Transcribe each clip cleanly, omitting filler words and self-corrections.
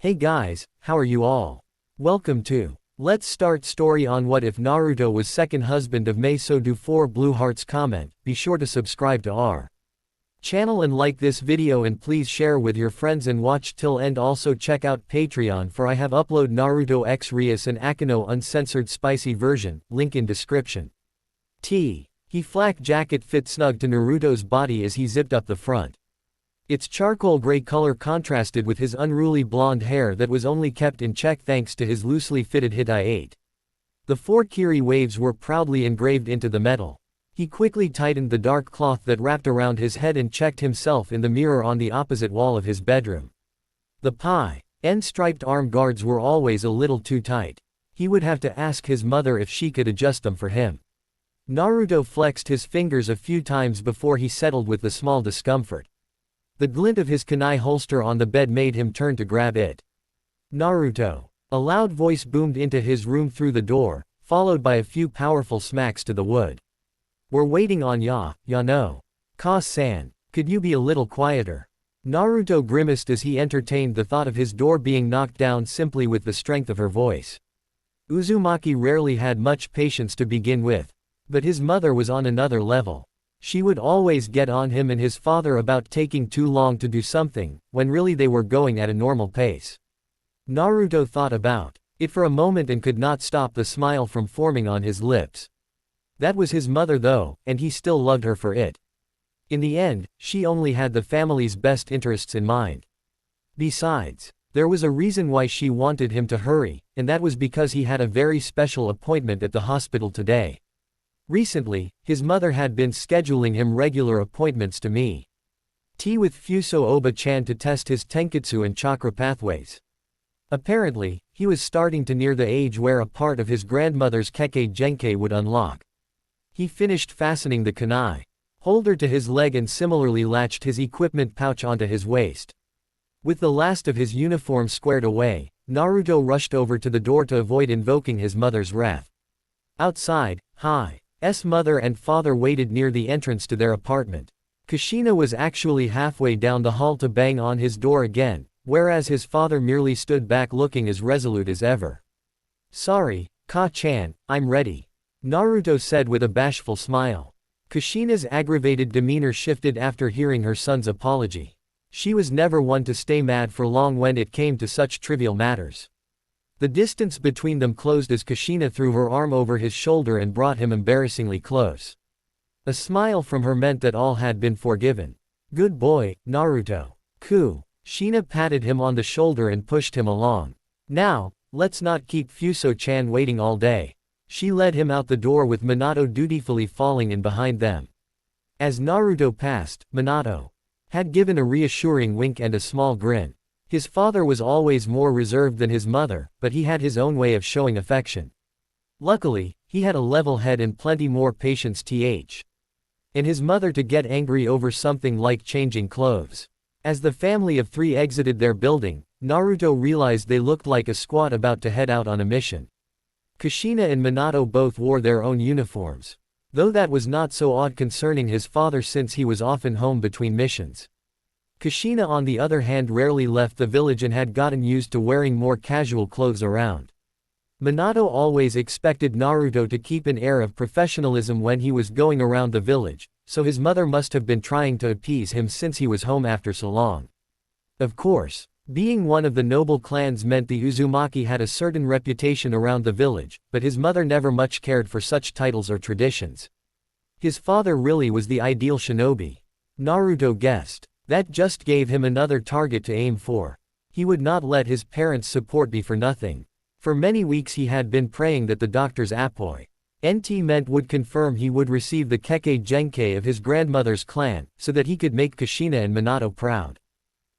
Hey guys, how are you all? Welcome to Let's Start Story on What If Naruto Was Second Husband of Mei. So do 4 blue hearts. Comment, be sure to subscribe to our channel and like this video, and please share with your friends and watch till end. Also check out Patreon for I have upload Naruto X Rias and Akino uncensored spicy version, link in description. He flak jacket fit snug to Naruto's body as he zipped up the front. Its charcoal gray color contrasted with his unruly blonde hair that was only kept in check thanks to his loosely fitted Hitai-8. The 4 Kiri waves were proudly engraved into the metal. He quickly tightened the dark cloth that wrapped around his head and checked himself in the mirror on the opposite wall of his bedroom. The striped arm guards were always a little too tight. He would have to ask his mother if she could adjust them for him. Naruto flexed his fingers a few times before he settled with the small discomfort. The glint of his kunai holster on the bed made him turn to grab it. Naruto. A loud voice boomed into his room through the door, followed by a few powerful smacks to the wood. We're waiting on ya, no. Ka-san, could you be a little quieter? Naruto grimaced as he entertained the thought of his door being knocked down simply with the strength of her voice. Uzumaki rarely had much patience to begin with. But his mother was on another level. She would always get on him and his father about taking too long to do something, when really they were going at a normal pace. Naruto thought about it for a moment and could not stop the smile from forming on his lips. That was his mother though, and he still loved her for it. In the end, she only had the family's best interests in mind. Besides, there was a reason why she wanted him to hurry, and that was because he had a very special appointment at the hospital today. Recently, his mother had been scheduling him regular appointments to meet with Fuso Oba-chan to test his tenketsu and chakra pathways. Apparently, he was starting to near the age where a part of his grandmother's Kekkei Genkei would unlock. He finished fastening the kunai holder to his leg and similarly latched his equipment pouch onto his waist. With the last of his uniform squared away, Naruto rushed over to the door to avoid invoking his mother's wrath. Outside, Hai's mother and father waited near the entrance to their apartment. Kushina was actually halfway down the hall to bang on his door again, whereas his father merely stood back looking as resolute as ever. Sorry, Ka-chan, I'm ready, Naruto said with a bashful smile. Kushina's aggravated demeanor shifted after hearing her son's apology. She was never one to stay mad for long when it came to such trivial matters. The distance between them closed as Kushina threw her arm over his shoulder and brought him embarrassingly close. A smile from her meant that all had been forgiven. Good boy, Naruto. Kushina patted him on the shoulder and pushed him along. Now, let's not keep Fuso-chan waiting all day. She led him out the door with Minato dutifully falling in behind them. As Naruto passed, Minato had given a reassuring wink and a small grin. His father was always more reserved than his mother, but he had his own way of showing affection. Luckily, he had a level head and plenty more patience and his mother to get angry over something like changing clothes. As the family of 3 exited their building, Naruto realized they looked like a squad about to head out on a mission. Kushina and Minato both wore their own uniforms. Though that was not so odd concerning his father since he was often home between missions. Kushina on the other hand rarely left the village and had gotten used to wearing more casual clothes around. Minato always expected Naruto to keep an air of professionalism when he was going around the village, so his mother must have been trying to appease him since he was home after so long. Of course, being one of the noble clans meant the Uzumaki had a certain reputation around the village, but his mother never much cared for such titles or traditions. His father really was the ideal shinobi. Naruto guessed. That just gave him another target to aim for. He would not let his parents' support be for nothing. For many weeks he had been praying that the doctor's appointment would confirm he would receive the Kekkei Genkei of his grandmother's clan, so that he could make Kushina and Minato proud.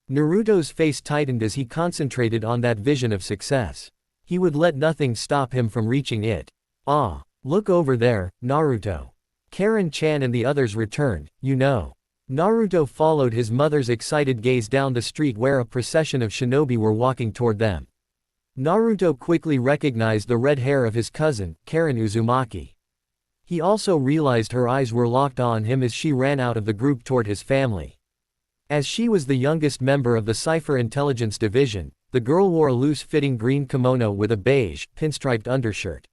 Naruto's face tightened as he concentrated on that vision of success. He would let nothing stop him from reaching it. Ah, look over there, Naruto. Karen-chan and the others returned, you know. Naruto followed his mother's excited gaze down the street where a procession of shinobi were walking toward them. Naruto quickly recognized the red hair of his cousin, Karen Uzumaki. He also realized her eyes were locked on him as she ran out of the group toward his family. As she was the youngest member of the Cypher Intelligence Division, The girl wore a loose-fitting green kimono with a beige, pinstriped undershirt.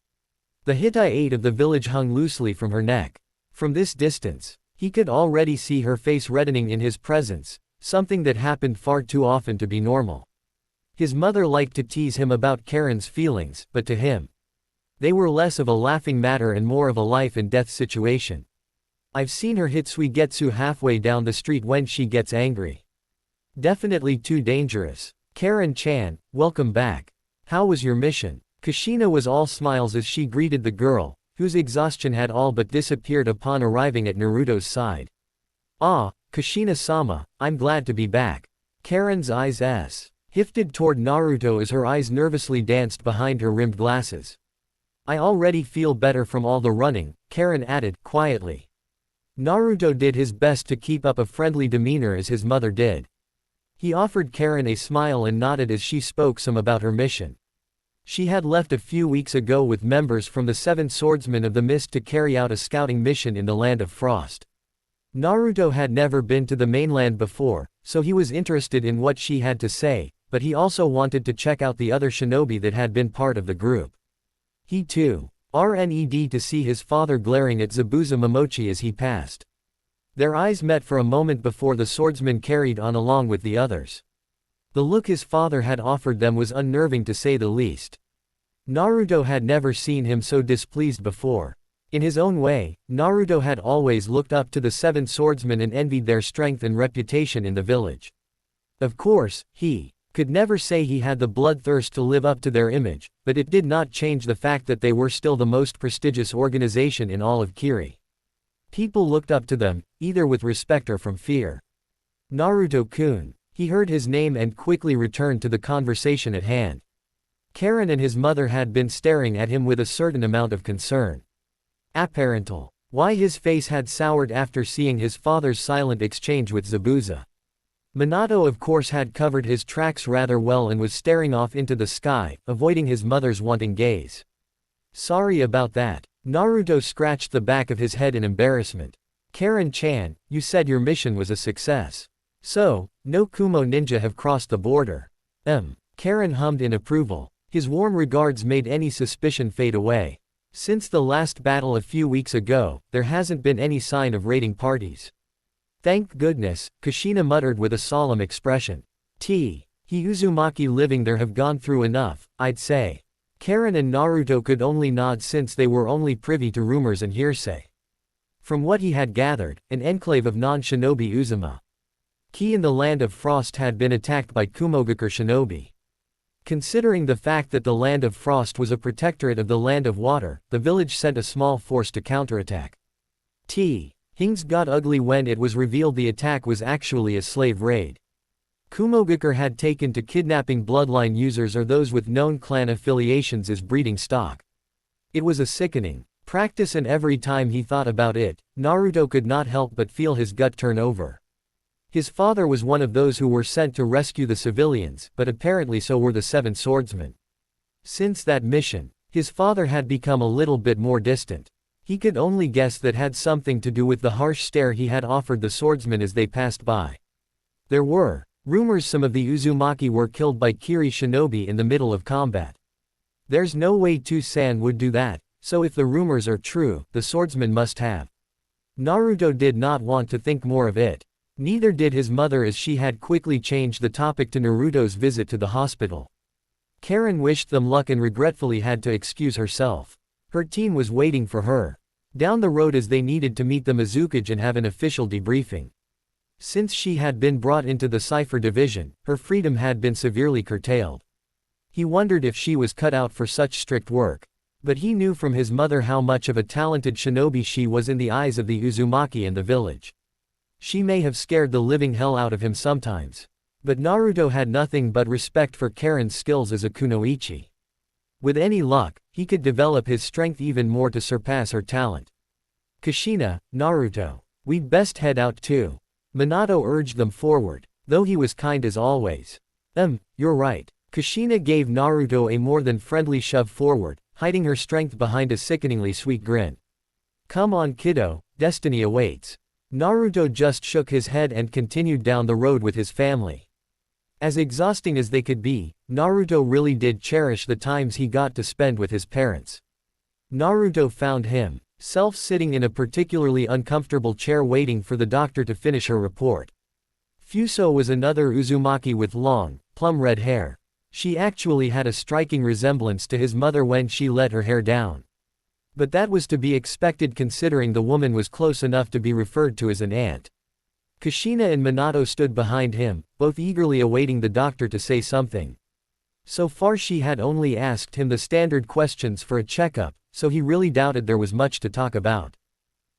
The Hittite of the village hung loosely from her neck. From this distance, he could already see her face reddening in his presence, something that happened far too often to be normal. His mother liked to tease him about Karen's feelings, but to him, they were less of a laughing matter and more of a life-and-death situation. I've seen her hit Suigetsu halfway down the street when she gets angry. Definitely too dangerous. Karen-chan, welcome back. How was your mission? Kushina was all smiles as she greeted the girl, whose exhaustion had all but disappeared upon arriving at Naruto's side. Ah, Kushina-sama, I'm glad to be back. Karen's eyes shifted toward Naruto as her eyes nervously danced behind her rimmed glasses. I already feel better from all the running, Karen added, quietly. Naruto did his best to keep up a friendly demeanor as his mother did. He offered Karen a smile and nodded as she spoke some about her mission. She had left a few weeks ago with members from the 7 Swordsmen of the Mist to carry out a scouting mission in the Land of Frost. Naruto had never been to the mainland before, so he was interested in what she had to say, but he also wanted to check out the other shinobi that had been part of the group. He too RNED to see his father glaring at Zabuza Momochi as he passed. Their eyes met for a moment before the swordsman carried on along with the others. The look his father had offered them was unnerving to say the least. Naruto had never seen him so displeased before. In his own way, Naruto had always looked up to the 7 swordsmen and envied their strength and reputation in the village. Of course, he could never say he had the bloodthirst to live up to their image, but it did not change the fact that they were still the most prestigious organization in all of Kiri. People looked up to them, either with respect or from fear. Naruto-kun. He heard his name and quickly returned to the conversation at hand. Karen and his mother had been staring at him with a certain amount of concern. Apparental. Why his face had soured after seeing his father's silent exchange with Zabuza. Minato of course had covered his tracks rather well and was staring off into the sky, avoiding his mother's wanting gaze. Sorry about that. Naruto scratched the back of his head in embarrassment. Karen-chan, you said your mission was a success. So, no Kumo ninja have crossed the border. Karen hummed in approval. His warm regards made any suspicion fade away. Since the last battle a few weeks ago, there hasn't been any sign of raiding parties. Thank goodness, Kushina muttered with a solemn expression. He Uzumaki living there have gone through enough, I'd say. Karen and Naruto could only nod since they were only privy to rumors and hearsay. From what he had gathered, an enclave of non-shinobi Uzuma Ki in the Land of Frost had been attacked by Kumogakure shinobi. Considering the fact that the Land of Frost was a protectorate of the Land of Water, the village sent a small force to counterattack. Things got ugly when it was revealed the attack was actually a slave raid. Kumogakure had taken to kidnapping bloodline users or those with known clan affiliations as breeding stock. It was a sickening practice, and every time he thought about it, Naruto could not help but feel his gut turn over. His father was one of those who were sent to rescue the civilians, but apparently so were the 7 swordsmen. Since that mission, his father had become a little bit more distant. He could only guess that had something to do with the harsh stare he had offered the swordsmen as they passed by. There were rumors some of the Uzumaki were killed by Kiri shinobi in the middle of combat. There's no way Two-san would do that, so if the rumors are true, the swordsman must have. Naruto did not want to think more of it. Neither did his mother, as she had quickly changed the topic to Naruto's visit to the hospital. Karen wished them luck and regretfully had to excuse herself. Her team was waiting for her down the road as they needed to meet the Mizukage and have an official debriefing. Since she had been brought into the Cipher Division, her freedom had been severely curtailed. He wondered if she was cut out for such strict work. But he knew from his mother how much of a talented shinobi she was in the eyes of the Uzumaki and the village. She may have scared the living hell out of him sometimes. But Naruto had nothing but respect for Karen's skills as a kunoichi. With any luck, he could develop his strength even more to surpass her talent. Kushina, Naruto, we'd best head out too. Minato urged them forward, though he was kind as always. You're right. Kushina gave Naruto a more than friendly shove forward, hiding her strength behind a sickeningly sweet grin. Come on kiddo, destiny awaits. Naruto just shook his head and continued down the road with his family. As exhausting as they could be, Naruto really did cherish the times he got to spend with his parents. Naruto found himself sitting in a particularly uncomfortable chair waiting for the doctor to finish her report. Fuso was another Uzumaki with long, plum-red hair. She actually had a striking resemblance to his mother when she let her hair down. But that was to be expected considering the woman was close enough to be referred to as an aunt. Kushina and Minato stood behind him, both eagerly awaiting the doctor to say something. So far she had only asked him the standard questions for a checkup, so he really doubted there was much to talk about.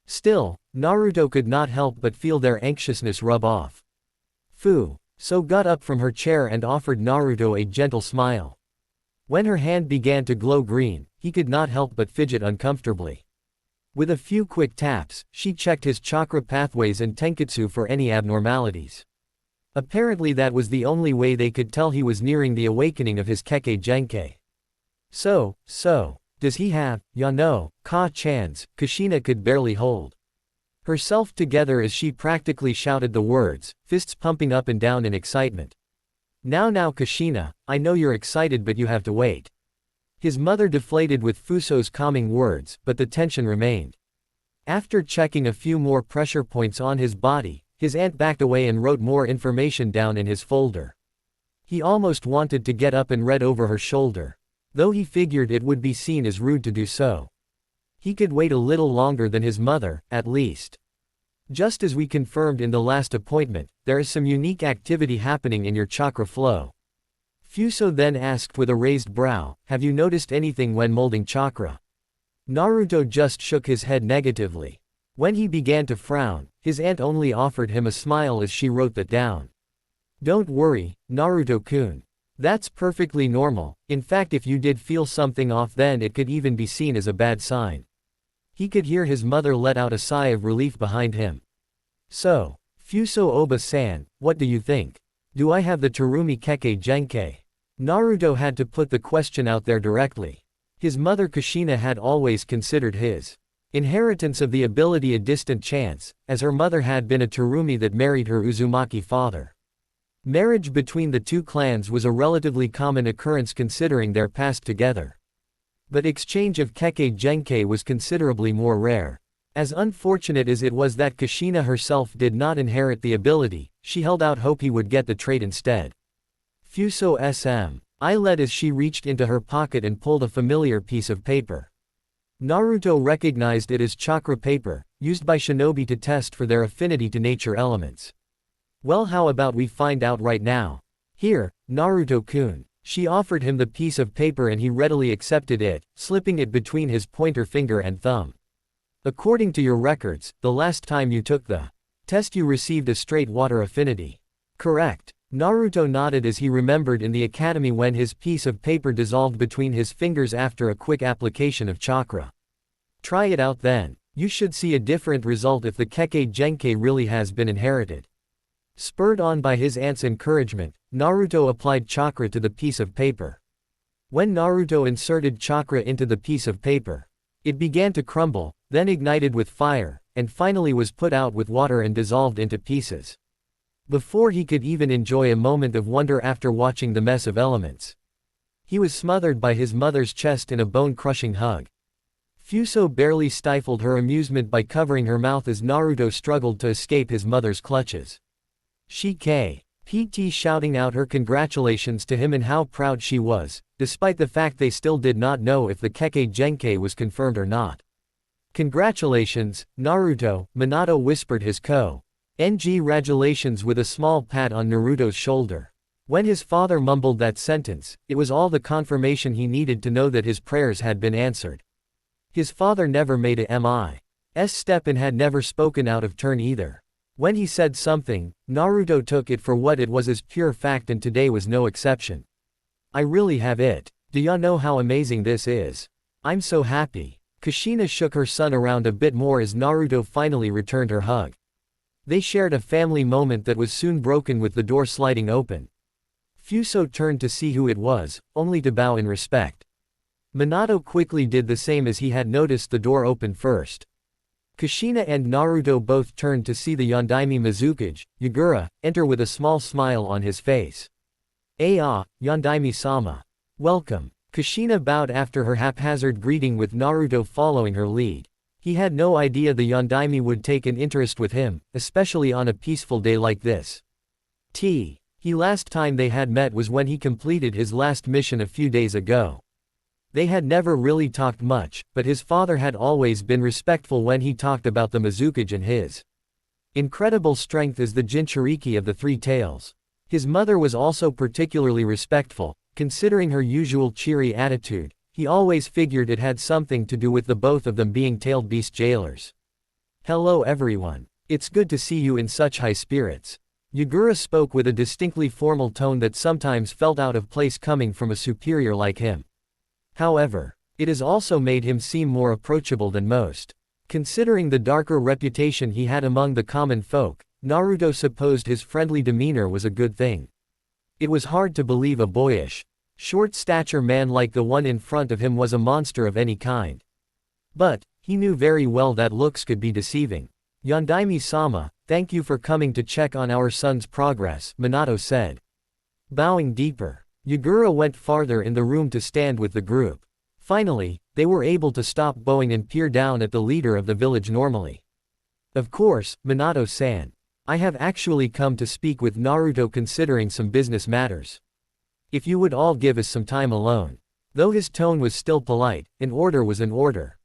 Still, Naruto could not help but feel their anxiousness rub off. Fuso got up from her chair and offered Naruto a gentle smile. When her hand began to glow green, he could not help but fidget uncomfortably. With a few quick taps, she checked his chakra pathways and tenketsu for any abnormalities. Apparently that was the only way they could tell he was nearing the awakening of his Kekkei Genkei. So, does he have, ka-chans? Kushina could barely hold herself together as she practically shouted the words, fists pumping up and down in excitement. Now Kushina, I know you're excited but you have to wait. His mother deflated with Fuso's calming words, but the tension remained. After checking a few more pressure points on his body, his aunt backed away and wrote more information down in his folder. He almost wanted to get up and read over her shoulder, though he figured it would be seen as rude to do so. He could wait a little longer than his mother, at least. Just as we confirmed in the last appointment, there is some unique activity happening in your chakra flow. Fuso then asked with a raised brow, have you noticed anything when molding chakra? Naruto just shook his head negatively. When he began to frown, his aunt only offered him a smile as she wrote that down. Don't worry, Naruto-kun. That's perfectly normal. In fact, if you did feel something off, then it could even be seen as a bad sign. He could hear his mother let out a sigh of relief behind him. So, Fuso Oba-san, what do you think? Do I have the Terumi Kekkei Genkei? Naruto had to put the question out there directly. His mother Kushina had always considered his inheritance of the ability a distant chance, as her mother had been a Terumi that married her Uzumaki father. Marriage between the two clans was a relatively common occurrence considering their past together. But exchange of Kekkei Genkei was considerably more rare. As unfortunate as it was that Kushina herself did not inherit the ability, she held out hope he would get the trait instead. Fuso I led as she reached into her pocket and pulled a familiar piece of paper. Naruto recognized it as chakra paper, used by shinobi to test for their affinity to nature elements. Well, how about we find out right now? Here, Naruto-kun. She offered him the piece of paper and he readily accepted it, slipping it between his pointer finger and thumb. According to your records, the last time you took the test you received a straight water affinity. Correct. Naruto nodded as he remembered in the academy when his piece of paper dissolved between his fingers after a quick application of chakra. Try it out then. You should see a different result if the Kekkei Genkei really has been inherited. Spurred on by his aunt's encouragement, Naruto applied chakra to the piece of paper. When Naruto inserted chakra into the piece of paper, it began to crumble, then ignited with fire, and finally was put out with water and dissolved into pieces. Before he could even enjoy a moment of wonder after watching the mess of elements, he was smothered by his mother's chest in a bone-crushing hug. Fuso barely stifled her amusement by covering her mouth as Naruto struggled to escape his mother's clutches. She kept shouting out her congratulations to him and how proud she was, despite the fact they still did not know if the Kekkei Genkei was confirmed or not. Congratulations, Naruto, Minato whispered his congratulations with a small pat on Naruto's shoulder. When his father mumbled that sentence, it was all the confirmation he needed to know that his prayers had been answered. His father never made a MI's step and had never spoken out of turn either. When he said something, Naruto took it for what it was as pure fact, and today was no exception. I really have it. Do ya know how amazing this is? I'm so happy. Kushina shook her son around a bit more as Naruto finally returned her hug. They shared a family moment that was soon broken with the door sliding open. Fuso turned to see who it was, only to bow in respect. Minato quickly did the same as he had noticed the door open first. Kushina and Naruto both turned to see the Yondaime Mizukage, Yagura, enter with a small smile on his face. Yondaime-sama. Welcome. Kushina bowed after her haphazard greeting with Naruto following her lead. He had no idea the Yondaime would take an interest with him, especially on a peaceful day like this. Last time they had met was when he completed his last mission a few days ago. They had never really talked much, but his father had always been respectful when he talked about the Mizukage and his incredible strength as the Jinchuriki of the Three Tails. His mother was also particularly respectful, considering her usual cheery attitude. He always figured it had something to do with the both of them being tailed beast jailers. Hello everyone. It's good to see you in such high spirits. Yagura spoke with a distinctly formal tone that sometimes felt out of place coming from a superior like him. However, it has also made him seem more approachable than most. Considering the darker reputation he had among the common folk, Naruto supposed his friendly demeanor was a good thing. It was hard to believe a boyish, short-stature man like the one in front of him was a monster of any kind. But, he knew very well that looks could be deceiving. Yondaime-sama, thank you for coming to check on our son's progress, Minato said. Bowing deeper, Yagura went farther in the room to stand with the group. Finally, they were able to stop bowing and peer down at the leader of the village normally. Of course, Minato-san. I have actually come to speak with Naruto considering some business matters. If you would all give us some time alone. Though his tone was still polite, an order was an order.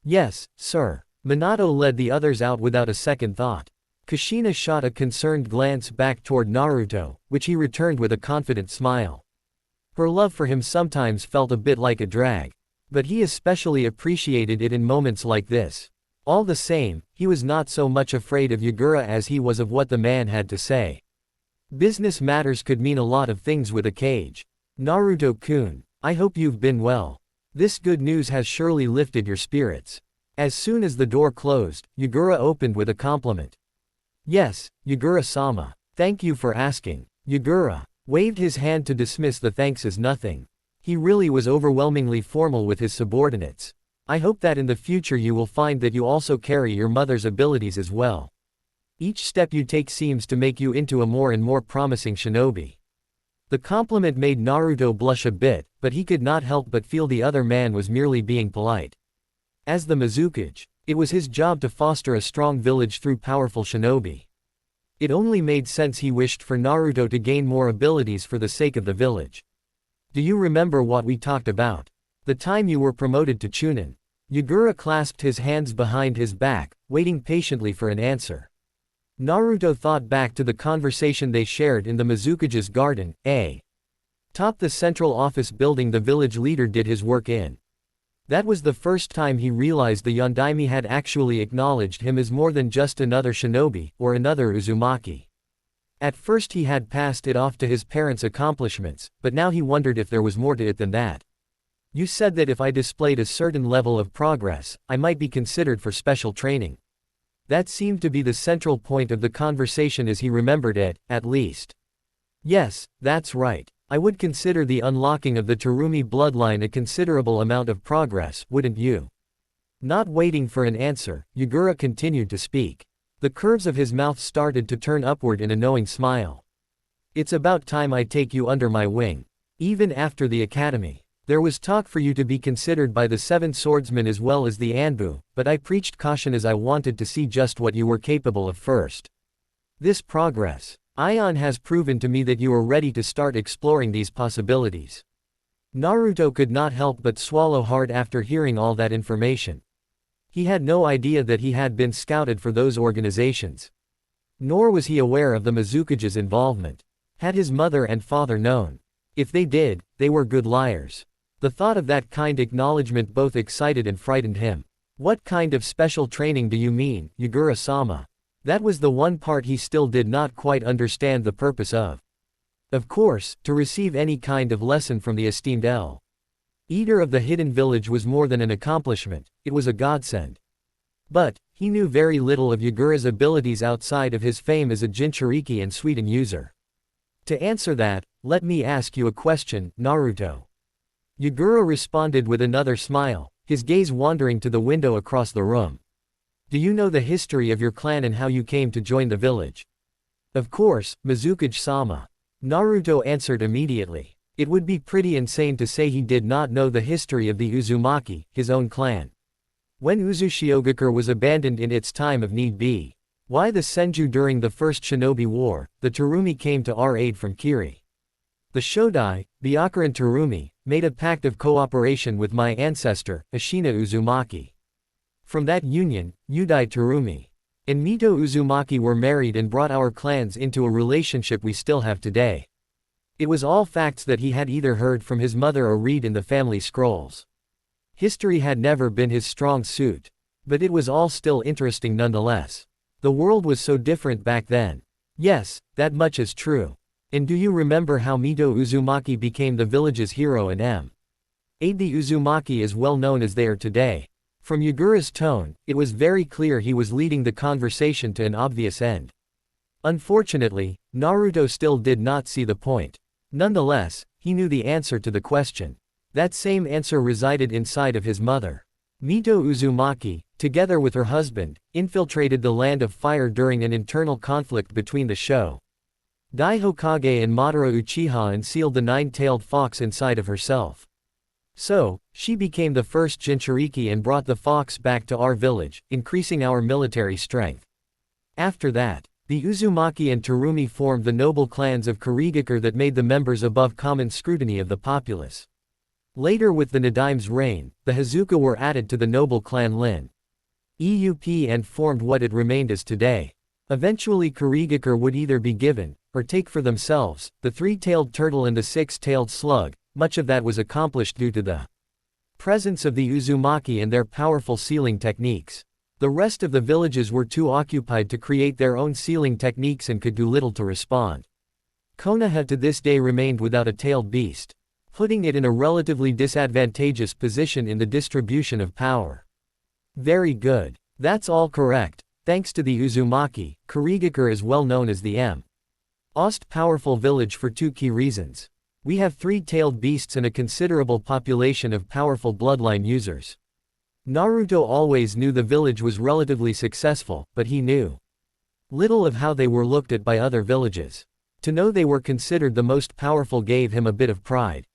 Yes, sir. Minato led the others out without a second thought. Kushina shot a concerned glance back toward Naruto, which he returned with a confident smile. Her love for him sometimes felt a bit like a drag. But he especially appreciated it in moments like this. All the same, he was not so much afraid of Yagura as he was of what the man had to say. Business matters could mean a lot of things with a cage. Naruto-kun, I hope you've been well. This good news has surely lifted your spirits. As soon as the door closed, Yagura opened with a compliment. Yes, Yagura-sama. Thank you for asking. Yagura waved his hand to dismiss the thanks as nothing. He really was overwhelmingly formal with his subordinates. I hope that in the future you will find that you also carry your mother's abilities as well. Each step you take seems to make you into a more and more promising shinobi. The compliment made Naruto blush a bit, but he could not help but feel the other man was merely being polite. As the Mizukage, it was his job to foster a strong village through powerful shinobi. It only made sense he wished for Naruto to gain more abilities for the sake of the village. Do you remember what we talked about? The time you were promoted to Chunin. Yagura clasped his hands behind his back, waiting patiently for an answer. Naruto thought back to the conversation they shared in the Mizukage's garden, atop the central office building the village leader did his work in. That was the first time he realized the Yondaime had actually acknowledged him as more than just another shinobi, or another Uzumaki. At first he had passed it off to his parents' accomplishments, but now he wondered if there was more to it than that. You said that if I displayed a certain level of progress, I might be considered for special training. That seemed to be the central point of the conversation as he remembered it, at least. Yes, that's right. I would consider the unlocking of the Terumi bloodline a considerable amount of progress, wouldn't you? Not waiting for an answer, Yagura continued to speak. The curves of his mouth started to turn upward in a knowing smile. It's about time I take you under my wing. Even after the academy, there was talk for you to be considered by the 7 swordsmen as well as the Anbu, but I preached caution as I wanted to see just what you were capable of first. This progress, Ion has proven to me that you are ready to start exploring these possibilities. Naruto could not help but swallow hard after hearing all that information. He had no idea that he had been scouted for those organizations. Nor was he aware of the Mizukage's involvement. Had his mother and father known? If they did, they were good liars. The thought of that kind acknowledgement both excited and frightened him. What kind of special training do you mean, Yagura-sama? That was the one part he still did not quite understand the purpose of. Of course, to receive any kind of lesson from the esteemed Eater of the Hidden Village was more than an accomplishment, it was a godsend. But, he knew very little of Yagura's abilities outside of his fame as a Jinchuriki and Suiten user. To answer that, let me ask you a question, Naruto. Yagura responded with another smile, his gaze wandering to the window across the room. Do you know the history of your clan and how you came to join the village? Of course, Mizukage-sama. Naruto answered immediately. It would be pretty insane to say he did not know the history of the Uzumaki, his own clan. When Uzushiogakure was abandoned in its time of need be. Why the Senju during the First Shinobi War, the Terumi came to our aid from Kiri. The Shodai, Byakuran Terumi, made a pact of cooperation with my ancestor, Ashina Uzumaki. From that union, Udai Terumi and Mito Uzumaki were married and brought our clans into a relationship we still have today. It was all facts that he had either heard from his mother or read in the family scrolls. History had never been his strong suit. But it was all still interesting nonetheless. The world was so different back then. Yes, that much is true. And do you remember how Mito Uzumaki became the village's hero and aide the Uzumaki as well known as they are today? From Yagura's tone, it was very clear he was leading the conversation to an obvious end. Unfortunately, Naruto still did not see the point. Nonetheless, he knew the answer to the question. That same answer resided inside of his mother. Mito Uzumaki, together with her husband, infiltrated the Land of Fire during an internal conflict between the Shodai Hokage and Madara Uchiha and sealed the nine-tailed fox inside of herself. So, she became the first Jinchuriki and brought the fox back to our village, increasing our military strength. After that, the Uzumaki and Terumi formed the noble clans of Kirigakure that made the members above common scrutiny of the populace. Later with the Nadime's reign, the Hazuka were added to the noble clan Lin Eup and formed what it remained as today. Eventually Kirigakure would either be given, or take for themselves, the three-tailed turtle and the six-tailed slug. Much of that was accomplished due to the presence of the Uzumaki and their powerful sealing techniques. The rest of the villages were too occupied to create their own sealing techniques and could do little to respond. Konoha to this day remained without a tailed beast, putting it in a relatively disadvantageous position in the distribution of power. Very good. That's all correct. Thanks to the Uzumaki, Kirigakure is well known as the most powerful village for two key reasons. We have three-tailed beasts and a considerable population of powerful bloodline users. Naruto always knew the village was relatively successful, but he knew little of how they were looked at by other villages. To know they were considered the most powerful gave him a bit of pride.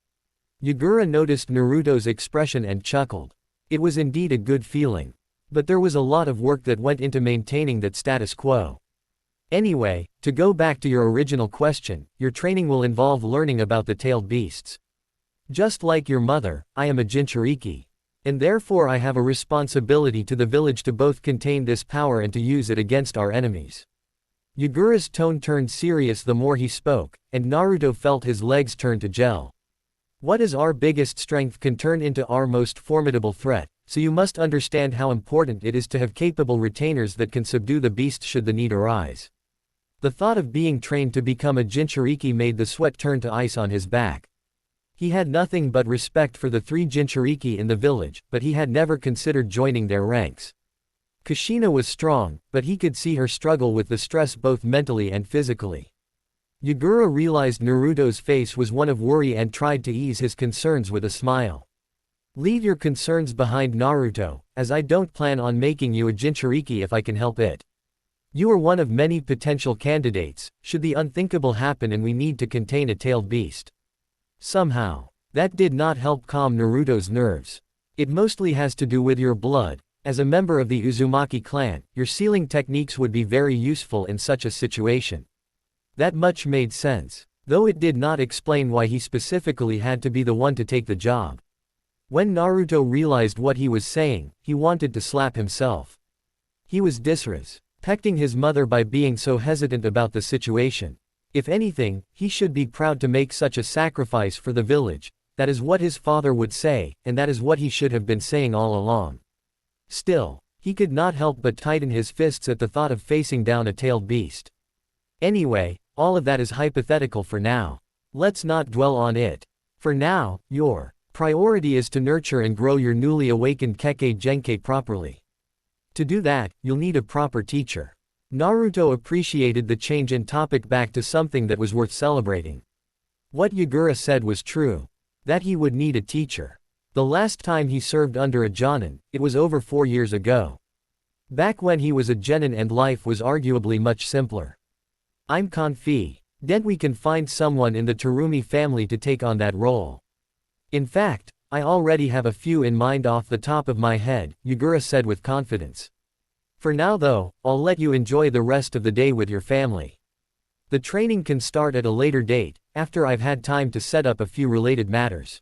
Yagura noticed Naruto's expression and chuckled. It was indeed a good feeling. But there was a lot of work that went into maintaining that status quo. Anyway, to go back to your original question, your training will involve learning about the tailed beasts. Just like your mother, I am a Jinchuriki. And therefore I have a responsibility to the village to both contain this power and to use it against our enemies. Yagura's tone turned serious the more he spoke, and Naruto felt his legs turn to gel. What is our biggest strength can turn into our most formidable threat, so you must understand how important it is to have capable retainers that can subdue the beast should the need arise. The thought of being trained to become a Jinchuriki made the sweat turn to ice on his back. He had nothing but respect for the three Jinchuriki in the village, but he had never considered joining their ranks. Kushina was strong, but he could see her struggle with the stress both mentally and physically. Yagura realized Naruto's face was one of worry and tried to ease his concerns with a smile. Leave your concerns behind, Naruto, as I don't plan on making you a Jinchuriki if I can help it. You are one of many potential candidates, should the unthinkable happen and we need to contain a tailed beast. Somehow, that did not help calm Naruto's nerves. It mostly has to do with your blood. As a member of the Uzumaki clan, your sealing techniques would be very useful in such a situation. That much made sense, though it did not explain why he specifically had to be the one to take the job. When Naruto realized what he was saying, he wanted to slap himself. He was disrespecting his mother by being so hesitant about the situation. If anything, he should be proud to make such a sacrifice for the village. That is what his father would say, and that is what he should have been saying all along. Still, he could not help but tighten his fists at the thought of facing down a tailed beast. Anyway, all of that is hypothetical for now. Let's not dwell on it. For now, your priority is to nurture and grow your newly awakened Kekkei Genkai properly. To do that, you'll need a proper teacher. Naruto appreciated the change in topic back to something that was worth celebrating. What Yagura said was true. That he would need a teacher. The last time he served under a Jonin, it was over 4 years ago. Back when he was a genin and life was arguably much simpler. I'm Kanfi. Then we can find someone in the Terumi family to take on that role. In fact, I already have a few in mind off the top of my head, Yugura said with confidence. For now though, I'll let you enjoy the rest of the day with your family. The training can start at a later date, after I've had time to set up a few related matters.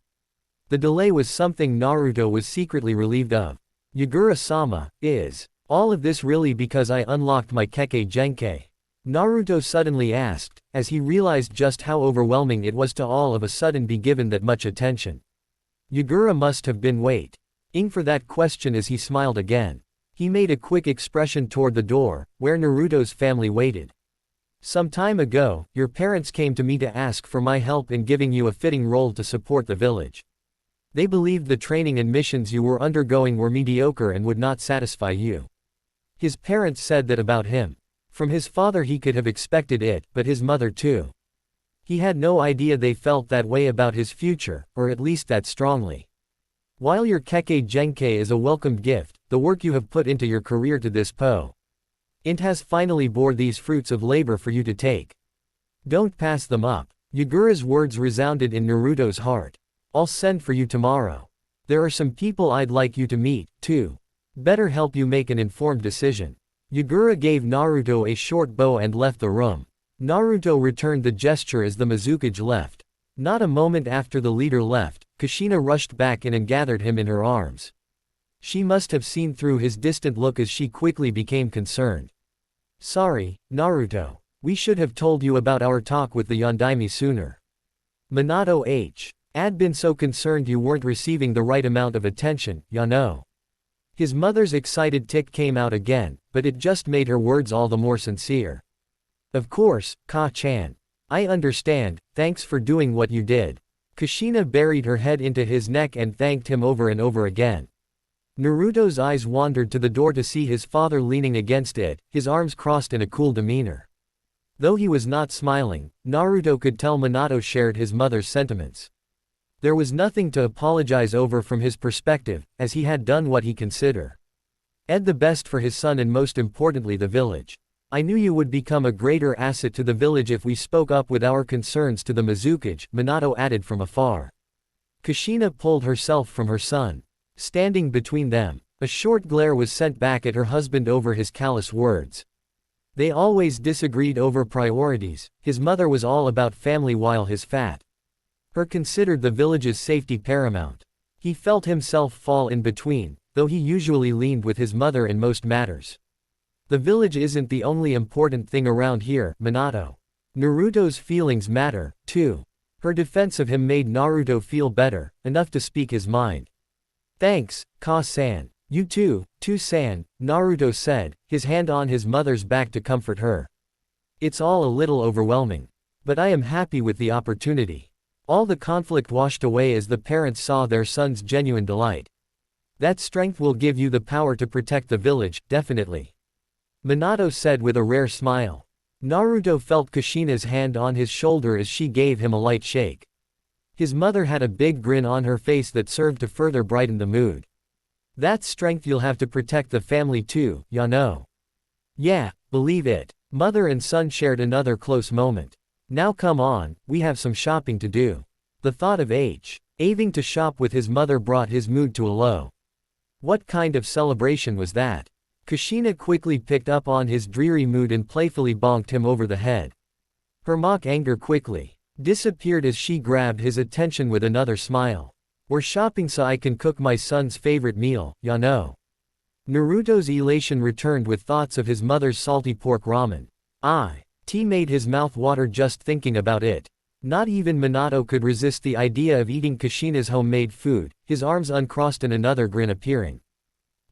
The delay was something Naruto was secretly relieved of. Yugura-sama, is all of this really because I unlocked my Kekkei Genkai? Naruto suddenly asked, as he realized just how overwhelming it was to all of a sudden be given that much attention. Yugura must have been waiting for that question as he smiled again. He made a quick expression toward the door, where Naruto's family waited. Some time ago, your parents came to me to ask for my help in giving you a fitting role to support the village. They believed the training and missions you were undergoing were mediocre and would not satisfy you. His parents said that about him. From his father he could have expected it, but his mother too. He had no idea they felt that way about his future, or at least that strongly. While your Kekkei Genkai is a welcomed gift, the work you have put into your career to this point has finally bore these fruits of labor for you to take. Don't pass them up. Yugura's words resounded in Naruto's heart. I'll send for you tomorrow. There are some people I'd like you to meet, too. Better help you make an informed decision. Yugura gave Naruto a short bow and left the room. Naruto returned the gesture as the Mizukage left. Not a moment after the leader left, Kushina rushed back in and gathered him in her arms. She must have seen through his distant look as she quickly became concerned. Sorry, Naruto. We should have told you about our talk with the Yondaime sooner. Minato had been so concerned you weren't receiving the right amount of attention, Yano. His mother's excited tick came out again, but it just made her words all the more sincere. Of course, Ka-chan. I understand, thanks for doing what you did. Kushina buried her head into his neck and thanked him over and over again. Naruto's eyes wandered to the door to see his father leaning against it, his arms crossed in a cool demeanor. Though he was not smiling, Naruto could tell Minato shared his mother's sentiments. There was nothing to apologize over from his perspective, as he had done what he considered the best for his son and most importantly the village. I knew you would become a greater asset to the village if we spoke up with our concerns to the Mizukage, Minato added from afar. Kushina pulled herself from her son. Standing between them, a short glare was sent back at her husband over his callous words. They always disagreed over priorities. His mother was all about family while his her considered the village's safety paramount. He felt himself fall in between, though he usually leaned with his mother in most matters. The village isn't the only important thing around here, Minato. Naruto's feelings matter, too. Her defense of him made Naruto feel better, enough to speak his mind. Thanks, Ka-san. You too, san, Naruto said, his hand on his mother's back to comfort her. It's all a little overwhelming. But I am happy with the opportunity. All the conflict washed away as the parents saw their son's genuine delight. That strength will give you the power to protect the village, definitely. Minato said with a rare smile. Naruto felt Kushina's hand on his shoulder as she gave him a light shake. His mother had a big grin on her face that served to further brighten the mood. That's strength you'll have to protect the family too, Yano. Yeah, believe it. Mother and son shared another close moment. Now come on, we have some shopping to do. The thought of having to shop with his mother brought his mood to a low. What kind of celebration was that? Kushina quickly picked up on his dreary mood and playfully bonked him over the head. Her mock anger quickly disappeared as she grabbed his attention with another smile. We're shopping so I can cook my son's favorite meal, Yano. Naruto's elation returned with thoughts of his mother's salty pork ramen. Tea made his mouth water just thinking about it. Not even Minato could resist the idea of eating Kushina's homemade food, his arms uncrossed and another grin appearing.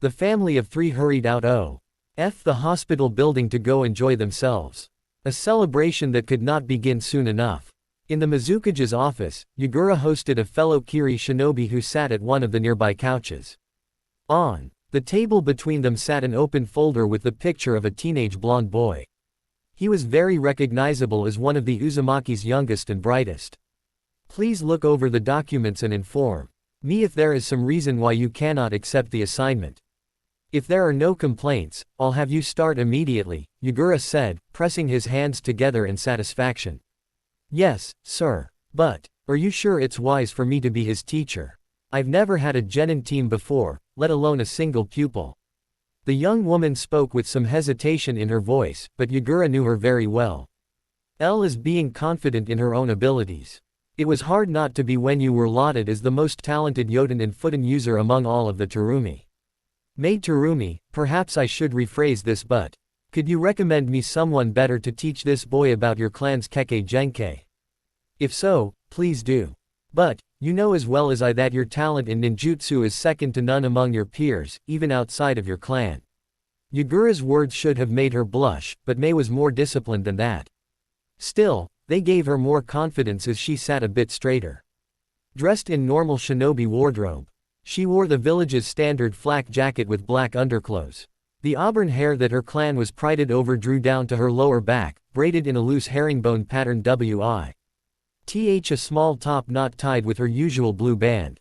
The family of three hurried out the hospital building to go enjoy themselves. A celebration that could not begin soon enough. In the Mizukage's office, Yugura hosted a fellow Kiri shinobi who sat at one of the nearby couches. On the table between them sat an open folder with the picture of a teenage blonde boy. He was very recognizable as one of the Uzumaki's youngest and brightest. Please look over the documents and inform me if there is some reason why you cannot accept the assignment. If there are no complaints, I'll have you start immediately, Yugura said, pressing his hands together in satisfaction. Yes, sir. But, are you sure it's wise for me to be his teacher? I've never had a genin team before, let alone a single pupil. The young woman spoke with some hesitation in her voice, but Yagura knew her very well. Elle is being confident in her own abilities. It was hard not to be when you were lauded as the most talented Yoden and Futen user among all of the Terumi. Maid Terumi, perhaps I should rephrase this, but could you recommend me someone better to teach this boy about your clan's Kekkei Genkei? If so, please do. But, you know as well as I that your talent in ninjutsu is second to none among your peers, even outside of your clan. Yagura's words should have made her blush, but Mei was more disciplined than that. Still, they gave her more confidence as she sat a bit straighter. Dressed in normal shinobi wardrobe, she wore the village's standard flak jacket with black underclothes. The auburn hair that her clan was prided over drew down to her lower back, braided in a loose herringbone pattern with a small top knot tied with her usual blue band.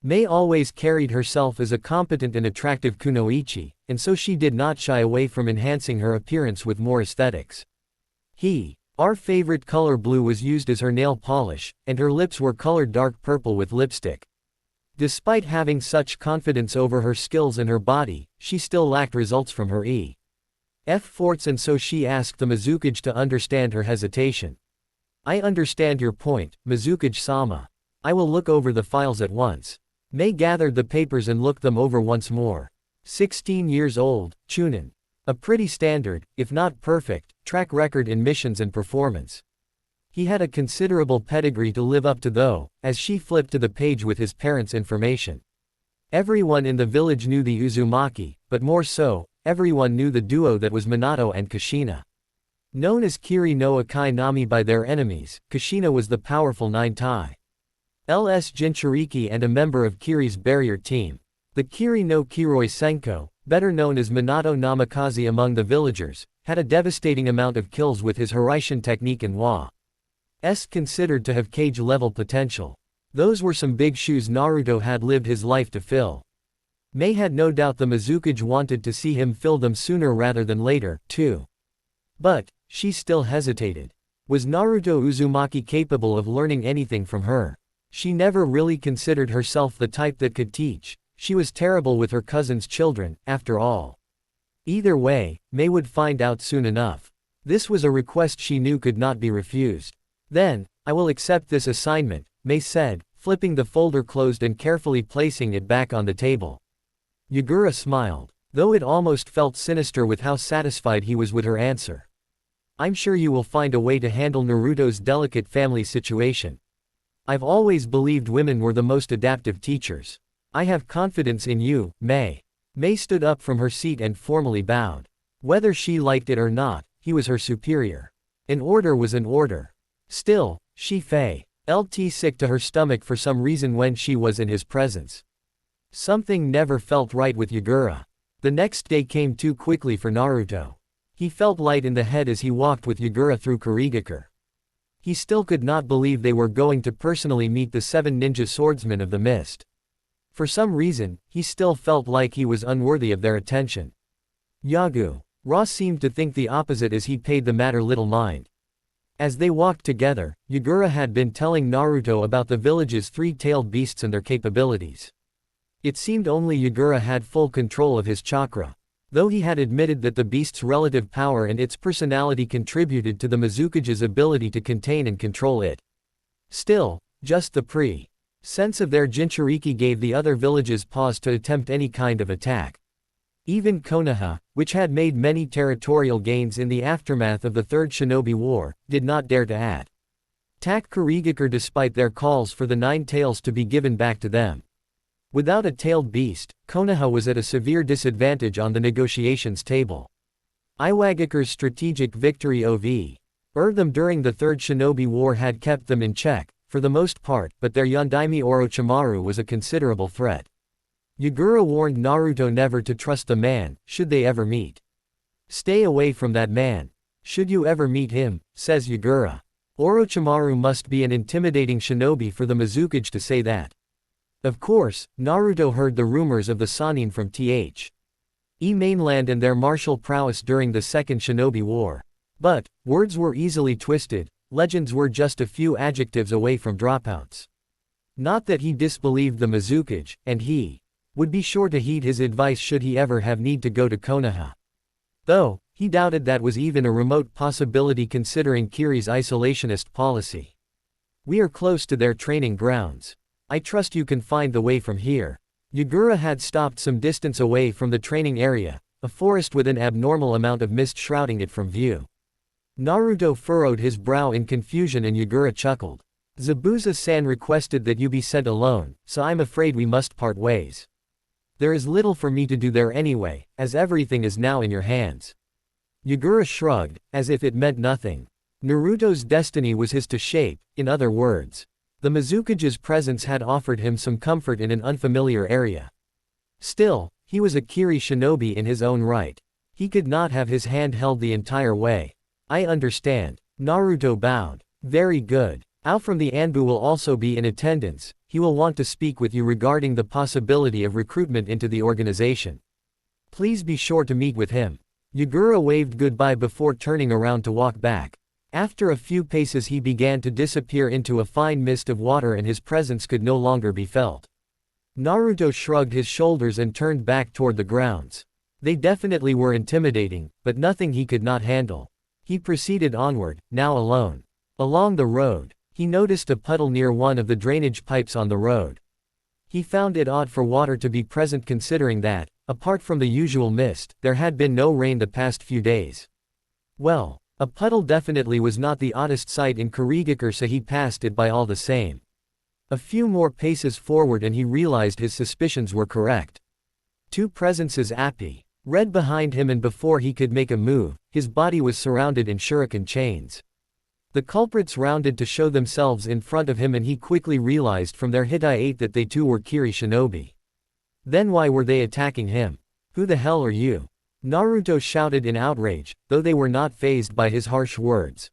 Mei always carried herself as a competent and attractive kunoichi, and so she did not shy away from enhancing her appearance with more aesthetics. Our favorite color blue was used as her nail polish, and her lips were colored dark purple with lipstick. Despite having such confidence over her skills and her body, she still lacked results from her efforts, and so she asked the Mizukage to understand her hesitation. I understand your point, Mizukage-sama. I will look over the files at once. Mei gathered the papers and looked them over once more. 16 years old, Chunin. A pretty standard, if not perfect, track record in missions and performance. He had a considerable pedigree to live up to though, as she flipped to the page with his parents' information. Everyone in the village knew the Uzumaki, but more so, everyone knew the duo that was Minato and Kushina. Known as Kiri no Akai Nami by their enemies, Kushina was the powerful Nine-Tai LS Jinchuriki and a member of Kiri's barrier team. The Kiri no Kiroi Senko, better known as Minato Namikaze among the villagers, had a devastating amount of kills with his Hiraishin technique and was considered to have cage-level potential. Those were some big shoes Naruto had lived his life to fill. Mei had no doubt the Mizukage wanted to see him fill them sooner rather than later, too. But, she still hesitated. Was Naruto Uzumaki capable of learning anything from her? She never really considered herself the type that could teach. She was terrible with her cousin's children, after all. Either way, Mei would find out soon enough. This was a request she knew could not be refused. Then, I will accept this assignment, Mei said, flipping the folder closed and carefully placing it back on the table. Yagura smiled, though it almost felt sinister with how satisfied he was with her answer. I'm sure you will find a way to handle Naruto's delicate family situation. I've always believed women were the most adaptive teachers. I have confidence in you, Mei. Mei stood up from her seat and formally bowed. Whether she liked it or not, he was her superior. An order was an order. Still, she felt sick to her stomach for some reason when she was in his presence. Something never felt right with Yagura. The next day came too quickly for Naruto. He felt light in the head as he walked with Yagura through Kurigakure. He still could not believe they were going to personally meet the 7 ninja swordsmen of the mist. For some reason, he still felt like he was unworthy of their attention. Ross seemed to think the opposite as he paid the matter little mind. As they walked together, Yagura had been telling Naruto about the village's 3-tailed beasts and their capabilities. It seemed only Yagura had full control of his chakra. Though he had admitted that the beast's relative power and its personality contributed to the Mizukage's ability to contain and control it. Still, just the sense of their Jinchuriki gave the other villages pause to attempt any kind of attack. Even Konoha, which had made many territorial gains in the aftermath of the Third Shinobi War, did not dare to attack Kurigakure despite their calls for the 9 tails to be given back to them. Without a tailed beast, Konoha was at a severe disadvantage on the negotiations table. Iwagakure's strategic victory over them during the Third Shinobi War had kept them in check, for the most part, but their Yondaime Orochimaru was a considerable threat. Yagura warned Naruto never to trust a man, should they ever meet. Stay away from that man. Should you ever meet him, says Yagura. Orochimaru must be an intimidating shinobi for the Mizukage to say that. Of course, Naruto heard the rumors of the Sannin from the mainland and their martial prowess during the Second Shinobi War. But, words were easily twisted. legends were just a few adjectives away from dropouts. Not that he disbelieved the Mizukage, and he would be sure to heed his advice should he ever have need to go to Konoha. Though, he doubted that was even a remote possibility considering Kiri's isolationist policy. We are close to their training grounds. I trust you can find the way from here. Yagura had stopped some distance away from the training area, a forest with an abnormal amount of mist shrouding it from view. Naruto furrowed his brow in confusion and Yagura chuckled. Zabuza-san requested that you be sent alone, so I'm afraid we must part ways. There is little for me to do there anyway, as everything is now in your hands. Yagura shrugged, as if it meant nothing. Naruto's destiny was his to shape, in other words. The Mizukage's presence had offered him some comfort in an unfamiliar area. Still, he was a Kiri shinobi in his own right. He could not have his hand held the entire way. I understand. Naruto bowed. Very good. Ao from the Anbu will also be in attendance. He will want to speak with you regarding the possibility of recruitment into the organization. Please be sure to meet with him. Yagura waved goodbye before turning around to walk back. After a few paces he began to disappear into a fine mist of water and his presence could no longer be felt. Naruto shrugged his shoulders and turned back toward the grounds. They definitely were intimidating, but nothing he could not handle. He proceeded onward, now alone. Along the road, he noticed a puddle near one of the drainage pipes on the road. He found it odd for water to be present considering that, apart from the usual mist, there had been no rain the past few days. Well, a puddle definitely was not the oddest sight in Kurigakure, so he passed it by all the same. A few more paces forward and he realized his suspicions were correct. Two presences Appy read behind him, and before he could make a move, his body was surrounded in shuriken chains. The culprits rounded to show themselves in front of him and he quickly realized from their Hitai-8 that they too were Kiri shinobi. Then why were they attacking him? Who the hell are you? Naruto shouted in outrage, though they were not fazed by his harsh words.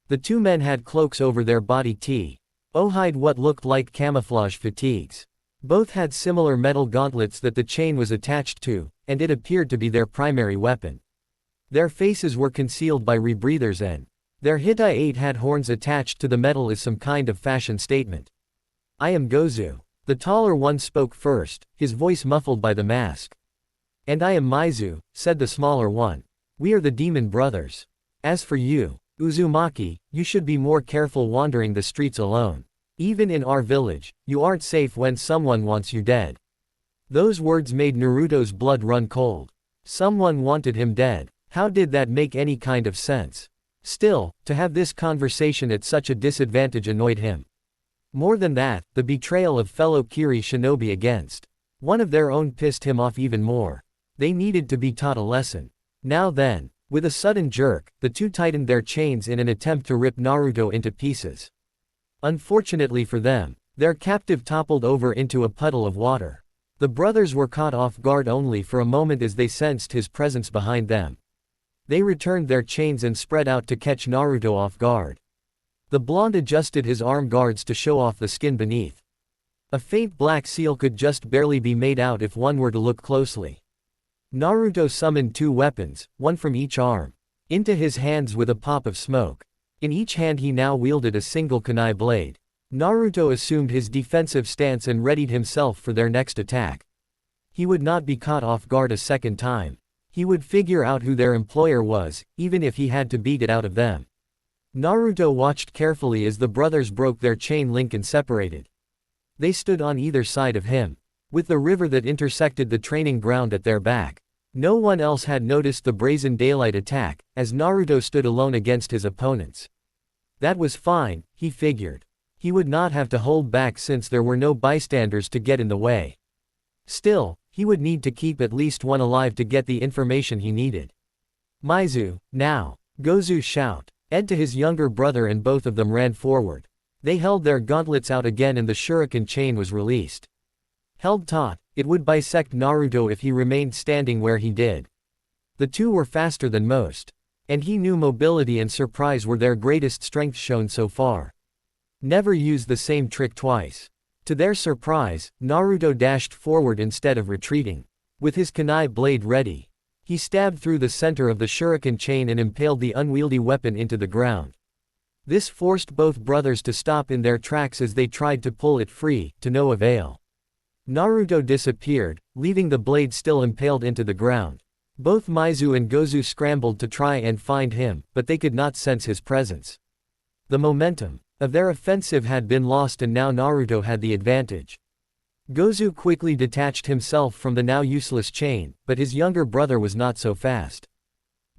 The two men had cloaks over their body to hide what looked like camouflage fatigues. Both had similar metal gauntlets that the chain was attached to, and it appeared to be their primary weapon. Their faces were concealed by rebreathers and their Hitai-8 had horns attached to the metal as some kind of fashion statement. I am Gozu. The taller one spoke first, his voice muffled by the mask. And I am Maizu, said the smaller one. We are the Demon Brothers. As for you, Uzumaki, you should be more careful wandering the streets alone. Even in our village, you aren't safe when someone wants you dead. Those words made Naruto's blood run cold. Someone wanted him dead. How did that make any kind of sense? Still, to have this conversation at such a disadvantage annoyed him. More than that, the betrayal of fellow Kiri shinobi against one of their own pissed him off even more. They needed to be taught a lesson. Now then, with a sudden jerk, the two tightened their chains in an attempt to rip Naruto into pieces. Unfortunately for them, their captive toppled over into a puddle of water. The brothers were caught off guard only for a moment as they sensed his presence behind them. They returned their chains and spread out to catch Naruto off guard. The blonde adjusted his arm guards to show off the skin beneath. A faint black seal could just barely be made out if one were to look closely. Naruto summoned two weapons, one from each arm, into his hands with a pop of smoke. In each hand he now wielded a single kunai blade. Naruto assumed his defensive stance and readied himself for their next attack. He would not be caught off guard a second time. He would figure out who their employer was, even if he had to beat it out of them. Naruto watched carefully as the brothers broke their chain link and separated. They stood on either side of him, with the river that intersected the training ground at their back. No one else had noticed the brazen daylight attack, as Naruto stood alone against his opponents. That was fine, he figured. He would not have to hold back since there were no bystanders to get in the way. Still, he would need to keep at least one alive to get the information he needed. Maizu, now! Gozu shout. Ed to his younger brother and both of them ran forward. They held their gauntlets out again and the shuriken chain was released. Held taut, it would bisect Naruto if he remained standing where he did. The two were faster than most. And he knew mobility and surprise were their greatest strengths shown so far. Never use the same trick twice. To their surprise, Naruto dashed forward instead of retreating. With his kunai blade ready, he stabbed through the center of the shuriken chain and impaled the unwieldy weapon into the ground. This forced both brothers to stop in their tracks as they tried to pull it free, to no avail. Naruto disappeared, leaving the blade still impaled into the ground. Both Maizu and Gozu scrambled to try and find him, but they could not sense his presence. The momentum of their offensive had been lost and now Naruto had the advantage. Gozu quickly detached himself from the now useless chain, but his younger brother was not so fast.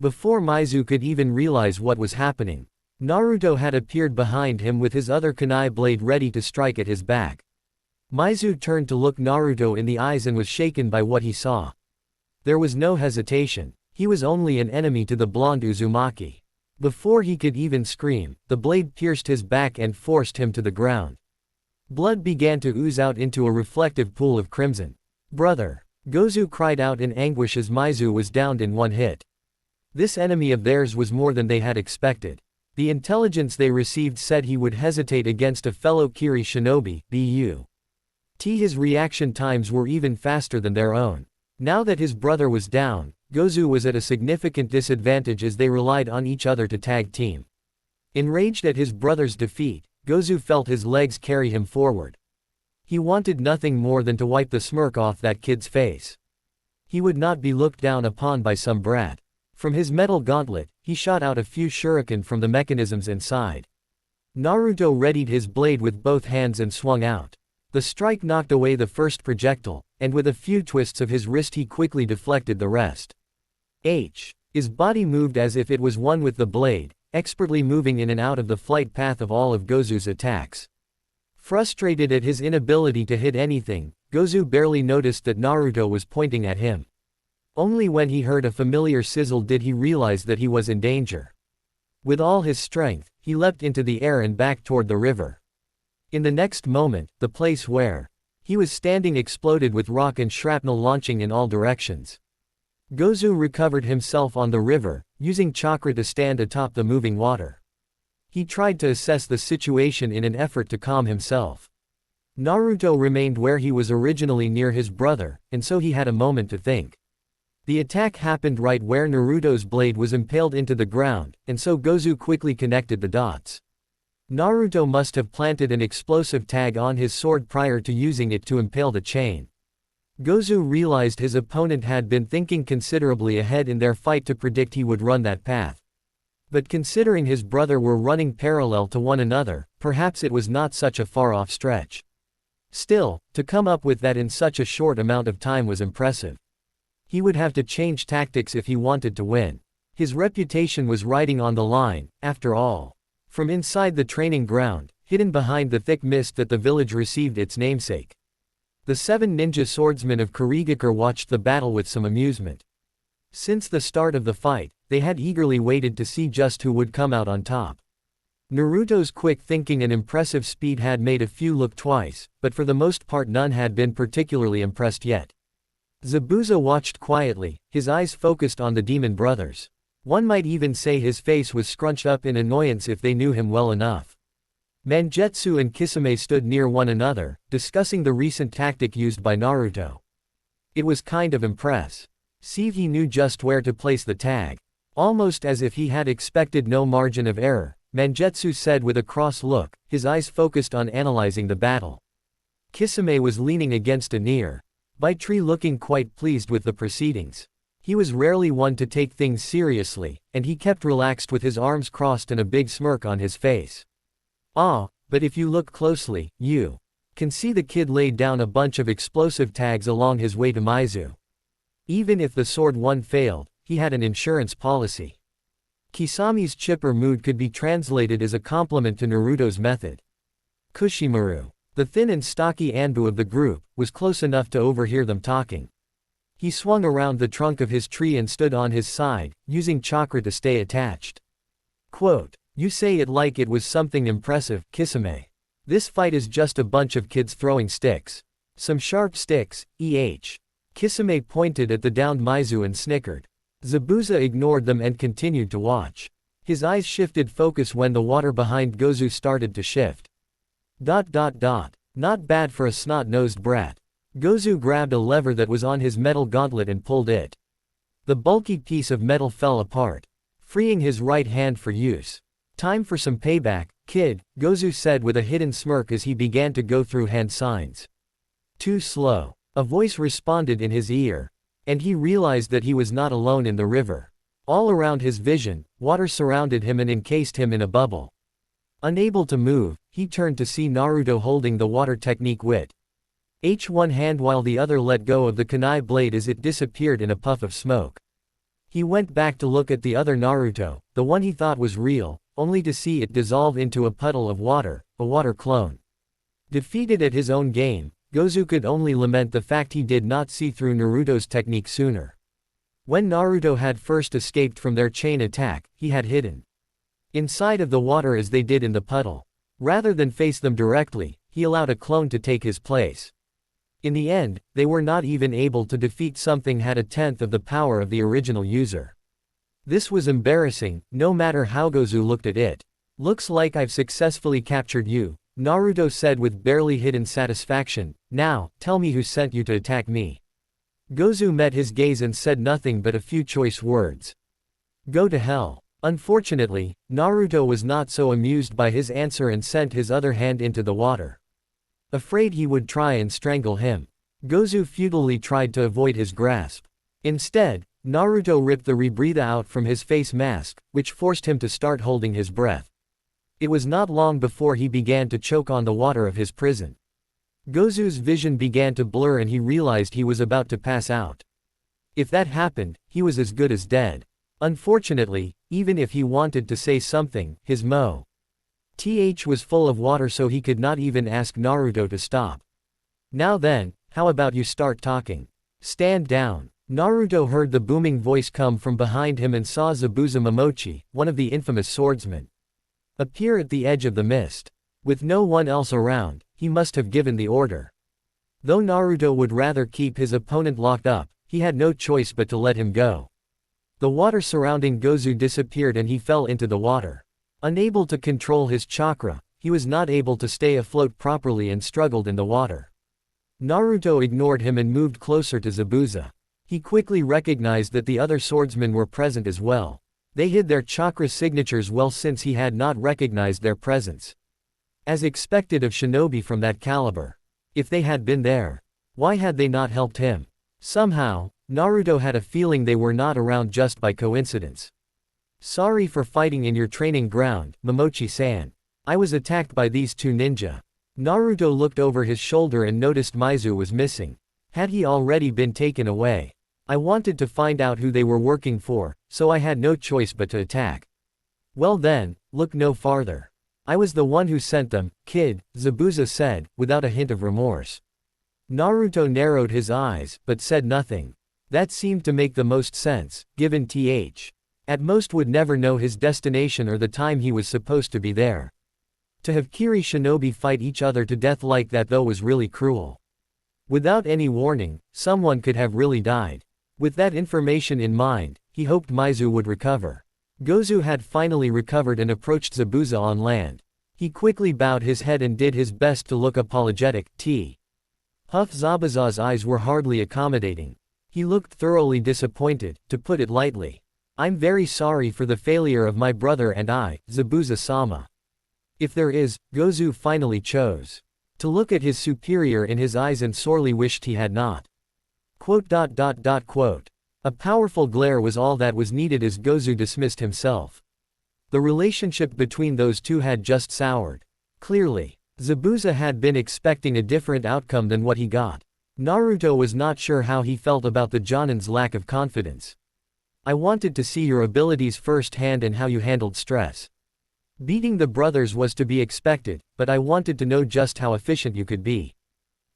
Before Maizu could even realize what was happening, Naruto had appeared behind him with his other kunai blade ready to strike at his back. Maizu turned to look Naruto in the eyes and was shaken by what he saw. There was no hesitation. He was only an enemy to the blonde Uzumaki. Before he could even scream, the blade pierced his back and forced him to the ground. Blood began to ooze out into a reflective pool of crimson. "Brother!" Gozu cried out in anguish as Maizu was downed in one hit. This enemy of theirs was more than they had expected. The intelligence they received said he would hesitate against a fellow Kiri shinobi, his reaction times were even faster than their own. Now that his brother was down, Gozu was at a significant disadvantage as they relied on each other to tag team. Enraged at his brother's defeat, Gozu felt his legs carry him forward. He wanted nothing more than to wipe the smirk off that kid's face. He would not be looked down upon by some brat. From his metal gauntlet, he shot out a few shuriken from the mechanisms inside. Naruto readied his blade with both hands and swung out. The strike knocked away the first projectile, and with a few twists of his wrist he quickly deflected the rest. His body moved as if it was one with the blade, expertly moving in and out of the flight path of all of Gozu's attacks. Frustrated at his inability to hit anything, Gozu barely noticed that Naruto was pointing at him. Only when he heard a familiar sizzle did he realize that he was in danger. With all his strength, he leapt into the air and back toward the river. In the next moment, the place where he was standing exploded with rock and shrapnel launching in all directions. Gozu recovered himself on the river, using chakra to stand atop the moving water. He tried to assess the situation in an effort to calm himself. Naruto remained where he was originally near his brother, and so he had a moment to think. The attack happened right where Naruto's blade was impaled into the ground, and so Gozu quickly connected the dots. Naruto must have planted an explosive tag on his sword prior to using it to impale the chain. Gozu realized his opponent had been thinking considerably ahead in their fight to predict he would run that path. But considering his brother were running parallel to one another, perhaps it was not such a far-off stretch. Still, to come up with that in such a short amount of time was impressive. He would have to change tactics if he wanted to win. His reputation was riding on the line, after all. From inside the training ground, hidden behind the thick mist that the village received its namesake, the 7 ninja swordsmen of Kurigakure watched the battle with some amusement. Since the start of the fight, they had eagerly waited to see just who would come out on top. Naruto's quick thinking and impressive speed had made a few look twice, but for the most part none had been particularly impressed yet. Zabuza watched quietly, his eyes focused on the demon brothers. One might even say his face was scrunched up in annoyance if they knew him well enough. Mangetsu and Kisame stood near one another, discussing the recent tactic used by Naruto. It was kind of impressive. He knew just where to place the tag. Almost as if he had expected no margin of error, Mangetsu said with a cross look, his eyes focused on analyzing the battle. Kisame was leaning against a near-by tree looking quite pleased with the proceedings. He was rarely one to take things seriously, and he kept relaxed with his arms crossed and a big smirk on his face. But if you look closely, you can see the kid laid down a bunch of explosive tags along his way to Maizu. Even if the sword one failed, he had an insurance policy. Kisami's chipper mood could be translated as a compliment to Naruto's method. Kushimaru, the thin and stocky Anbu of the group, was close enough to overhear them talking. He swung around the trunk of his tree and stood on his side, using chakra to stay attached. Quote, "You say it like it was something impressive, Kisame. This fight is just a bunch of kids throwing sticks. Some sharp sticks, Kisame pointed at the downed Maizu and snickered. Zabuza ignored them and continued to watch. His eyes shifted focus when the water behind Gozu started to shift. Not bad for a snot-nosed brat. Gozu grabbed a lever that was on his metal gauntlet and pulled it. The bulky piece of metal fell apart, freeing his right hand for use. Time for some payback, kid, Gozu said with a hidden smirk as he began to go through hand signs. Too slow. A voice responded in his ear. And he realized that he was not alone in the river. All around his vision, water surrounded him and encased him in a bubble. Unable to move, he turned to see Naruto holding the water technique with one hand while the other let go of the kunai blade as it disappeared in a puff of smoke. He went back to look at the other Naruto, the one he thought was real, only to see it dissolve into a puddle of water, a water clone. Defeated at his own game, Gozu could only lament the fact he did not see through Naruto's technique sooner. When Naruto had first escaped from their chain attack, he had hidden inside of the water as they did in the puddle. Rather than face them directly, he allowed a clone to take his place. In the end, they were not even able to defeat something had a tenth of the power of the original user. This was embarrassing, no matter how Gozu looked at it. Looks like I've successfully captured you, Naruto said with barely hidden satisfaction. Now, tell me who sent you to attack me. Gozu met his gaze and said nothing but a few choice words. Go to hell. Unfortunately, Naruto was not so amused by his answer and sent his other hand into the water. Afraid he would try and strangle him, Gozu futilely tried to avoid his grasp. Instead, Naruto ripped the rebreather out from his face mask, which forced him to start holding his breath. It was not long before he began to choke on the water of his prison. Gozu's vision began to blur and he realized he was about to pass out. If that happened, he was as good as dead. Unfortunately, even if he wanted to say something, his mouth was full of water so he could not even ask Naruto to stop. Now then, how about you start talking? Stand down. Naruto heard the booming voice come from behind him and saw Zabuza Momochi, one of the infamous swordsmen, appear at the edge of the mist. With no one else around, he must have given the order. Though Naruto would rather keep his opponent locked up, he had no choice but to let him go. The water surrounding Gozu disappeared and he fell into the water. Unable to control his chakra, he was not able to stay afloat properly and struggled in the water. Naruto ignored him and moved closer to Zabuza. He quickly recognized that the other swordsmen were present as well. They hid their chakra signatures well since he had not recognized their presence. As expected of shinobi from that caliber. If they had been there, why had they not helped him? Somehow, Naruto had a feeling they were not around just by coincidence. Sorry for fighting in your training ground, Momochi-san. I was attacked by these two ninja. Naruto looked over his shoulder and noticed Maizu was missing. Had he already been taken away? I wanted to find out who they were working for, so I had no choice but to attack. Well then, look no farther. I was the one who sent them, kid, Zabuza said, without a hint of remorse. Naruto narrowed his eyes, but said nothing. That seemed to make the most sense, given at most would never know his destination or the time he was supposed to be there. To have Kiri shinobi fight each other to death like that though was really cruel. Without any warning, someone could have really died. With that information in mind, he hoped Maizu would recover. Gozu had finally recovered and approached Zabuza on land. He quickly bowed his head and did his best to look apologetic. Zabuza's eyes were hardly accommodating. He looked thoroughly disappointed, to put it lightly. I'm very sorry for the failure of my brother and I, Zabuza-sama. If there is, Gozu finally chose to look at his superior in his eyes and sorely wished he had not. A powerful glare was all that was needed as Gozu dismissed himself. The relationship between those two had just soured. Clearly, Zabuza had been expecting a different outcome than what he got. Naruto was not sure how he felt about the Jonin's lack of confidence. I wanted to see your abilities firsthand and how you handled stress. Beating the brothers was to be expected, but I wanted to know just how efficient you could be.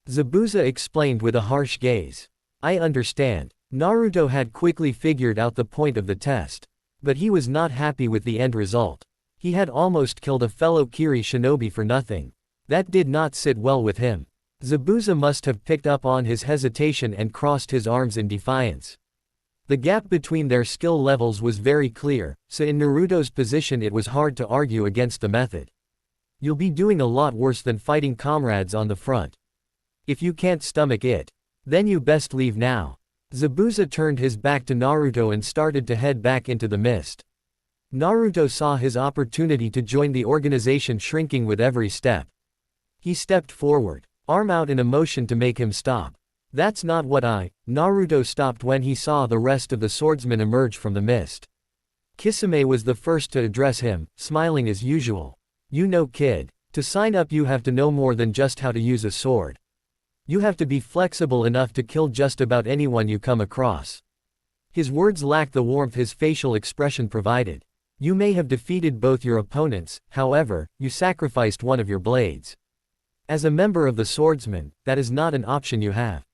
Zabuza explained with a harsh gaze. I understand. Naruto had quickly figured out the point of the test. But he was not happy with the end result. He had almost killed a fellow Kiri shinobi for nothing. That did not sit well with him. Zabuza must have picked up on his hesitation and crossed his arms in defiance. The gap between their skill levels was very clear, so in Naruto's position it was hard to argue against the method. You'll be doing a lot worse than fighting comrades on the front. If you can't stomach it, then you best leave now. Zabuza turned his back to Naruto and started to head back into the mist. Naruto saw his opportunity to join the organization shrinking with every step. He stepped forward, arm out in a motion to make him stop. That's not what Naruto stopped when he saw the rest of the swordsmen emerge from the mist. Kisame was the first to address him, smiling as usual. You know, kid, to sign up you have to know more than just how to use a sword. You have to be flexible enough to kill just about anyone you come across. His words lacked the warmth his facial expression provided. You may have defeated both your opponents, however, you sacrificed one of your blades. As a member of the swordsmen, that is not an option you have.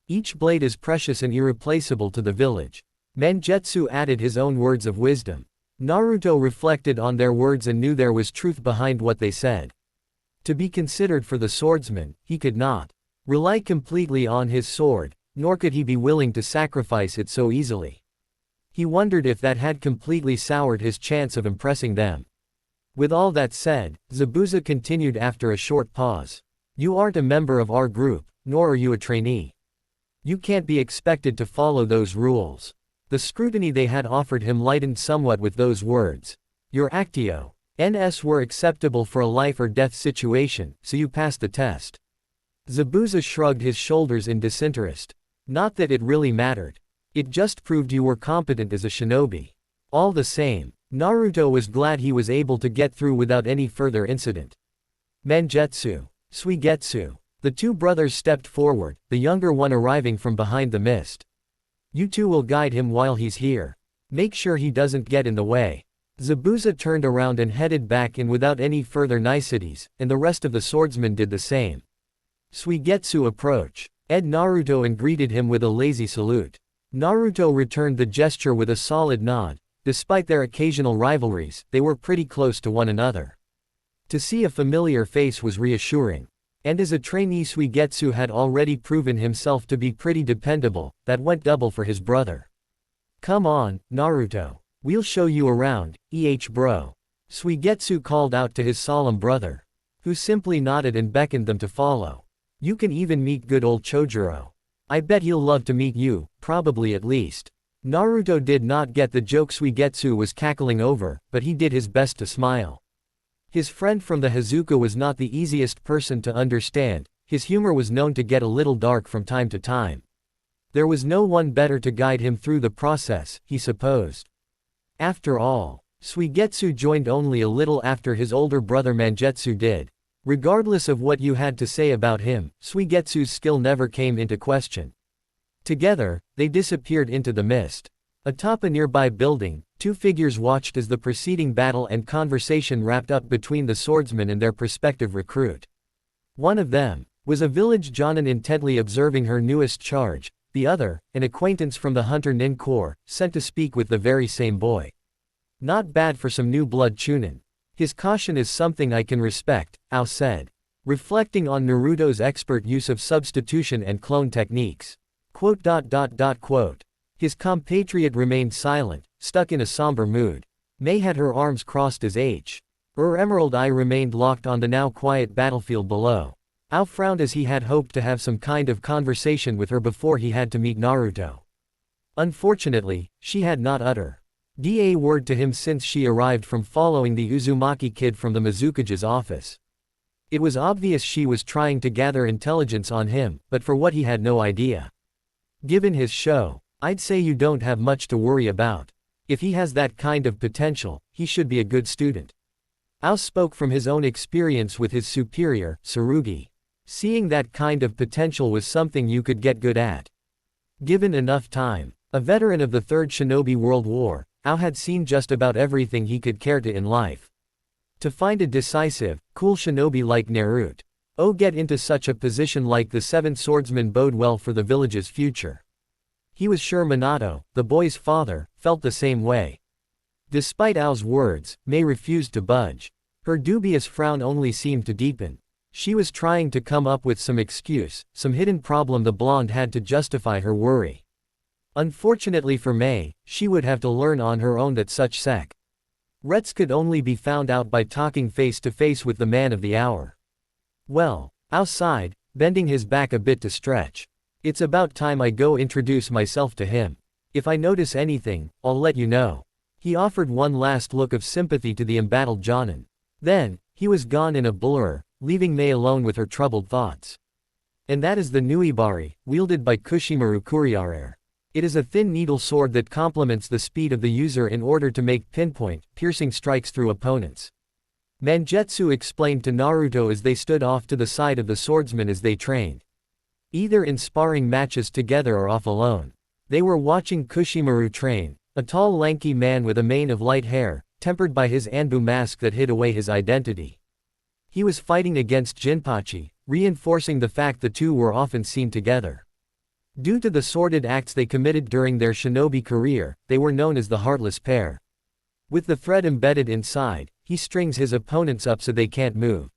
Each blade is precious and irreplaceable to the village. Mangetsu added his own words of wisdom. Naruto reflected on their words and knew there was truth behind what they said. To be considered for the swordsman, he could not rely completely on his sword, nor could he be willing to sacrifice it so easily. He wondered if that had completely soured his chance of impressing them. With all that said, Zabuza continued after a short pause. You aren't a member of our group, nor are you a trainee. You can't be expected to follow those rules. The scrutiny they had offered him lightened somewhat with those words. Your Actio NS were acceptable for a life or death situation, so you passed the test. Zabuza shrugged his shoulders in disinterest. Not that it really mattered. It just proved you were competent as a shinobi. All the same, Naruto was glad he was able to get through without any further incident. Mangetsu, Suigetsu. The two brothers stepped forward, the younger one arriving from behind the mist. You two will guide him while he's here. Make sure he doesn't get in the way. Zabuza turned around and headed back in without any further niceties, and the rest of the swordsmen did the same. Suigetsu approached Naruto and greeted him with a lazy salute. Naruto returned the gesture with a solid nod. Despite their occasional rivalries, they were pretty close to one another. To see a familiar face was reassuring. And as a trainee, Suigetsu had already proven himself to be pretty dependable. That went double for his brother. Come on, Naruto. We'll show you around, bro. Suigetsu called out to his solemn brother, who simply nodded and beckoned them to follow. You can even meet good old Chojuro. I bet he'll love to meet you, probably at least. Naruto did not get the joke Suigetsu was cackling over, but he did his best to smile. His friend from the Hazuka was not the easiest person to understand. His humor was known to get a little dark from time to time. There was no one better to guide him through the process, he supposed. After all, Suigetsu joined only a little after his older brother Mangetsu did. Regardless of what you had to say about him, Suigetsu's skill never came into question. Together, they disappeared into the mist. Atop a nearby building, two figures watched as the preceding battle and conversation wrapped up between the swordsman and their prospective recruit. One of them was a village jonin intently observing her newest charge, the other, an acquaintance from the Hunter Nin Corps, sent to speak with the very same boy. Not bad for some new blood Chunin. His caution is something I can respect, Ao said, reflecting on Naruto's expert use of substitution and clone techniques. Quote. His compatriot remained silent, stuck in a somber mood. May had her arms crossed as her emerald eye remained locked on the now quiet battlefield below. Ao frowned as he had hoped to have some kind of conversation with her before he had to meet Naruto. Unfortunately, she had not uttered a word to him since she arrived from following the Uzumaki kid from the Mizukage's office. It was obvious she was trying to gather intelligence on him, but for what he had no idea. Given his show, I'd say you don't have much to worry about. If he has that kind of potential, he should be a good student. Ao spoke from his own experience with his superior, Tsurugi. Seeing that kind of potential was something you could get good at. Given enough time. A veteran of the Third Shinobi World War, Ao had seen just about everything he could care to in life. To find a decisive, cool shinobi like Naruto get into such a position like the Seventh Swordsman bode well for the village's future. He was sure Minato, the boy's father, felt the same way. Despite Ao's words, Mei refused to budge. Her dubious frown only seemed to deepen. She was trying to come up with some excuse, some hidden problem the blonde had to justify her worry. Unfortunately for Mei, she would have to learn on her own that such secrets could only be found out by talking face to face with the man of the hour. Well, Ao sighed, bending his back a bit to stretch. It's about time I go introduce myself to him. If I notice anything, I'll let you know. He offered one last look of sympathy to the embattled Jonin. Then, he was gone in a blur, leaving Mei alone with her troubled thoughts. And that is the Nuibari, wielded by Kushimaru Kuriare. It is a thin needle sword that complements the speed of the user in order to make pinpoint, piercing strikes through opponents. Mangetsu explained to Naruto as they stood off to the side of the swordsman as they trained. Either in sparring matches together or off alone. They were watching Kushimaru train, a tall lanky man with a mane of light hair, tempered by his Anbu mask that hid away his identity. He was fighting against Jinpachi, reinforcing the fact the two were often seen together. Due to the sordid acts they committed during their shinobi career, they were known as the Heartless Pair. With the thread embedded inside, he strings his opponents up so they can't move.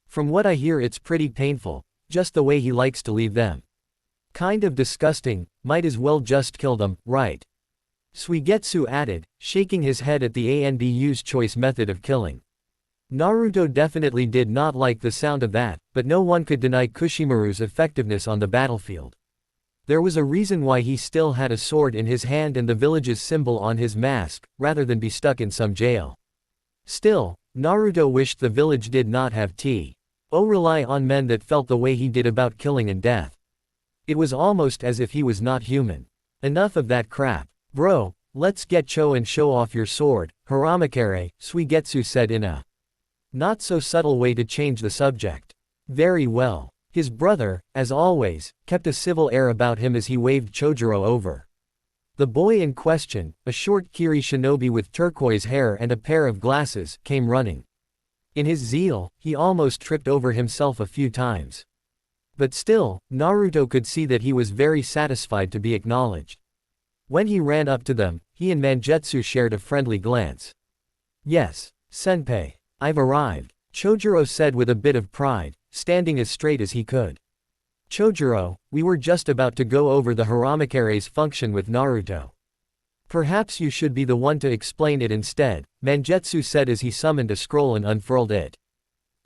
From what I hear it's pretty painful, just the way he likes to leave them. Kind of disgusting, might as well just kill them, right? Suigetsu added, shaking his head at the Anbu's choice method of killing. Naruto definitely did not like the sound of that, but no one could deny Kushimaru's effectiveness on the battlefield. There was a reason why he still had a sword in his hand and the village's symbol on his mask, rather than be stuck in some jail. Still, Naruto wished the village did not have to rely on men that felt the way he did about killing and death. It was almost as if he was not human. Enough of that crap. Bro, let's get Cho and show off your sword, Haramakare, Suigetsu said in a not so subtle way to change the subject. Very well. His brother, as always, kept a civil air about him as he waved Chojuro over. The boy in question, a short Kiri shinobi with turquoise hair and a pair of glasses, came running. In his zeal, he almost tripped over himself a few times. But still, Naruto could see that he was very satisfied to be acknowledged. When he ran up to them, he and Mangetsu shared a friendly glance. Yes, senpai. I've arrived, Chojuro said with a bit of pride, standing as straight as he could. Chojuro, we were just about to go over the Haramakare's function with Naruto. Perhaps you should be the one to explain it instead, Mangetsu said as he summoned a scroll and unfurled it.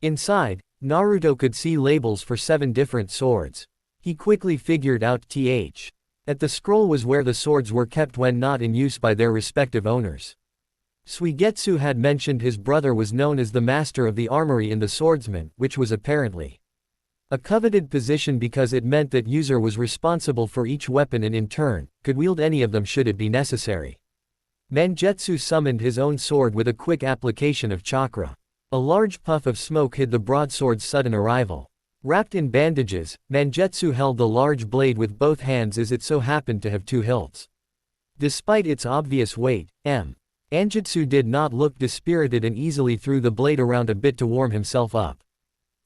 Inside, Naruto could see labels for 7 different swords. He quickly figured out that the scroll was where the swords were kept when not in use by their respective owners. Suigetsu had mentioned his brother was known as the master of the armory in the swordsman, which was apparently a coveted position because it meant that user was responsible for each weapon and in turn, could wield any of them should it be necessary. Mangetsu summoned his own sword with a quick application of chakra. A large puff of smoke hid the broadsword's sudden arrival. Wrapped in bandages, Mangetsu held the large blade with both hands as it so happened to have 2 hilts. Despite its obvious weight, Anjutsu did not look dispirited and easily threw the blade around a bit to warm himself up.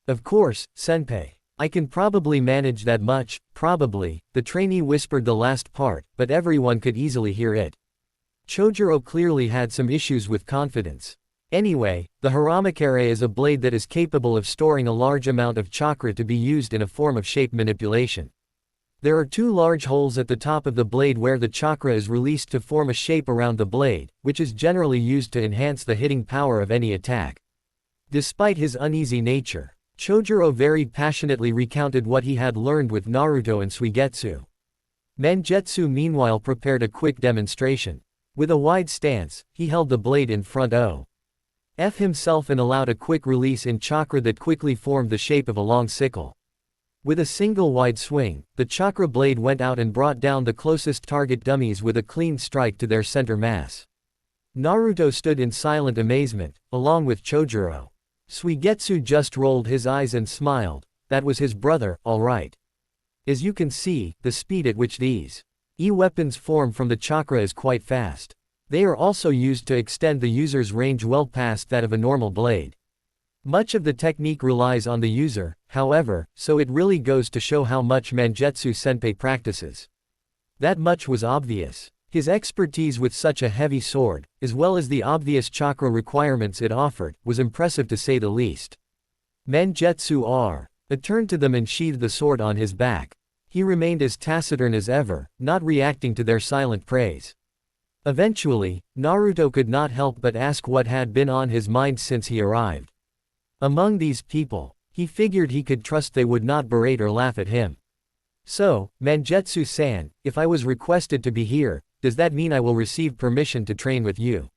Of course, senpai. I can probably manage that much, probably, the trainee whispered the last part, but everyone could easily hear it. Chojuro clearly had some issues with confidence. Anyway, the Haramakare is a blade that is capable of storing a large amount of chakra to be used in a form of shape manipulation. There are 2 large holes at the top of the blade where the chakra is released to form a shape around the blade, which is generally used to enhance the hitting power of any attack. Despite his uneasy nature, Chojuro very passionately recounted what he had learned with Naruto and Suigetsu. Mangetsu meanwhile prepared a quick demonstration. With a wide stance, he held the blade in front of himself and allowed a quick release in chakra that quickly formed the shape of a long sickle. With a single wide swing, the chakra blade went out and brought down the closest target dummies with a clean strike to their center mass. Naruto stood in silent amazement, along with Chojuro. Suigetsu just rolled his eyes and smiled. That was his brother, all right. As you can see, the speed at which these weapons form from the chakra is quite fast. They are also used to extend the user's range well past that of a normal blade. Much of the technique relies on the user, however, so it really goes to show how much Mangetsu senpai practices. That much was obvious. His expertise with such a heavy sword, as well as the obvious chakra requirements it offered, was impressive to say the least. Mangetsu turned to them and sheathed the sword on his back. He remained as taciturn as ever, not reacting to their silent praise. Eventually, Naruto could not help but ask what had been on his mind since he arrived. Among these people, he figured he could trust they would not berate or laugh at him. So, Mangetsu-san, if I was requested to be here, does that mean I will receive permission to train with you?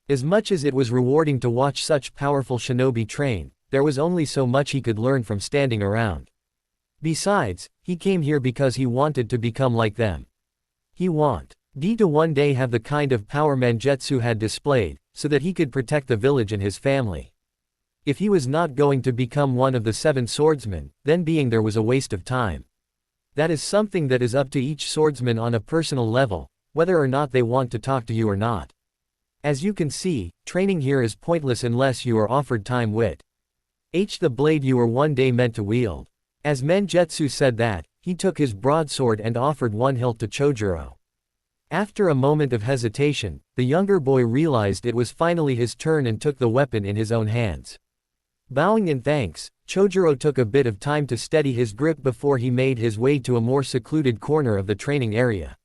As much as it was rewarding to watch such powerful shinobi train, there was only so much he could learn from standing around. Besides, he came here because he wanted to become like them. He wanted to one day have the kind of power Mangetsu had displayed, so that he could protect the village and his family. If he was not going to become one of the 7 swordsmen, then being there was a waste of time. That is something that is up to each swordsman on a personal level, whether or not they want to talk to you or not. As you can see, training here is pointless unless you are offered time with the blade you were one day meant to wield. As Mangetsu said that, he took his broadsword and offered one hilt to Chojuro. After a moment of hesitation, the younger boy realized it was finally his turn and took the weapon in his own hands. Bowing in thanks, Chojuro took a bit of time to steady his grip before he made his way to a more secluded corner of the training area.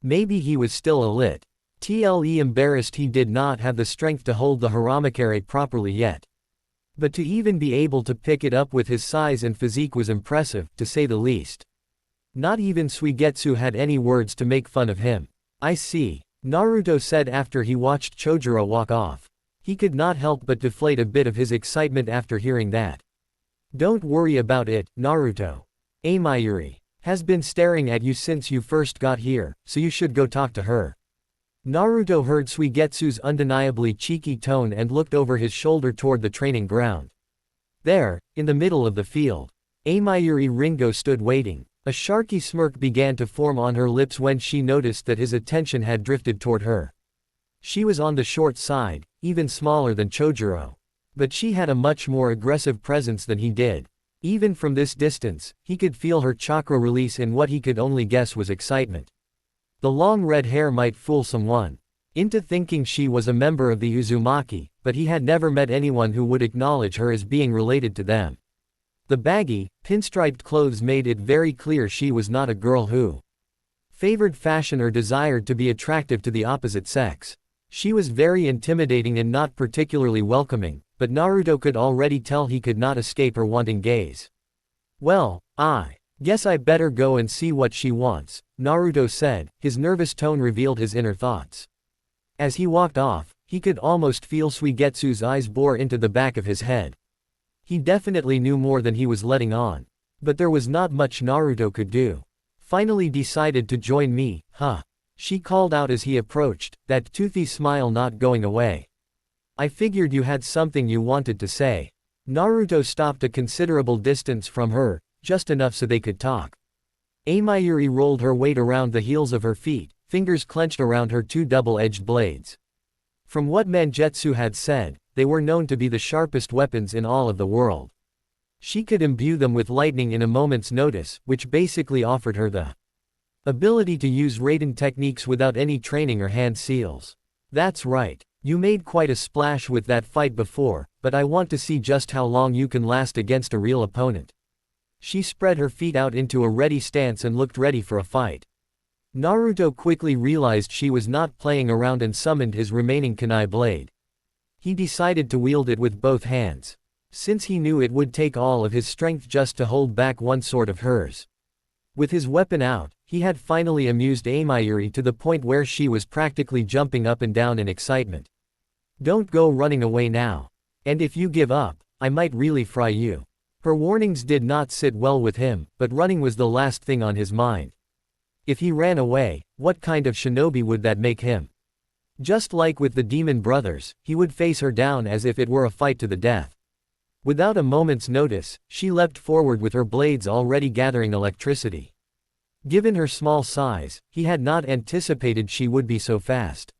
Maybe he was still a little embarrassed he did not have the strength to hold the haramakare properly yet. But to even be able to pick it up with his size and physique was impressive, to say the least. Not even Suigetsu had any words to make fun of him. I see, Naruto said after he watched Chojuro walk off. He could not help but deflate a bit of his excitement after hearing that. Don't worry about it, Naruto. Amayuri has been staring at you since you first got here, so you should go talk to her. Naruto heard Suigetsu's undeniably cheeky tone and looked over his shoulder toward the training ground. There, in the middle of the field, Amayuri Ringo stood waiting. A sharky smirk began to form on her lips when she noticed that his attention had drifted toward her. She was on the short side, even smaller than Chojuro. But she had a much more aggressive presence than he did. Even from this distance, he could feel her chakra release in what he could only guess was excitement. The long red hair might fool someone into thinking she was a member of the Uzumaki, but he had never met anyone who would acknowledge her as being related to them. The baggy, pinstriped clothes made it very clear she was not a girl who favored fashion or desired to be attractive to the opposite sex. She was very intimidating and not particularly welcoming, but Naruto could already tell he could not escape her wanting gaze. Well, I guess I better go and see what she wants, Naruto said. His nervous tone revealed his inner thoughts. As he walked off, he could almost feel Suigetsu's eyes bore into the back of his head. He definitely knew more than he was letting on. But there was not much Naruto could do. Finally decided to join me, huh? She called out as he approached, that toothy smile not going away. I figured you had something you wanted to say. Naruto stopped a considerable distance from her, just enough so they could talk. Amayuri rolled her weight around the heels of her feet, fingers clenched around her 2 double-edged blades. From what Mangetsu had said, they were known to be the sharpest weapons in all of the world. She could imbue them with lightning in a moment's notice, which basically offered her the ability to use Raiden techniques without any training or hand seals. That's right. You made quite a splash with that fight before, but I want to see just how long you can last against a real opponent. She spread her feet out into a ready stance and looked ready for a fight. Naruto quickly realized she was not playing around and summoned his remaining kunai blade. He decided to wield it with both hands, since he knew it would take all of his strength just to hold back one sword of hers. With his weapon out, he had finally amused Amayuri to the point where she was practically jumping up and down in excitement. Don't go running away now. And if you give up, I might really fry you. Her warnings did not sit well with him, but running was the last thing on his mind. If he ran away, what kind of shinobi would that make him? Just like with the demon brothers, he would face her down as if it were a fight to the death. Without a moment's notice, she leapt forward with her blades already gathering electricity. Given her small size, he had not anticipated she would be so fast.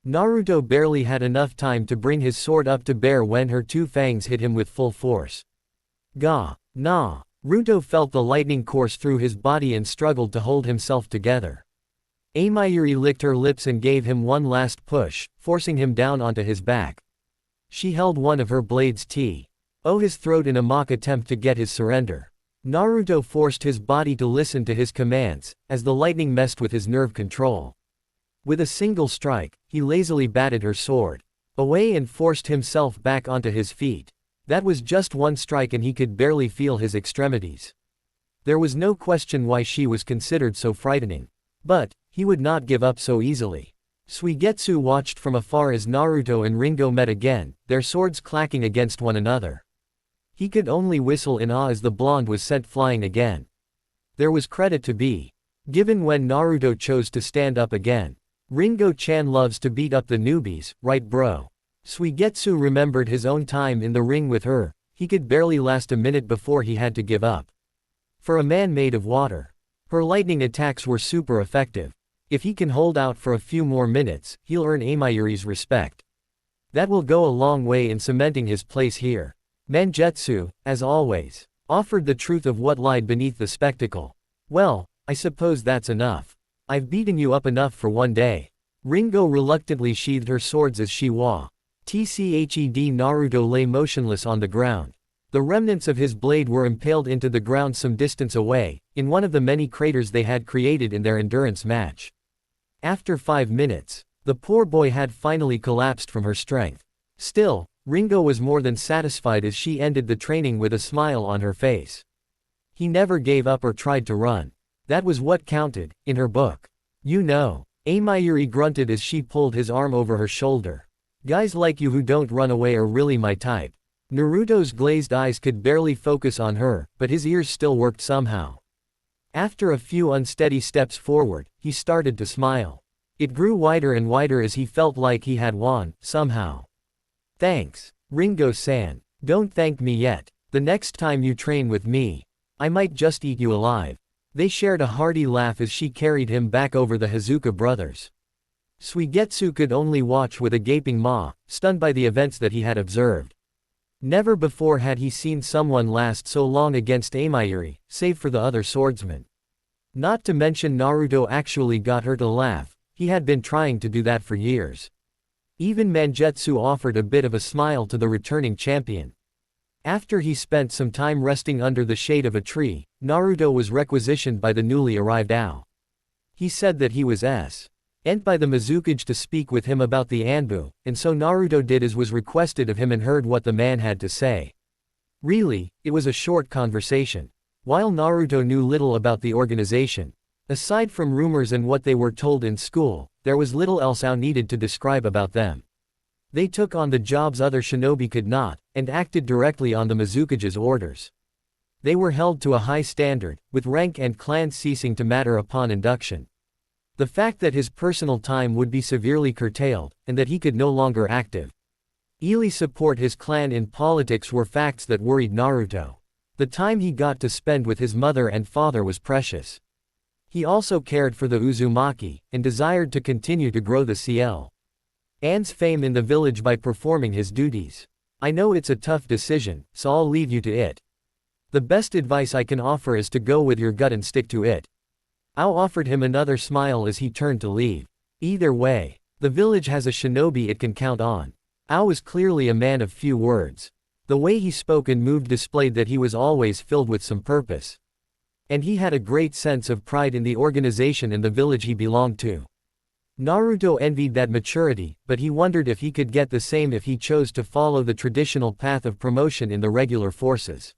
Naruto barely had enough time to bring his sword up to bear when her 2 fangs hit him with full force. Gah! Nah! Naruto felt the lightning course through his body and struggled to hold himself together. Amayuri licked her lips and gave him one last push, forcing him down onto his back. She held one of her blades to his throat in a mock attempt to get his surrender. Naruto forced his body to listen to his commands, as the lightning messed with his nerve control. With a single strike, he lazily batted her sword away and forced himself back onto his feet. That was just one strike and he could barely feel his extremities. There was no question why she was considered so frightening. But He would not give up so easily. Suigetsu watched from afar as Naruto and Ringo met again, their swords clacking against one another. He could only whistle in awe as the blonde was sent flying again. There was credit to be given when Naruto chose to stand up again. Ringo-chan loves to beat up the newbies, right bro? Suigetsu remembered his own time in the ring with her. He could barely last a minute before he had to give up. For a man made of water, her lightning attacks were super effective. If he can hold out for a few more minutes, he'll earn Amayuri's respect. That will go a long way in cementing his place here. Mangetsu, as always, offered the truth of what lied beneath the spectacle. Well, I suppose that's enough. I've beaten you up enough for one day. Ringo reluctantly sheathed her swords as she wah. Tched Naruto lay motionless on the ground. The remnants of his blade were impaled into the ground some distance away, in one of the many craters they had created in their endurance match. After 5 minutes, the poor boy had finally collapsed from her strength. Still, Ringo was more than satisfied as she ended the training with a smile on her face. He never gave up or tried to run. That was what counted, in her book. You know. Amayuri grunted as she pulled his arm over her shoulder. Guys like you who don't run away are really my type. Naruto's glazed eyes could barely focus on her, but his ears still worked somehow. After a few unsteady steps forward, he started to smile. It grew wider and wider as he felt like he had won, somehow. Thanks, Ringo-san. Don't thank me yet. The next time you train with me, I might just eat you alive. They shared a hearty laugh as she carried him back over the Hazuka brothers. Suigetsu could only watch with a gaping maw, stunned by the events that he had observed. Never before had he seen someone last so long against Amayuri, save for the other swordsman. Not to mention Naruto actually got her to laugh. He had been trying to do that for years. Even Mangetsu offered a bit of a smile to the returning champion. After he spent some time resting under the shade of a tree, Naruto was requisitioned by the newly arrived Ao. He said that he was sent by the Mizukage to speak with him about the Anbu, and so Naruto did as was requested of him and heard what the man had to say. Really, it was a short conversation. While Naruto knew little about the organization, aside from rumors and what they were told in school, there was little else Ao needed to describe about them. They took on the jobs other shinobi could not, and acted directly on the Mizukage's orders. They were held to a high standard, with rank and clan ceasing to matter upon induction. The fact that his personal time would be severely curtailed, and that he could no longer actively support his clan in politics were facts that worried Naruto. The time he got to spend with his mother and father was precious. He also cared for the Uzumaki, and desired to continue to grow the CL's fame in the village by performing his duties. I know it's a tough decision, so I'll leave you to it. The best advice I can offer is to go with your gut and stick to it. Ao offered him another smile as he turned to leave. Either way, the village has a shinobi it can count on. Ao was clearly a man of few words. The way he spoke and moved displayed that he was always filled with some purpose. And he had a great sense of pride in the organization and the village he belonged to. Naruto envied that maturity, but he wondered if he could get the same if he chose to follow the traditional path of promotion in the regular forces.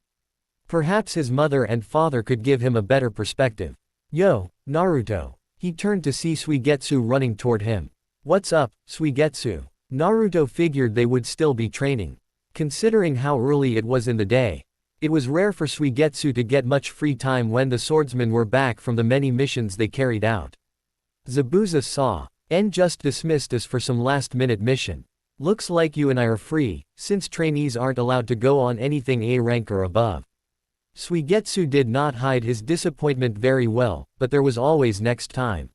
Perhaps his mother and father could give him a better perspective. Yo, Naruto. He turned to see Suigetsu running toward him. What's up, Suigetsu? Naruto figured they would still be training. Considering how early it was in the day, it was rare for Suigetsu to get much free time when the swordsmen were back from the many missions they carried out. Zabuza saw. Just dismissed us for some last-minute mission. Looks like you and I are free, since trainees aren't allowed to go on anything A rank or above. Suigetsu did not hide his disappointment very well, but there was always next time.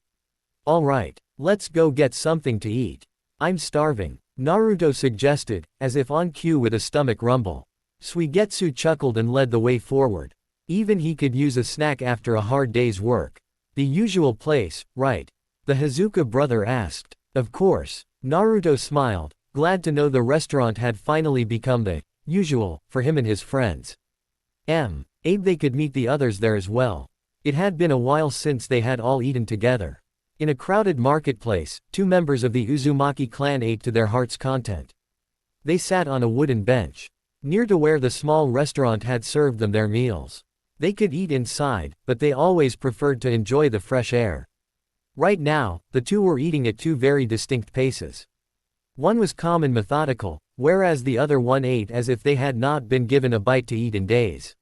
Alright, let's go get something to eat. I'm starving, Naruto suggested, as if on cue with a stomach rumble. Suigetsu chuckled and led the way forward. Even he could use a snack after a hard day's work. The usual place, right? The Hazuka brother asked. Of course. Naruto smiled, glad to know the restaurant had finally become the usual for him and his friends. They could meet the others there as well. It had been a while since they had all eaten together. In a crowded marketplace, two members of the Uzumaki clan ate to their heart's content. They sat on a wooden bench, near to where the small restaurant had served them their meals. They could eat inside, but they always preferred to enjoy the fresh air. Right now, the two were eating at two very distinct paces. One was calm and methodical, whereas the other one ate as if they had not been given a bite to eat in days.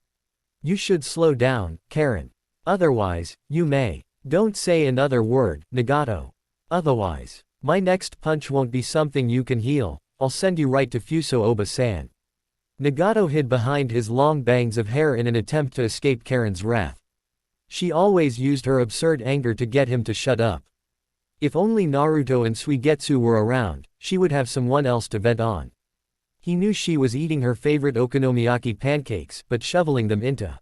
You should slow down, Karen. Otherwise, you may. Don't say another word, Nagato. Otherwise, my next punch won't be something you can heal, I'll send you right to Fuso Oba-san. Nagato hid behind his long bangs of hair in an attempt to escape Karen's wrath. She always used her absurd anger to get him to shut up. If only Naruto and Suigetsu were around, she would have someone else to vent on. He knew she was eating her favorite okonomiyaki pancakes, but shoveling them into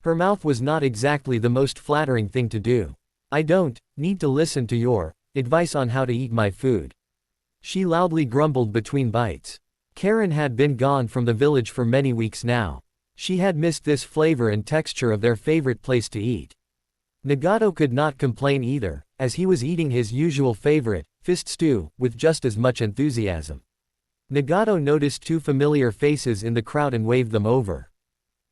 her mouth was not exactly the most flattering thing to do. I don't need to listen to your advice on how to eat my food. She loudly grumbled between bites. Karen had been gone from the village for many weeks now. She had missed this flavor and texture of their favorite place to eat. Nagato could not complain either, as he was eating his usual favorite, fist stew, with just as much enthusiasm. Nagato noticed two familiar faces in the crowd and waved them over.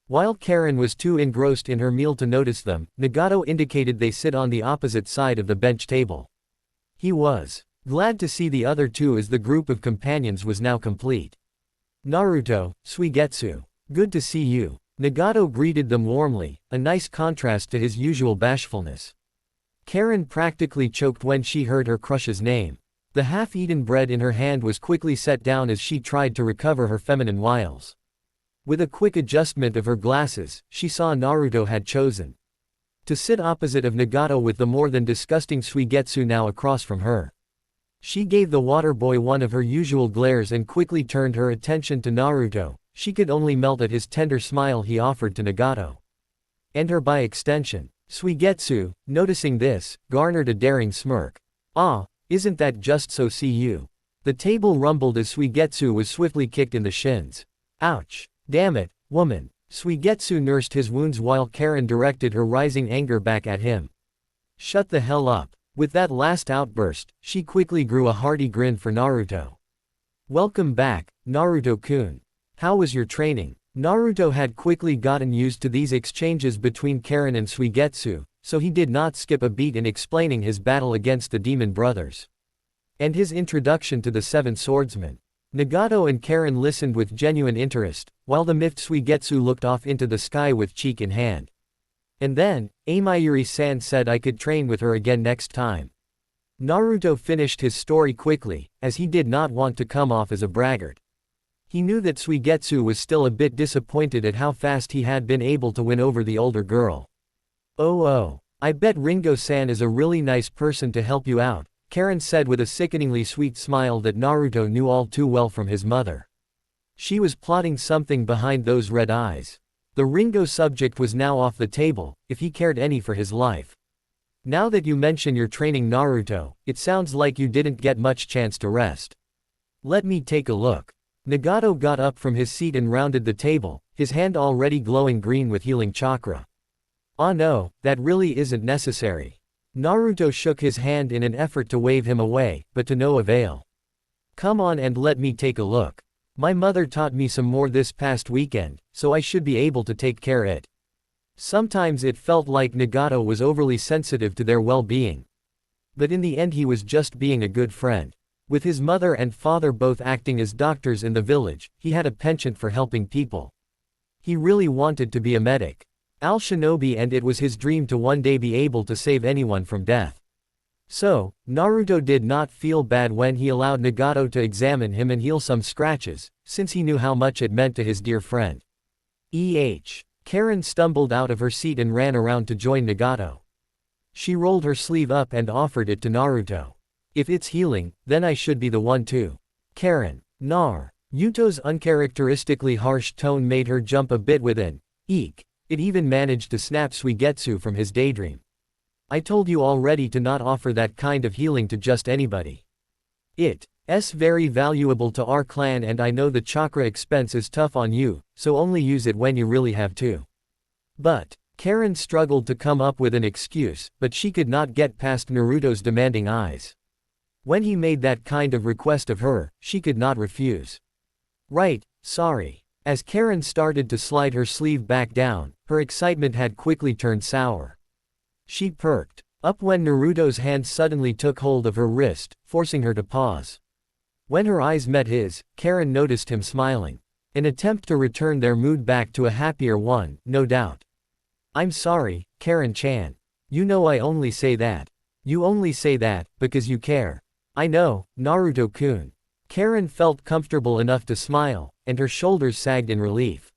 While Karen was too engrossed in her meal to notice them, Nagato indicated they sit on the opposite side of the bench table. He was glad to see the other two as the group of companions was now complete. Naruto, Suigetsu. Good to see you. Nagato greeted them warmly, a nice contrast to his usual bashfulness. Karen practically choked when she heard her crush's name. The half-eaten bread in her hand was quickly set down as she tried to recover her feminine wiles. With a quick adjustment of her glasses, she saw Naruto had chosen to sit opposite of Nagato with the more than disgusting Suigetsu now across from her. She gave the water boy one of her usual glares and quickly turned her attention to Naruto. She could only melt at his tender smile he offered to Nagato. And her by extension. Suigetsu, noticing this, garnered a daring smirk. Ah, isn't that just so? See you. The table rumbled as Suigetsu was swiftly kicked in the shins. Ouch. Damn it, woman. Suigetsu nursed his wounds while Karen directed her rising anger back at him. Shut the hell up. With that last outburst, she quickly grew a hearty grin for Naruto. Welcome back, Naruto-kun. How was your training? Naruto had quickly gotten used to these exchanges between Karen and Suigetsu, so he did not skip a beat in explaining his battle against the demon brothers and his introduction to the seven swordsmen. Nagato and Karen listened with genuine interest, while the miffed Suigetsu looked off into the sky with cheek in hand. And then, Amayuri-san said I could train with her again next time. Naruto finished his story quickly, as he did not want to come off as a braggart. He knew that Suigetsu was still a bit disappointed at how fast he had been able to win over the older girl. Oh, I bet Ringo-san is a really nice person to help you out, Karen said with a sickeningly sweet smile that Naruto knew all too well from his mother. She was plotting something behind those red eyes. The Ringo subject was now off the table, if he cared any for his life. Now that you mention your training, Naruto, it sounds like you didn't get much chance to rest. Let me take a look. Nagato got up from his seat and rounded the table, his hand already glowing green with healing chakra. Ah no, that really isn't necessary. Naruto shook his hand in an effort to wave him away, but to no avail. Come on and let me take a look. My mother taught me some more this past weekend, so I should be able to take care of it. Sometimes it felt like Nagato was overly sensitive to their well-being. But in the end he was just being a good friend. With his mother and father both acting as doctors in the village, he had a penchant for helping people. He really wanted to be a medic. Al-Shinobi, and it was his dream to one day be able to save anyone from death. So, Naruto did not feel bad when he allowed Nagato to examine him and heal some scratches, since he knew how much it meant to his dear friend. Karen stumbled out of her seat and ran around to join Nagato. She rolled her sleeve up and offered it to Naruto. If it's healing, then I should be the one too. Karen. Yuto's uncharacteristically harsh tone made her jump a bit with an eek. It even managed to snap Suigetsu from his daydream. I told you already to not offer that kind of healing to just anybody. It's very valuable to our clan, and I know the chakra expense is tough on you, so only use it when you really have to. But, Karen struggled to come up with an excuse, but she could not get past Naruto's demanding eyes. When he made that kind of request of her, she could not refuse. Right, sorry. As Karen started to slide her sleeve back down, her excitement had quickly turned sour. She perked Up when Naruto's hand suddenly took hold of her wrist, forcing her to pause. When her eyes met his, Karen noticed him smiling. An attempt to return their mood back to a happier one, no doubt. I'm sorry, Karen-chan. You know I only say that. You only say that, because you care. I know, Naruto-kun. Karen felt comfortable enough to smile, and her shoulders sagged in relief.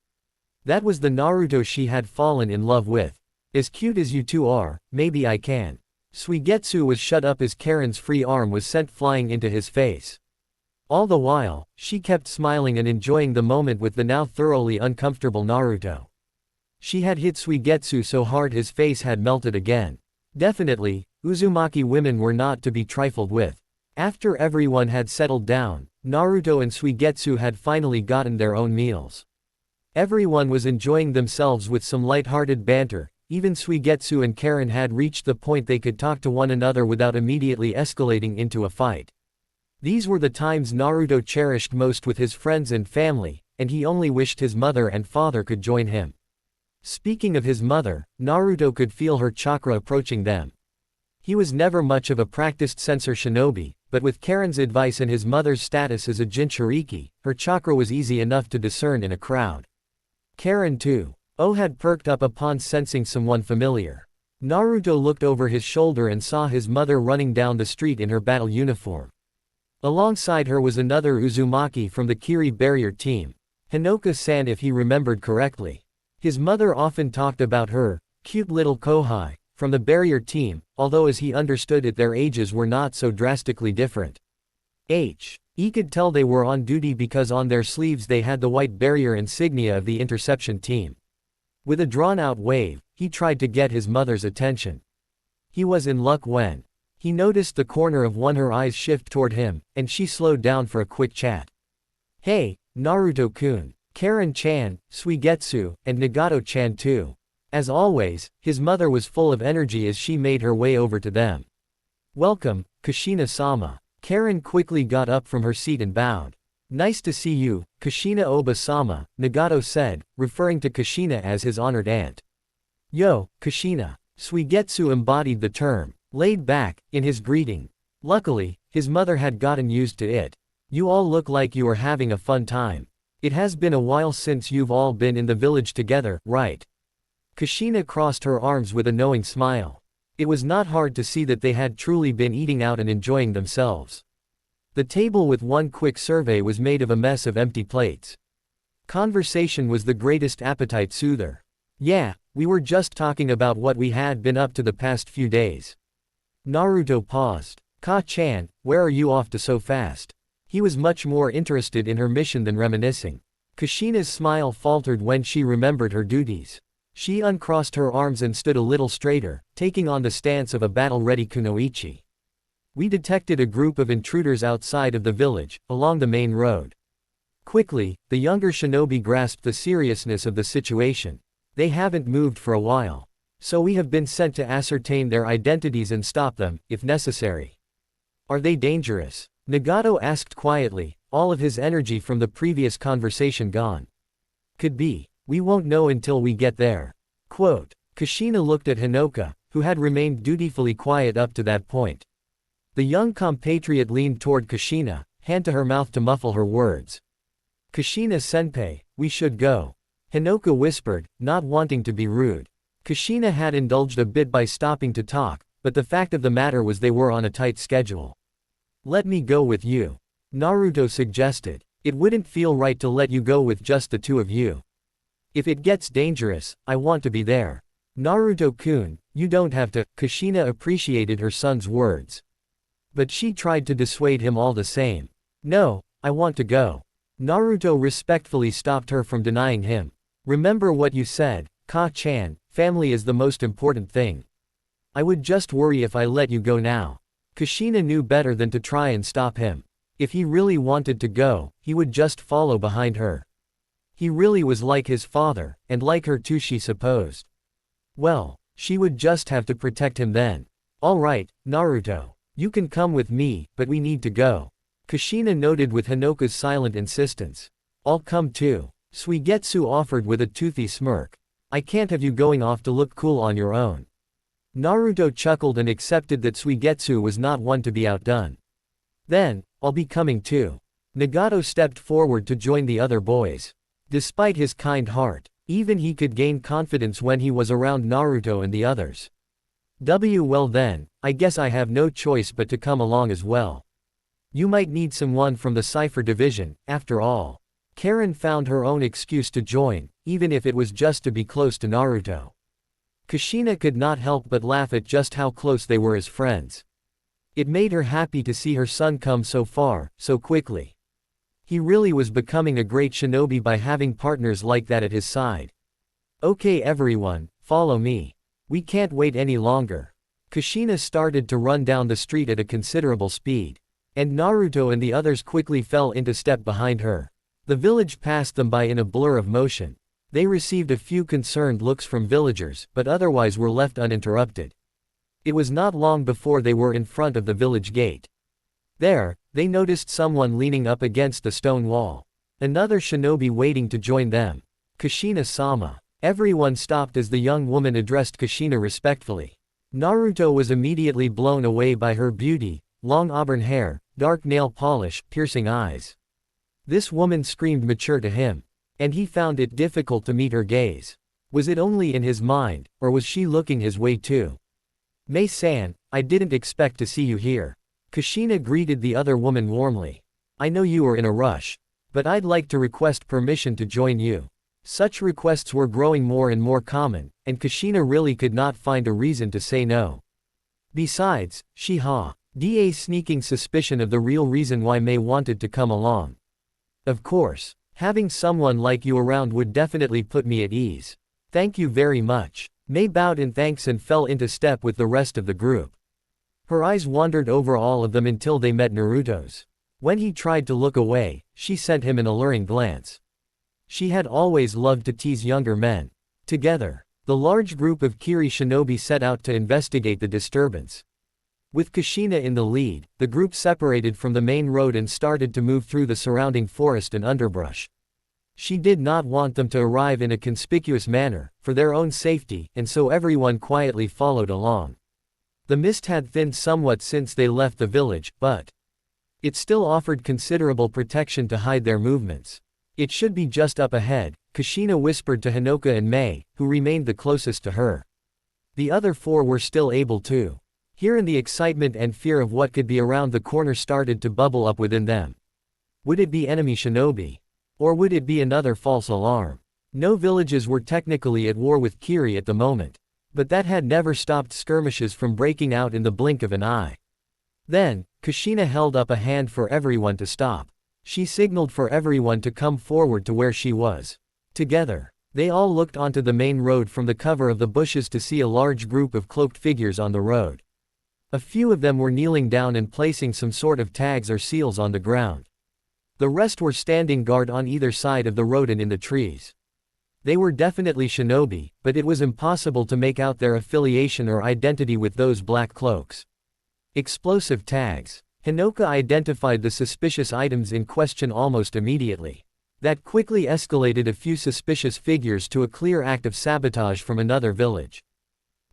That was the Naruto she had fallen in love with. As cute as you two are, maybe I can. Suigetsu was shut up as Karen's free arm was sent flying into his face. All the while, she kept smiling and enjoying the moment with the now thoroughly uncomfortable Naruto. She had hit Suigetsu so hard his face had melted again. Definitely, Uzumaki women were not to be trifled with. After everyone had settled down, Naruto and Suigetsu had finally gotten their own meals. Everyone was enjoying themselves with some light-hearted banter. Even Suigetsu and Karen had reached the point they could talk to one another without immediately escalating into a fight. These were the times Naruto cherished most with his friends and family, and he only wished his mother and father could join him. Speaking of his mother, Naruto could feel her chakra approaching them. He was never much of a practiced sensor shinobi, but with Karen's advice and his mother's status as a Jinchuriki, her chakra was easy enough to discern in a crowd. Karen too. Had perked up upon sensing someone familiar. Naruto looked over his shoulder and saw his mother running down the street in her battle uniform. Alongside her was another Uzumaki from the Kiri barrier team, Hinoka-san if he remembered correctly. His mother often talked about her, cute little Kohai, from the barrier team, although as he understood it their ages were not so drastically different. He could tell they were on duty because on their sleeves they had the white barrier insignia of the interception team. With a drawn-out wave, he tried to get his mother's attention. He was in luck when he noticed the corner of her eyes shift toward him, and she slowed down for a quick chat. Hey, Naruto-kun, Karen-chan, Suigetsu, and Nagato-chan too. As always, his mother was full of energy as she made her way over to them. Welcome, Kushina-sama. Karen quickly got up from her seat and bowed. Nice to see you, Kushina Oba-sama, Nagato said, referring to Kushina as his honored aunt. Yo, Kushina. Suigetsu embodied the term, laid back, in his greeting. Luckily, his mother had gotten used to it. You all look like you are having a fun time. It has been a while since you've all been in the village together, right? Kushina crossed her arms with a knowing smile. It was not hard to see that they had truly been eating out and enjoying themselves. The table with one quick survey was made of a mess of empty plates. Conversation was the greatest appetite soother. Yeah, we were just talking about what we had been up to the past few days. Naruto paused. Ka-chan, where are you off to so fast? He was much more interested in her mission than reminiscing. Kushina's smile faltered when she remembered her duties. She uncrossed her arms and stood a little straighter, taking on the stance of a battle-ready kunoichi. We detected a group of intruders outside of the village, along the main road. Quickly, the younger shinobi grasped the seriousness of the situation. They haven't moved for a while. So we have been sent to ascertain their identities and stop them, if necessary. Are they dangerous? Nagato asked quietly, all of his energy from the previous conversation gone. Could be. We won't know until we get there. Quote. Kushina looked at Hinoka, who had remained dutifully quiet up to that point. The young compatriot leaned toward Kushina, hand to her mouth to muffle her words. Kushina-senpai, we should go. Hinoka whispered, not wanting to be rude. Kushina had indulged a bit by stopping to talk, but the fact of the matter was they were on a tight schedule. Let me go with you. Naruto suggested. It wouldn't feel right to let you go with just the two of you. If it gets dangerous, I want to be there. Naruto-kun, you don't have to. Kushina appreciated her son's words. But she tried to dissuade him all the same. No, I want to go. Naruto respectfully stopped her from denying him. Remember what you said, Ka-chan, family is the most important thing. I would just worry if I let you go now. Kushina knew better than to try and stop him. If he really wanted to go, he would just follow behind her. He really was like his father, and like her too she supposed. Well, she would just have to protect him then. All right, Naruto. You can come with me, but we need to go. Kushina noted with Hinoka's silent insistence. I'll come too. Suigetsu offered with a toothy smirk. I can't have you going off to look cool on your own. Naruto chuckled and accepted that Suigetsu was not one to be outdone. Then, I'll be coming too. Nagato stepped forward to join the other boys. Despite his kind heart, even he could gain confidence when he was around Naruto and the others. Well then, I guess I have no choice but to come along as well. You might need someone from the Cypher division, after all. Karen found her own excuse to join, even if it was just to be close to Naruto. Kushina could not help but laugh at just how close they were as friends. It made her happy to see her son come so far, so quickly. He really was becoming a great shinobi by having partners like that at his side. Okay everyone, follow me. We can't wait any longer. Kushina started to run down the street at a considerable speed. And Naruto and the others quickly fell into step behind her. The village passed them by in a blur of motion. They received a few concerned looks from villagers, but otherwise were left uninterrupted. It was not long before they were in front of the village gate. There, they noticed someone leaning up against the stone wall. Another shinobi waiting to join them. Kushina-sama. Everyone stopped as the young woman addressed Kushina respectfully. Naruto was immediately blown away by her beauty, long auburn hair, dark nail polish, piercing eyes. This woman screamed mature to him. And he found it difficult to meet her gaze. Was it only in his mind, or was she looking his way too? Mei-san, I didn't expect to see you here. Kushina greeted the other woman warmly. I know you are in a rush. But I'd like to request permission to join you. Such requests were growing more and more common, and Kushina really could not find a reason to say no. Besides, she had a sneaking suspicion of the real reason why Mei wanted to come along. Of course, having someone like you around would definitely put me at ease. Thank you very much. Mei bowed in thanks and fell into step with the rest of the group. Her eyes wandered over all of them until they met Naruto's. When he tried to look away, she sent him an alluring glance. She had always loved to tease younger men. Together, the large group of Kiri shinobi set out to investigate the disturbance. With Kushina in the lead, the group separated from the main road and started to move through the surrounding forest and underbrush. She did not want them to arrive in a conspicuous manner, for their own safety, and so everyone quietly followed along. The mist had thinned somewhat since they left the village, but it still offered considerable protection to hide their movements. It should be just up ahead, Kushina whispered to Hinoka and Mei, who remained the closest to her. The other four were still able to hear, and the excitement and fear of what could be around the corner started to bubble up within them. Would it be enemy shinobi? Or would it be another false alarm? No villages were technically at war with Kiri at the moment. But that had never stopped skirmishes from breaking out in the blink of an eye. Then, Kushina held up a hand for everyone to stop. She signaled for everyone to come forward to where she was. Together, they all looked onto the main road from the cover of the bushes to see a large group of cloaked figures on the road. A few of them were kneeling down and placing some sort of tags or seals on the ground. The rest were standing guard on either side of the road and in the trees. They were definitely shinobi, but it was impossible to make out their affiliation or identity with those black cloaks. Explosive tags. Hinoka identified the suspicious items in question almost immediately. That quickly escalated a few suspicious figures to a clear act of sabotage from another village.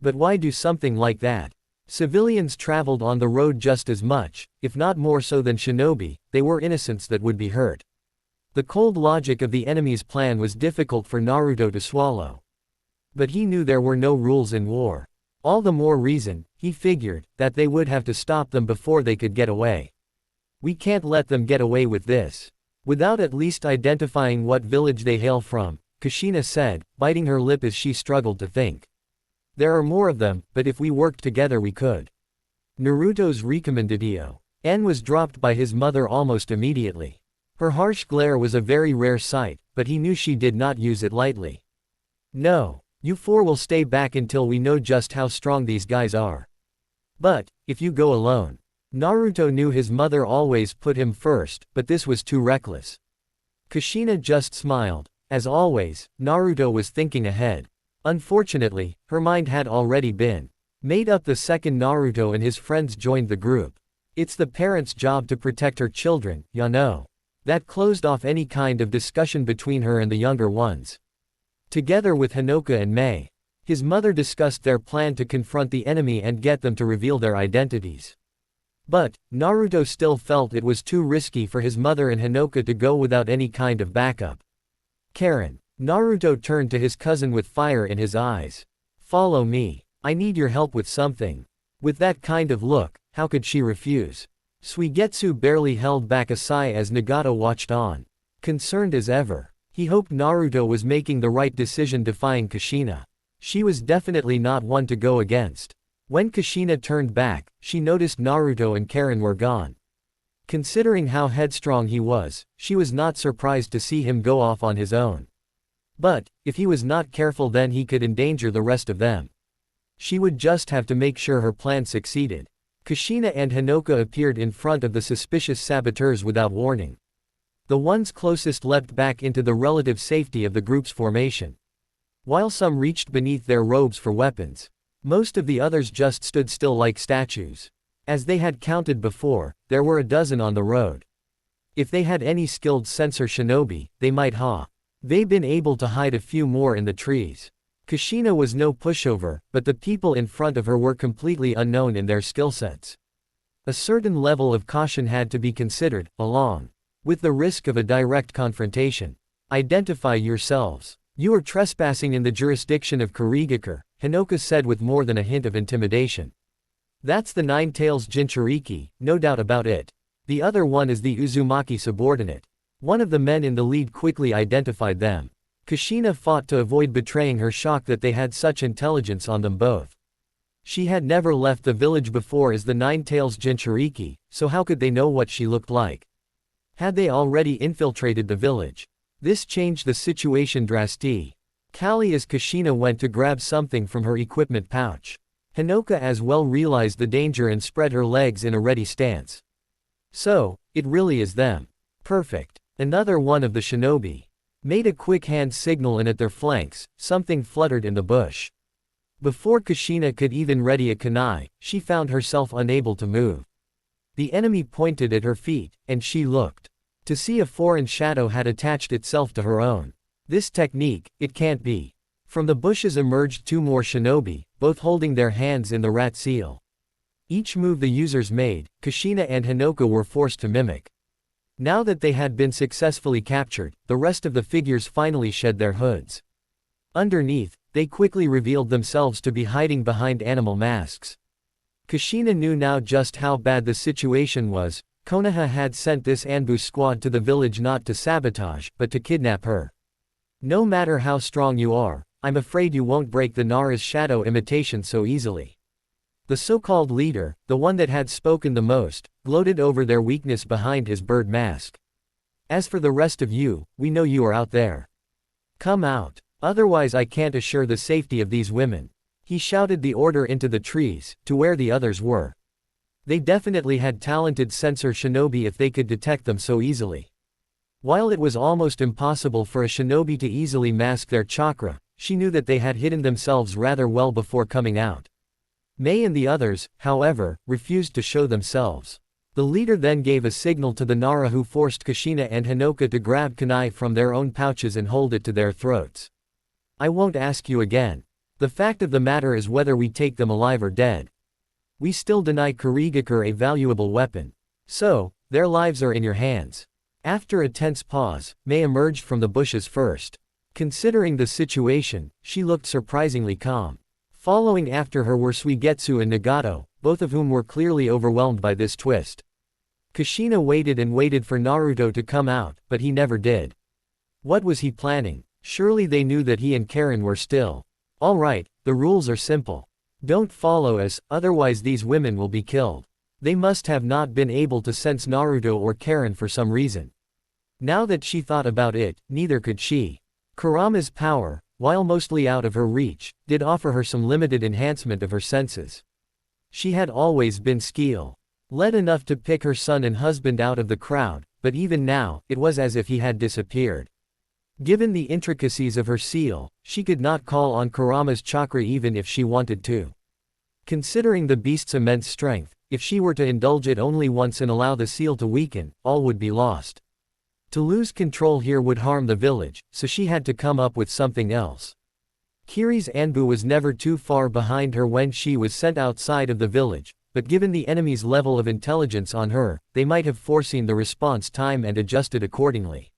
But why do something like that? Civilians traveled on the road just as much, if not more so than shinobi. They were innocents that would be hurt. The cold logic of the enemy's plan was difficult for Naruto to swallow. But he knew there were no rules in war. All the more reason, he figured, that they would have to stop them before they could get away. We can't let them get away with this. Without at least identifying what village they hail from, Kushina said, biting her lip as she struggled to think. There are more of them, but if we worked together we could. Naruto's recommendation was dropped by his mother almost immediately. Her harsh glare was a very rare sight, but he knew she did not use it lightly. No, you four will stay back until we know just how strong these guys are. But, if you go alone. Naruto knew his mother always put him first, but this was too reckless. Kushina just smiled. As always, Naruto was thinking ahead. Unfortunately, her mind had already been made up the second Naruto and his friends joined the group. It's the parents' job to protect her children, you know. That closed off any kind of discussion between her and the younger ones. Together with Hinoka and Mei. His mother discussed their plan to confront the enemy and get them to reveal their identities. But, Naruto still felt it was too risky for his mother and Hinoka to go without any kind of backup. Karen. Naruto turned to his cousin with fire in his eyes. Follow me. I need your help with something. With that kind of look, how could she refuse? Suigetsu barely held back a sigh as Nagato watched on. Concerned as ever. He hoped Naruto was making the right decision defying Kushina. She was definitely not one to go against. When Kushina turned back, she noticed Naruto and Karen were gone. Considering how headstrong he was, she was not surprised to see him go off on his own. But, if he was not careful, then he could endanger the rest of them. She would just have to make sure her plan succeeded. Kushina and Hinoka appeared in front of the suspicious saboteurs without warning. The ones closest leapt back into the relative safety of the group's formation. While some reached beneath their robes for weapons, most of the others just stood still like statues. As they had counted before, there were a dozen on the road. If they had any skilled sensor shinobi, they might they'd been able to hide a few more in the trees. Kushina was no pushover, but the people in front of her were completely unknown in their skill sets. A certain level of caution had to be considered, along with the risk of a direct confrontation. Identify yourselves. You are trespassing in the jurisdiction of Kurigakure, Hinoka said with more than a hint of intimidation. That's the Nine-Tails Jinchuriki, no doubt about it. The other one is the Uzumaki subordinate. One of the men in the lead quickly identified them. Kushina fought to avoid betraying her shock that they had such intelligence on them both. She had never left the village before as the Nine-Tails Jinchuriki, so how could they know what she looked like? Had they already infiltrated the village? This changed the situation drastically. As Kushina went to grab something from her equipment pouch. Hinoka as well realized the danger and spread her legs in a ready stance. So, it really is them. Perfect. Another one of the shinobi made a quick hand signal and at their flanks, something fluttered in the bush. Before Kushina could even ready a kunai, she found herself unable to move. The enemy pointed at her feet, and she looked to see a foreign shadow had attached itself to her own. This technique, it can't be. From the bushes emerged two more shinobi, both holding their hands in the rat seal. Each move the users made, Kushina and Hinoka were forced to mimic. Now that they had been successfully captured, the rest of the figures finally shed their hoods. Underneath, they quickly revealed themselves to be hiding behind animal masks. Kushina knew now just how bad the situation was. Konoha had sent this ambush squad to the village not to sabotage, but to kidnap her. No matter how strong you are, I'm afraid you won't break the Nara's shadow imitation so easily. The so-called leader, the one that had spoken the most, gloated over their weakness behind his bird mask. As for the rest of you, we know you are out there. Come out. Otherwise I can't assure the safety of these women. He shouted the order into the trees, to where the others were. They definitely had talented sensor shinobi if they could detect them so easily. While it was almost impossible for a shinobi to easily mask their chakra, she knew that they had hidden themselves rather well before coming out. Mei and the others, however, refused to show themselves. The leader then gave a signal to the Nara who forced Kushina and Hinoka to grab kunai from their own pouches and hold it to their throats. I won't ask you again. The fact of the matter is whether we take them alive or dead. We still deny Kurigakure a valuable weapon. So, their lives are in your hands. After a tense pause, Mei emerged from the bushes first. Considering the situation, she looked surprisingly calm. Following after her were Suigetsu and Nagato, both of whom were clearly overwhelmed by this twist. Kushina waited and waited for Naruto to come out, but he never did. What was he planning? Surely they knew that he and Karen were still. All right, the rules are simple. Don't follow us, otherwise these women will be killed. They must have not been able to sense Naruto or Karen for some reason. Now that she thought about it, neither could she. Kurama's power, while mostly out of her reach, did offer her some limited enhancement of her senses. She had always been skilled enough to pick her son and husband out of the crowd, but even now, it was as if he had disappeared. Given the intricacies of her seal, she could not call on Kurama's chakra even if she wanted to. Considering the beast's immense strength, if she were to indulge it only once and allow the seal to weaken, all would be lost. To lose control here would harm the village, so she had to come up with something else. Kiri's Anbu was never too far behind her when she was sent outside of the village, but given the enemy's level of intelligence on her, they might have foreseen the response time and adjusted accordingly.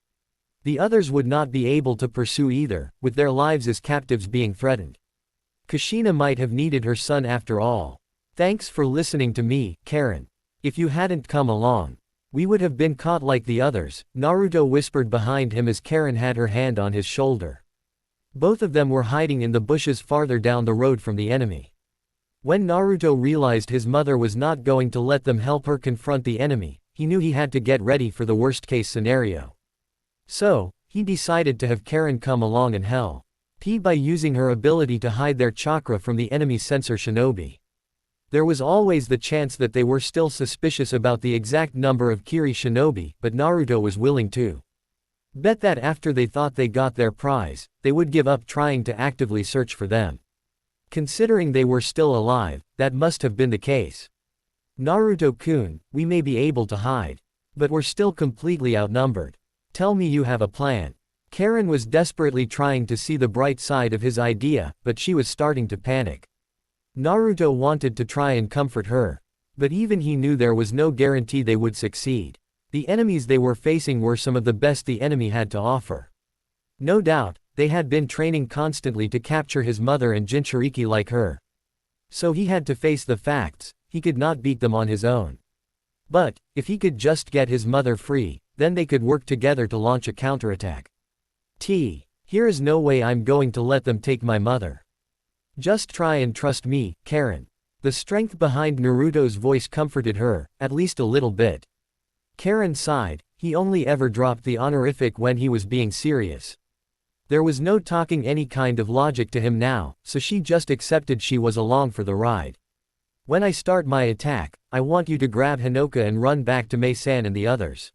The others would not be able to pursue either, with their lives as captives being threatened. Kushina might have needed her son after all. Thanks for listening to me, Karen. If you hadn't come along, we would have been caught like the others, Naruto whispered behind him as Karen had her hand on his shoulder. Both of them were hiding in the bushes farther down the road from the enemy. When Naruto realized his mother was not going to let them help her confront the enemy, he knew he had to get ready for the worst-case scenario. So, he decided to have Karen come along and help by using her ability to hide their chakra from the enemy's sensor shinobi. There was always the chance that they were still suspicious about the exact number of Kiri shinobi, but Naruto was willing to bet that after they thought they got their prize, they would give up trying to actively search for them. Considering they were still alive, that must have been the case. Naruto-kun, we may be able to hide, but we're still completely outnumbered. Tell me you have a plan. Karen was desperately trying to see the bright side of his idea, but she was starting to panic. Naruto wanted to try and comfort her, but even he knew there was no guarantee they would succeed. The enemies they were facing were some of the best the enemy had to offer. No doubt, they had been training constantly to capture his mother and Jinchuriki like her. So he had to face the facts, he could not beat them on his own. But, if he could just get his mother free, then they could work together to launch a counterattack. Here is no way I'm going to let them take my mother. Just try and trust me, Karen. The strength behind Naruto's voice comforted her, at least a little bit. Karen sighed, he only ever dropped the honorific when he was being serious. There was no talking any kind of logic to him now, so she just accepted she was along for the ride. When I start my attack, I want you to grab Hinoka and run back to Mei-san and the others.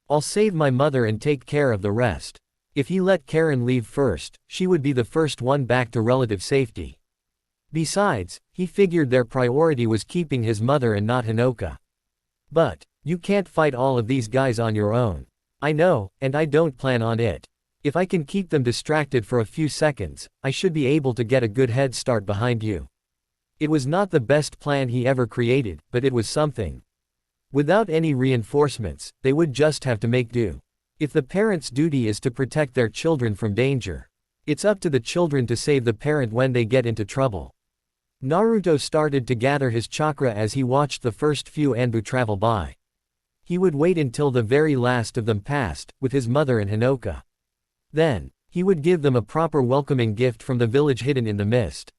I'll save my mother and take care of the rest. If he let Karen leave first, she would be the first one back to relative safety. Besides, he figured their priority was keeping his mother and not Hinoka. But, you can't fight all of these guys on your own. I know, and I don't plan on it. If I can keep them distracted for a few seconds, I should be able to get a good head start behind you. It was not the best plan he ever created, but it was something. Without any reinforcements, they would just have to make do. If the parent's duty is to protect their children from danger, it's up to the children to save the parent when they get into trouble. Naruto started to gather his chakra as he watched the first few Anbu travel by. He would wait until the very last of them passed, with his mother and Hinoka. Then, he would give them a proper welcoming gift from the village hidden in the mist.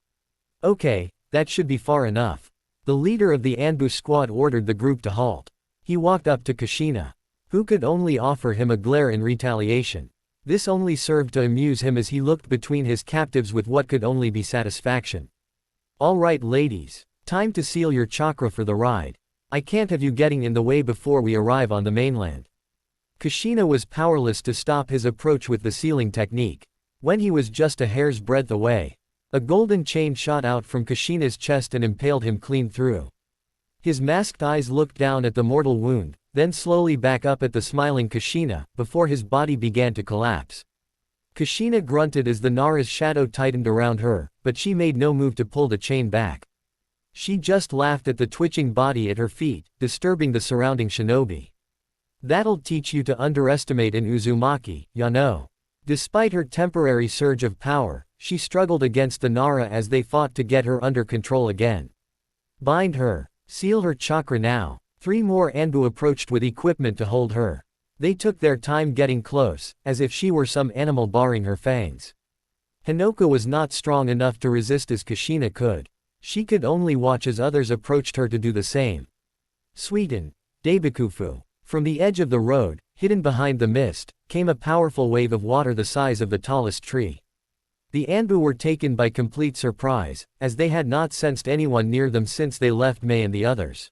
Okay, that should be far enough. The leader of the Anbu squad ordered the group to halt. He walked up to Kushina, who could only offer him a glare in retaliation. This only served to amuse him as he looked between his captives with what could only be satisfaction. All right ladies, time to seal your chakra for the ride. I can't have you getting in the way before we arrive on the mainland. Kushina was powerless to stop his approach with the sealing technique. When he was just a hair's breadth away, a golden chain shot out from Kushina's chest and impaled him clean through. His masked eyes looked down at the mortal wound, then slowly back up at the smiling Kushina, before his body began to collapse. Kushina grunted as the Nara's shadow tightened around her, but she made no move to pull the chain back. She just laughed at the twitching body at her feet, disturbing the surrounding shinobi. That'll teach you to underestimate an Uzumaki, ya know. Despite her temporary surge of power, she struggled against the Nara as they fought to get her under control again. Bind her. Seal her chakra now. 3 more Anbu approached with equipment to hold her. They took their time getting close, as if she were some animal baring her fangs. Hinoka was not strong enough to resist as Kushina could. She could only watch as others approached her to do the same. Suiten, Daibikufu. From the edge of the road, hidden behind the mist, came a powerful wave of water the size of the tallest tree. The Anbu were taken by complete surprise, as they had not sensed anyone near them since they left Mei and the others.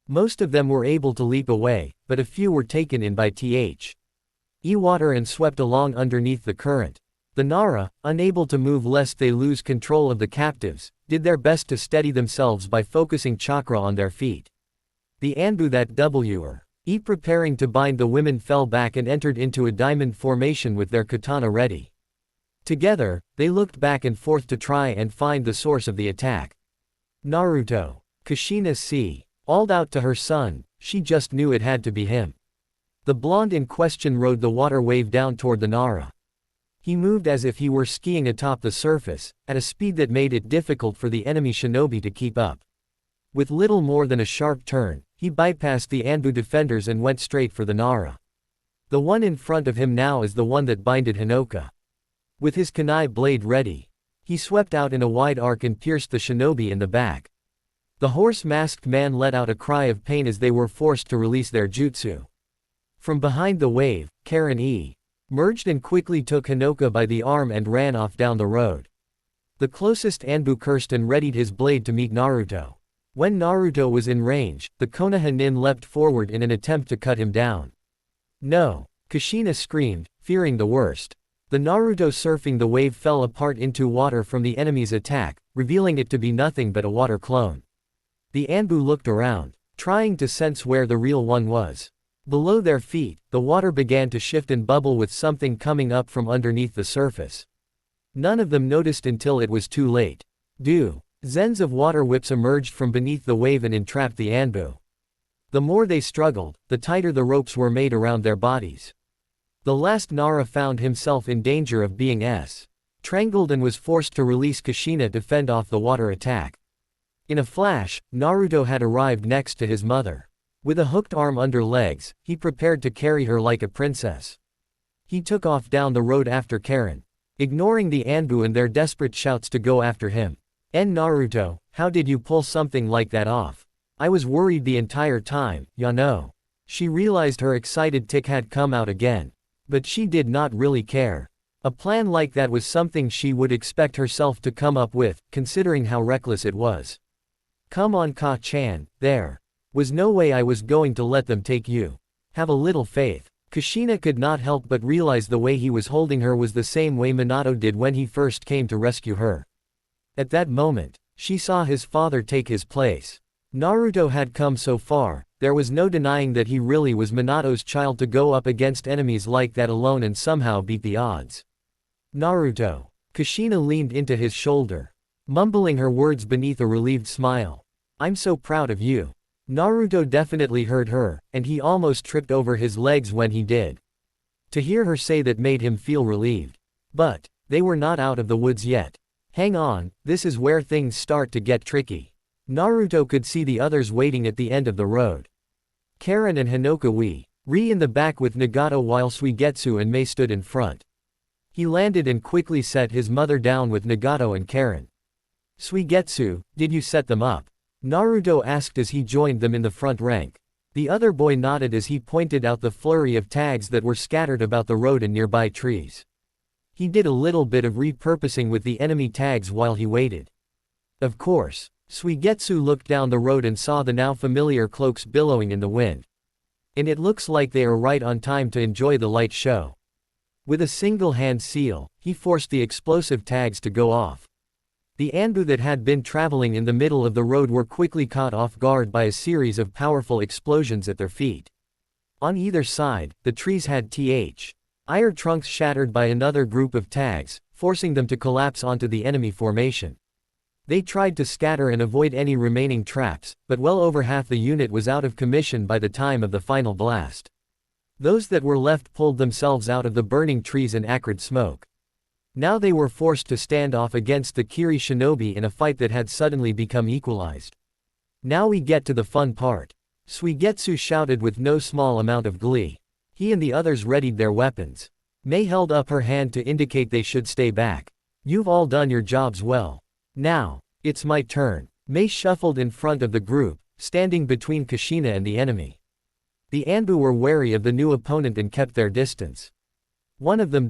Most of them were able to leap away, but a few were taken in by water and swept along underneath the current. The Nara, unable to move lest they lose control of the captives, did their best to steady themselves by focusing chakra on their feet. The Anbu that were preparing to bind the women fell back and entered into a diamond formation with their katana ready. Together, they looked back and forth to try and find the source of the attack. Naruto. Kushina called out to her son, she just knew it had to be him. The blonde in question rode the water wave down toward the Nara. He moved as if he were skiing atop the surface, at a speed that made it difficult for the enemy shinobi to keep up. With little more than a sharp turn, he bypassed the Anbu defenders and went straight for the Nara. The one in front of him now is the one that binded Hinoka. With his kunai blade ready, he swept out in a wide arc and pierced the shinobi in the back. The horse-masked man let out a cry of pain as they were forced to release their jutsu. From behind the wave, Karen emerged and quickly took Hinoka by the arm and ran off down the road. The closest Anbu cursed and readied his blade to meet Naruto. When Naruto was in range, the Konoha nin leapt forward in an attempt to cut him down. No! Kushina screamed, fearing the worst. The Naruto surfing the wave fell apart into water from the enemy's attack, revealing it to be nothing but a water clone. The Anbu looked around, trying to sense where the real one was. Below their feet, the water began to shift and bubble with something coming up from underneath the surface. None of them noticed until it was too late. Zens of water whips emerged from beneath the wave and entrapped the Anbu. The more they struggled, the tighter the ropes were made around their bodies. The last Nara found himself in danger of being strangled and was forced to release Kushina to fend off the water attack. In a flash, Naruto had arrived next to his mother. With a hooked arm under legs, he prepared to carry her like a princess. He took off down the road after Karen, ignoring the Anbu and their desperate shouts to go after him. Naruto, how did you pull something like that off? I was worried the entire time, ya know. She realized her excited tick had come out again. But she did not really care. A plan like that was something she would expect herself to come up with, considering how reckless it was. Come on Ka-chan, there was no way I was going to let them take you. Have a little faith. Kushina could not help but realize the way he was holding her was the same way Minato did when he first came to rescue her. At that moment, she saw his father take his place. Naruto had come so far, there was no denying that he really was Minato's child to go up against enemies like that alone and somehow beat the odds. Naruto. Kushina leaned into his shoulder, mumbling her words beneath a relieved smile. I'm so proud of you. Naruto definitely heard her, and he almost tripped over his legs when he did. To hear her say that made him feel relieved. But they were not out of the woods yet. Hang on, this is where things start to get tricky. Naruto could see the others waiting at the end of the road. Karen and Hinoka were in the back with Nagato while Suigetsu and Mei stood in front. He landed and quickly set his mother down with Nagato and Karen. Suigetsu, did you set them up? Naruto asked as he joined them in the front rank. The other boy nodded as he pointed out the flurry of tags that were scattered about the road and nearby trees. He did a little bit of repurposing with the enemy tags while he waited. Of course. Suigetsu looked down the road and saw the now familiar cloaks billowing in the wind. And it looks like they are right on time to enjoy the light show. With a single hand seal, he forced the explosive tags to go off. The Anbu that had been traveling in the middle of the road were quickly caught off guard by a series of powerful explosions at their feet. On either side, the trees had tire trunks shattered by another group of tags, forcing them to collapse onto the enemy formation. They tried to scatter and avoid any remaining traps, but well over half the unit was out of commission by the time of the final blast. Those that were left pulled themselves out of the burning trees and acrid smoke. Now they were forced to stand off against the Kiri shinobi in a fight that had suddenly become equalized. Now we get to the fun part. Suigetsu shouted with no small amount of glee. He and the others readied their weapons. Mei held up her hand to indicate they should stay back. You've all done your jobs well. Now, it's my turn. Mei shuffled in front of the group, standing between Kushina and the enemy. The Anbu were wary of the new opponent and kept their distance. One of them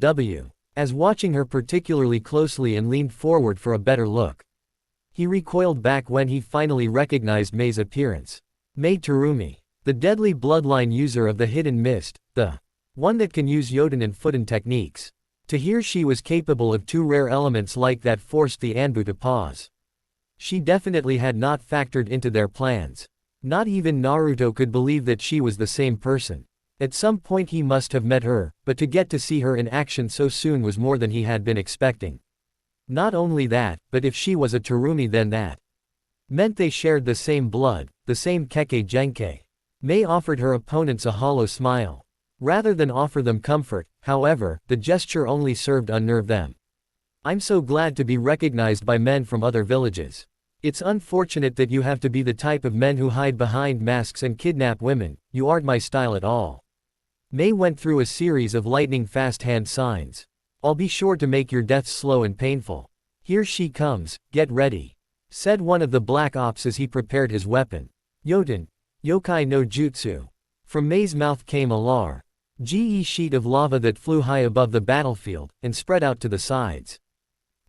as watching her particularly closely and leaned forward for a better look. He recoiled back when he finally recognized Mei's appearance. Mei Terumi, the deadly bloodline user of the hidden mist, the one that can use Yoden and Futen techniques. To hear she was capable of two rare elements like that forced the Anbu to pause. She definitely had not factored into their plans. Not even Naruto could believe that she was the same person. At some point he must have met her, but to get to see her in action so soon was more than he had been expecting. Not only that, but if she was a Terumi, then that meant they shared the same blood, the same Keke Genkai. Mei offered her opponents a hollow smile. Rather than offer them comfort, however, the gesture only served to unnerve them. I'm so glad to be recognized by men from other villages. It's unfortunate that you have to be the type of men who hide behind masks and kidnap women. You aren't my style at all. Mei went through a series of lightning-fast hand signs. I'll be sure to make your death slow and painful. Here she comes, get ready, said one of the Black Ops as he prepared his weapon. Yoten, Yokai no Jutsu. From Mei's mouth came a large sheet of lava that flew high above the battlefield, and spread out to the sides.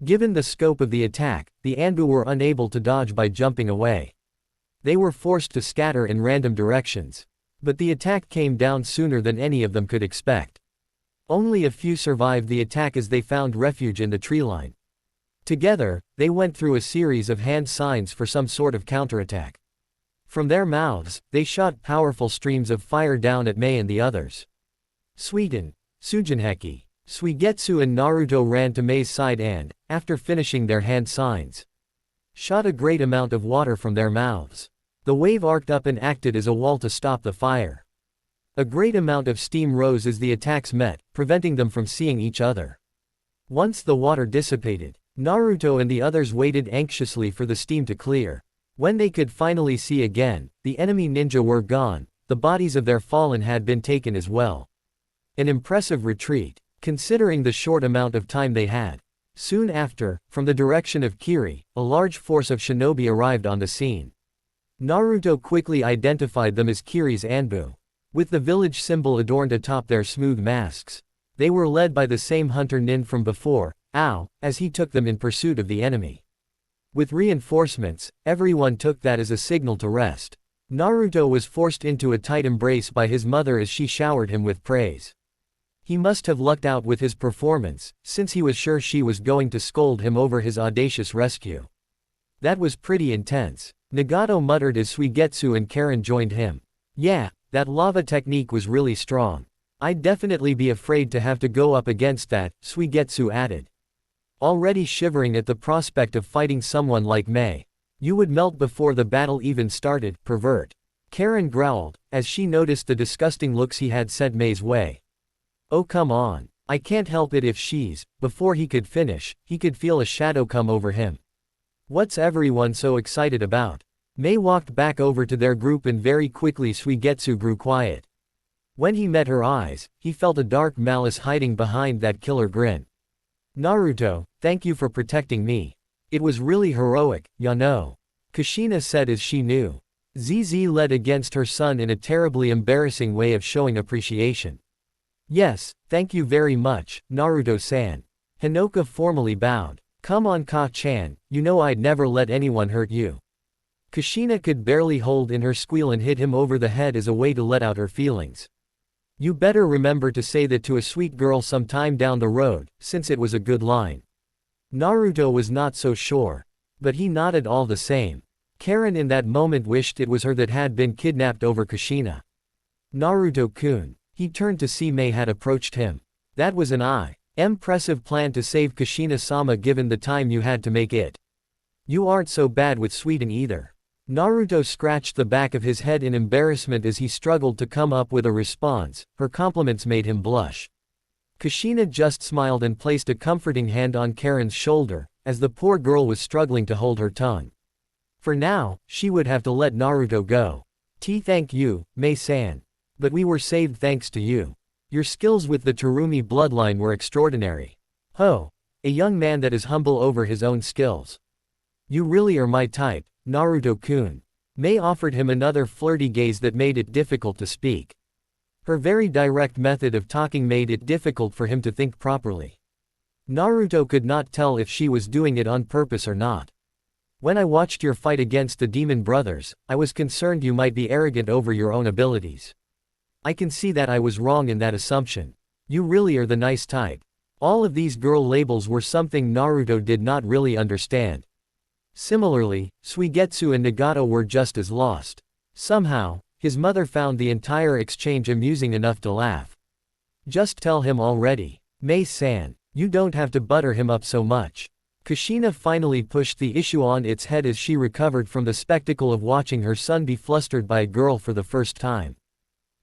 Given the scope of the attack, the Anbu were unable to dodge by jumping away. They were forced to scatter in random directions. But the attack came down sooner than any of them could expect. Only a few survived the attack as they found refuge in the tree line. Together, they went through a series of hand signs for some sort of counterattack. From their mouths, they shot powerful streams of fire down at Mei and the others. Suiten, Sujinheki, Suigetsu and Naruto ran to Mei's side and, after finishing their hand signs, shot a great amount of water from their mouths. The wave arced up and acted as a wall to stop the fire. A great amount of steam rose as the attacks met, preventing them from seeing each other. Once the water dissipated, Naruto and the others waited anxiously for the steam to clear. When they could finally see again, the enemy ninja were gone, the bodies of their fallen had been taken as well. An impressive retreat, considering the short amount of time they had. Soon after, from the direction of Kiri, a large force of shinobi arrived on the scene. Naruto quickly identified them as Kiri's Anbu. With the village symbol adorned atop their smooth masks. They were led by the same hunter Nin from before, Ao, as he took them in pursuit of the enemy. With reinforcements, everyone took that as a signal to rest. Naruto was forced into a tight embrace by his mother as she showered him with praise. He must have lucked out with his performance, since he was sure she was going to scold him over his audacious rescue. That was pretty intense. Nagato muttered as Suigetsu and Karen joined him. Yeah, that lava technique was really strong. I'd definitely be afraid to have to go up against that, Suigetsu added. Already shivering at the prospect of fighting someone like Mei. You would melt before the battle even started, pervert. Karen growled, as she noticed the disgusting looks he had sent Mei's way. Oh come on, I can't help it if she's. Before he could finish, he could feel a shadow come over him. What's everyone so excited about? Mei walked back over to their group and very quickly Suigetsu grew quiet. When he met her eyes, he felt a dark malice hiding behind that killer grin. Naruto, thank you for protecting me. It was really heroic, ya know. Kushina said as she knew. ZZ led against her son in a terribly embarrassing way of showing appreciation. Yes, thank you very much, Naruto-san. Hinoka formally bowed. Come on Ka-chan, you know I'd never let anyone hurt you. Kushina could barely hold in her squeal and hit him over the head as a way to let out her feelings. You better remember to say that to a sweet girl sometime down the road, since it was a good line. Naruto was not so sure. But he nodded all the same. Karen in that moment wished it was her that had been kidnapped over Kushina. Naruto-kun. He turned to see Mei had approached him. That was an impressive plan to save Kushina-sama given the time you had to make it. You aren't so bad with Suiten either. Naruto scratched the back of his head in embarrassment as he struggled to come up with a response. Her compliments made him blush. Kushina just smiled and placed a comforting hand on Karen's shoulder, as the poor girl was struggling to hold her tongue. For now, she would have to let Naruto go. Thank you, Mei-san. But we were saved thanks to you. Your skills with the Terumi bloodline were extraordinary. Ho! A young man that is humble over his own skills. You really are my type, Naruto-kun. Mei offered him another flirty gaze that made it difficult to speak. Her very direct method of talking made it difficult for him to think properly. Naruto could not tell if she was doing it on purpose or not. When I watched your fight against the demon brothers, I was concerned you might be arrogant over your own abilities. I can see that I was wrong in that assumption. You really are the nice type. All of these girl labels were something Naruto did not really understand. Similarly, Suigetsu and Nagato were just as lost. Somehow, His mother found the entire exchange amusing enough to laugh. Just tell him already. Mei-san, you don't have to butter him up so much. Kushina finally pushed the issue on its head as she recovered from the spectacle of watching her son be flustered by a girl for the first time.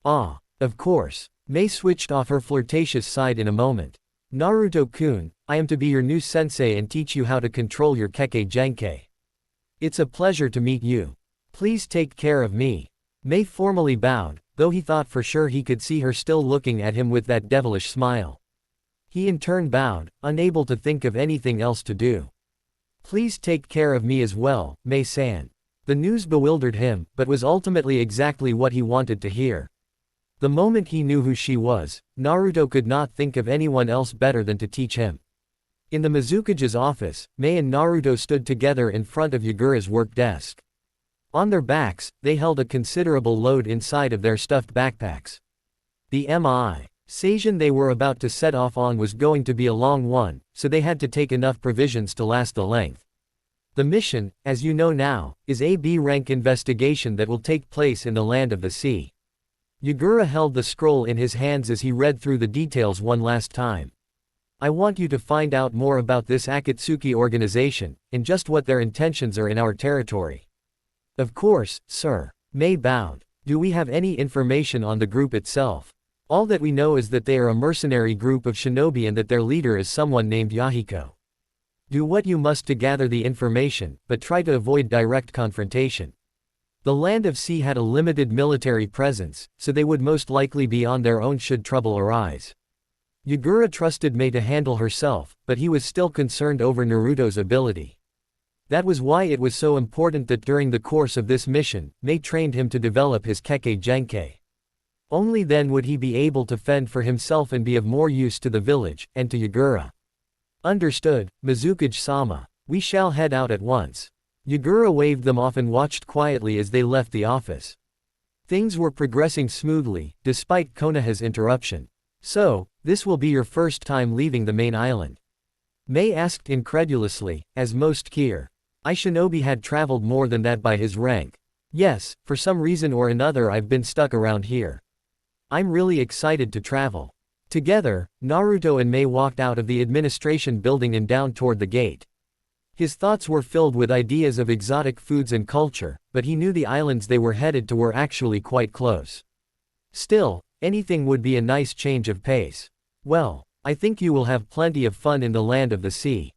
Ah, of course. Mei switched off her flirtatious side in a moment. Naruto-kun, I am to be your new sensei and teach you how to control your Kekkei Genkai. It's a pleasure to meet you. Please take care of me. Mei formally bowed, though he thought for sure he could see her still looking at him with that devilish smile. He in turn bowed, unable to think of anything else to do. Please take care of me as well, Mei-san. The news bewildered him, but was ultimately exactly what he wanted to hear. The moment he knew who she was, Naruto could not think of anyone else better than to teach him. In the Mizukage's office, Mei and Naruto stood together in front of Yagura's work desk. On their backs, they held a considerable load inside of their stuffed backpacks. The Seijin they were about to set off on was going to be a long one, so they had to take enough provisions to last the length. The mission, as you know now, is a B-rank investigation that will take place in the land of the sea. Yagura held the scroll in his hands as he read through the details one last time. I want you to find out more about this Akatsuki organization, and just what their intentions are in our territory. Of course, sir. Mei bowed. Do we have any information on the group itself? All that we know is that they are a mercenary group of shinobi and that their leader is someone named Yahiko. Do what you must to gather the information, but try to avoid direct confrontation. The land of sea had a limited military presence, so they would most likely be on their own should trouble arise. Yagura trusted Mei to handle herself, but he was still concerned over Naruto's ability. That was why it was so important that during the course of this mission, Mei trained him to develop his Kekkei Genkai. Only then would he be able to fend for himself and be of more use to the village, and to Yagura. Understood, Mizukage-sama. We shall head out at once. Yagura waved them off and watched quietly as they left the office. Things were progressing smoothly, despite Konoha's interruption. So, this will be your first time leaving the main island? Mei asked incredulously, as most shinobi had traveled more than that by his rank. Yes, for some reason or another I've been stuck around here. I'm really excited to travel. Together, Naruto and Mei walked out of the administration building and down toward the gate. His thoughts were filled with ideas of exotic foods and culture, but he knew the islands they were headed to were actually quite close. Still, anything would be a nice change of pace. Well, I think you will have plenty of fun in the land of the sea.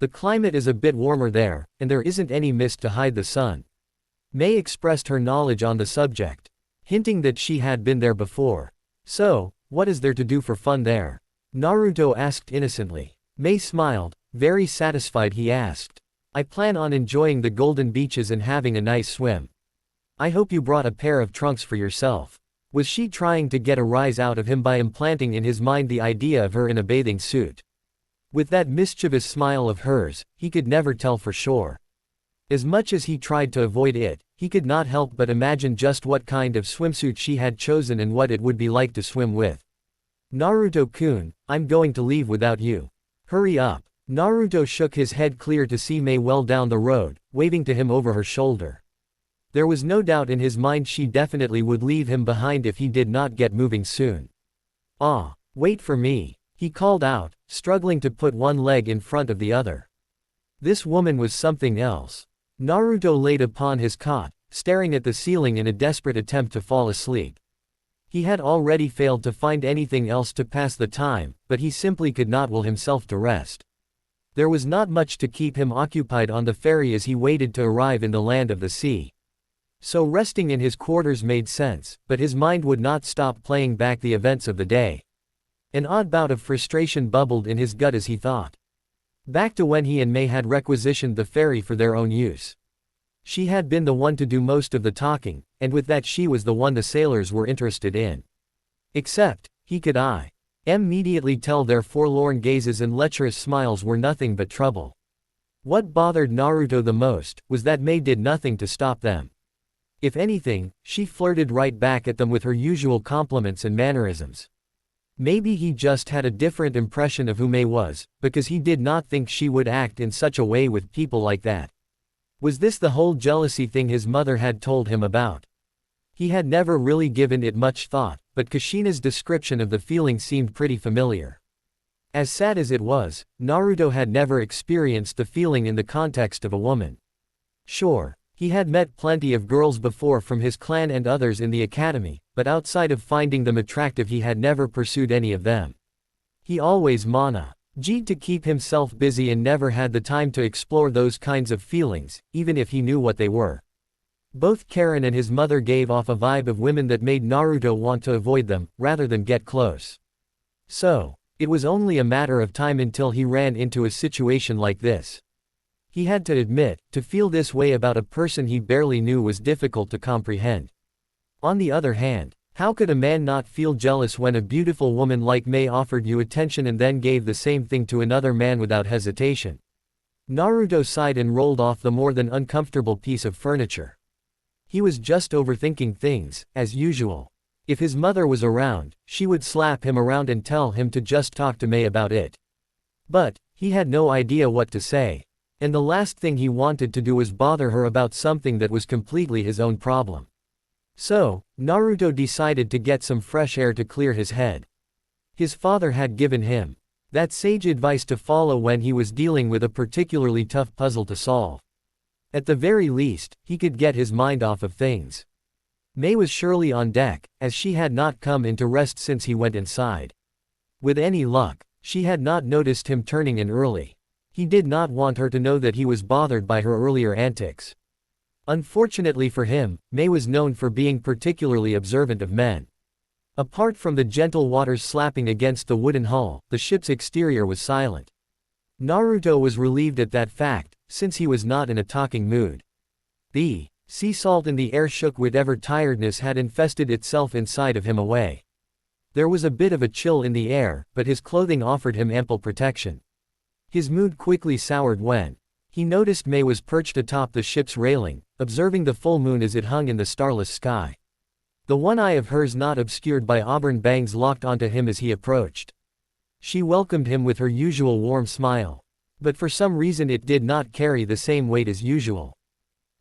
The climate is a bit warmer there, and there isn't any mist to hide the sun. Mei expressed her knowledge on the subject, hinting that she had been there before. So, what is there to do for fun there? Naruto asked innocently. Mei smiled, very satisfied. He asked, I plan on enjoying the golden beaches and having a nice swim. I hope you brought a pair of trunks for yourself. Was she trying to get a rise out of him by implanting in his mind the idea of her in a bathing suit? With that mischievous smile of hers, he could never tell for sure. As much as he tried to avoid it, he could not help but imagine just what kind of swimsuit she had chosen and what it would be like to swim with. Naruto-kun, I'm going to leave without you. Hurry up. Naruto shook his head clear to see Mei well down the road, waving to him over her shoulder. There was no doubt in his mind she definitely would leave him behind if he did not get moving soon. Ah, wait for me, he called out, struggling to put one leg in front of the other. This woman was something else. Naruto laid upon his cot, staring at the ceiling in a desperate attempt to fall asleep. He had already failed to find anything else to pass the time, but he simply could not will himself to rest. There was not much to keep him occupied on the ferry as he waited to arrive in the land of the sea. So resting in his quarters made sense, but his mind would not stop playing back the events of the day. An odd bout of frustration bubbled in his gut as he thought. Back to when he and Mei had requisitioned the ferry for their own use. She had been the one to do most of the talking, and with that she was the one the sailors were interested in. Except, he could immediately tell their forlorn gazes and lecherous smiles were nothing but trouble. What bothered Naruto the most, was that Mei did nothing to stop them. If anything, she flirted right back at them with her usual compliments and mannerisms. Maybe he just had a different impression of who Mei was, because he did not think she would act in such a way with people like that. Was this the whole jealousy thing his mother had told him about? He had never really given it much thought, but Kushina's description of the feeling seemed pretty familiar. As sad as it was, Naruto had never experienced the feeling in the context of a woman. Sure, he had met plenty of girls before from his clan and others in the academy, but outside of finding them attractive he had never pursued any of them. He always managed to keep himself busy and never had the time to explore those kinds of feelings, even if he knew what they were. Both Karen and his mother gave off a vibe of women that made Naruto want to avoid them, rather than get close. So, it was only a matter of time until he ran into a situation like this. He had to admit, to feel this way about a person he barely knew was difficult to comprehend. On the other hand, how could a man not feel jealous when a beautiful woman like Mei offered you attention and then gave the same thing to another man without hesitation? Naruto sighed and rolled off the more than uncomfortable piece of furniture. He was just overthinking things, as usual. If his mother was around, she would slap him around and tell him to just talk to Mei about it. But, he had no idea what to say. And the last thing he wanted to do was bother her about something that was completely his own problem. So, Naruto decided to get some fresh air to clear his head. His father had given him that sage advice to follow when he was dealing with a particularly tough puzzle to solve. At the very least, he could get his mind off of things. Mei was surely on deck, as she had not come in to rest since he went inside. With any luck, she had not noticed him turning in early. He did not want her to know that he was bothered by her earlier antics. Unfortunately for him, Mei was known for being particularly observant of men. Apart from the gentle waters slapping against the wooden hull, the ship's exterior was silent. Naruto was relieved at that fact, since he was not in a talking mood. The sea salt in the air shook whatever tiredness had infested itself inside of him away. There was a bit of a chill in the air, but his clothing offered him ample protection. His mood quickly soured when he noticed Mei was perched atop the ship's railing, observing the full moon as it hung in the starless sky. The one eye of hers not obscured by auburn bangs locked onto him as he approached. She welcomed him with her usual warm smile. But for some reason it did not carry the same weight as usual.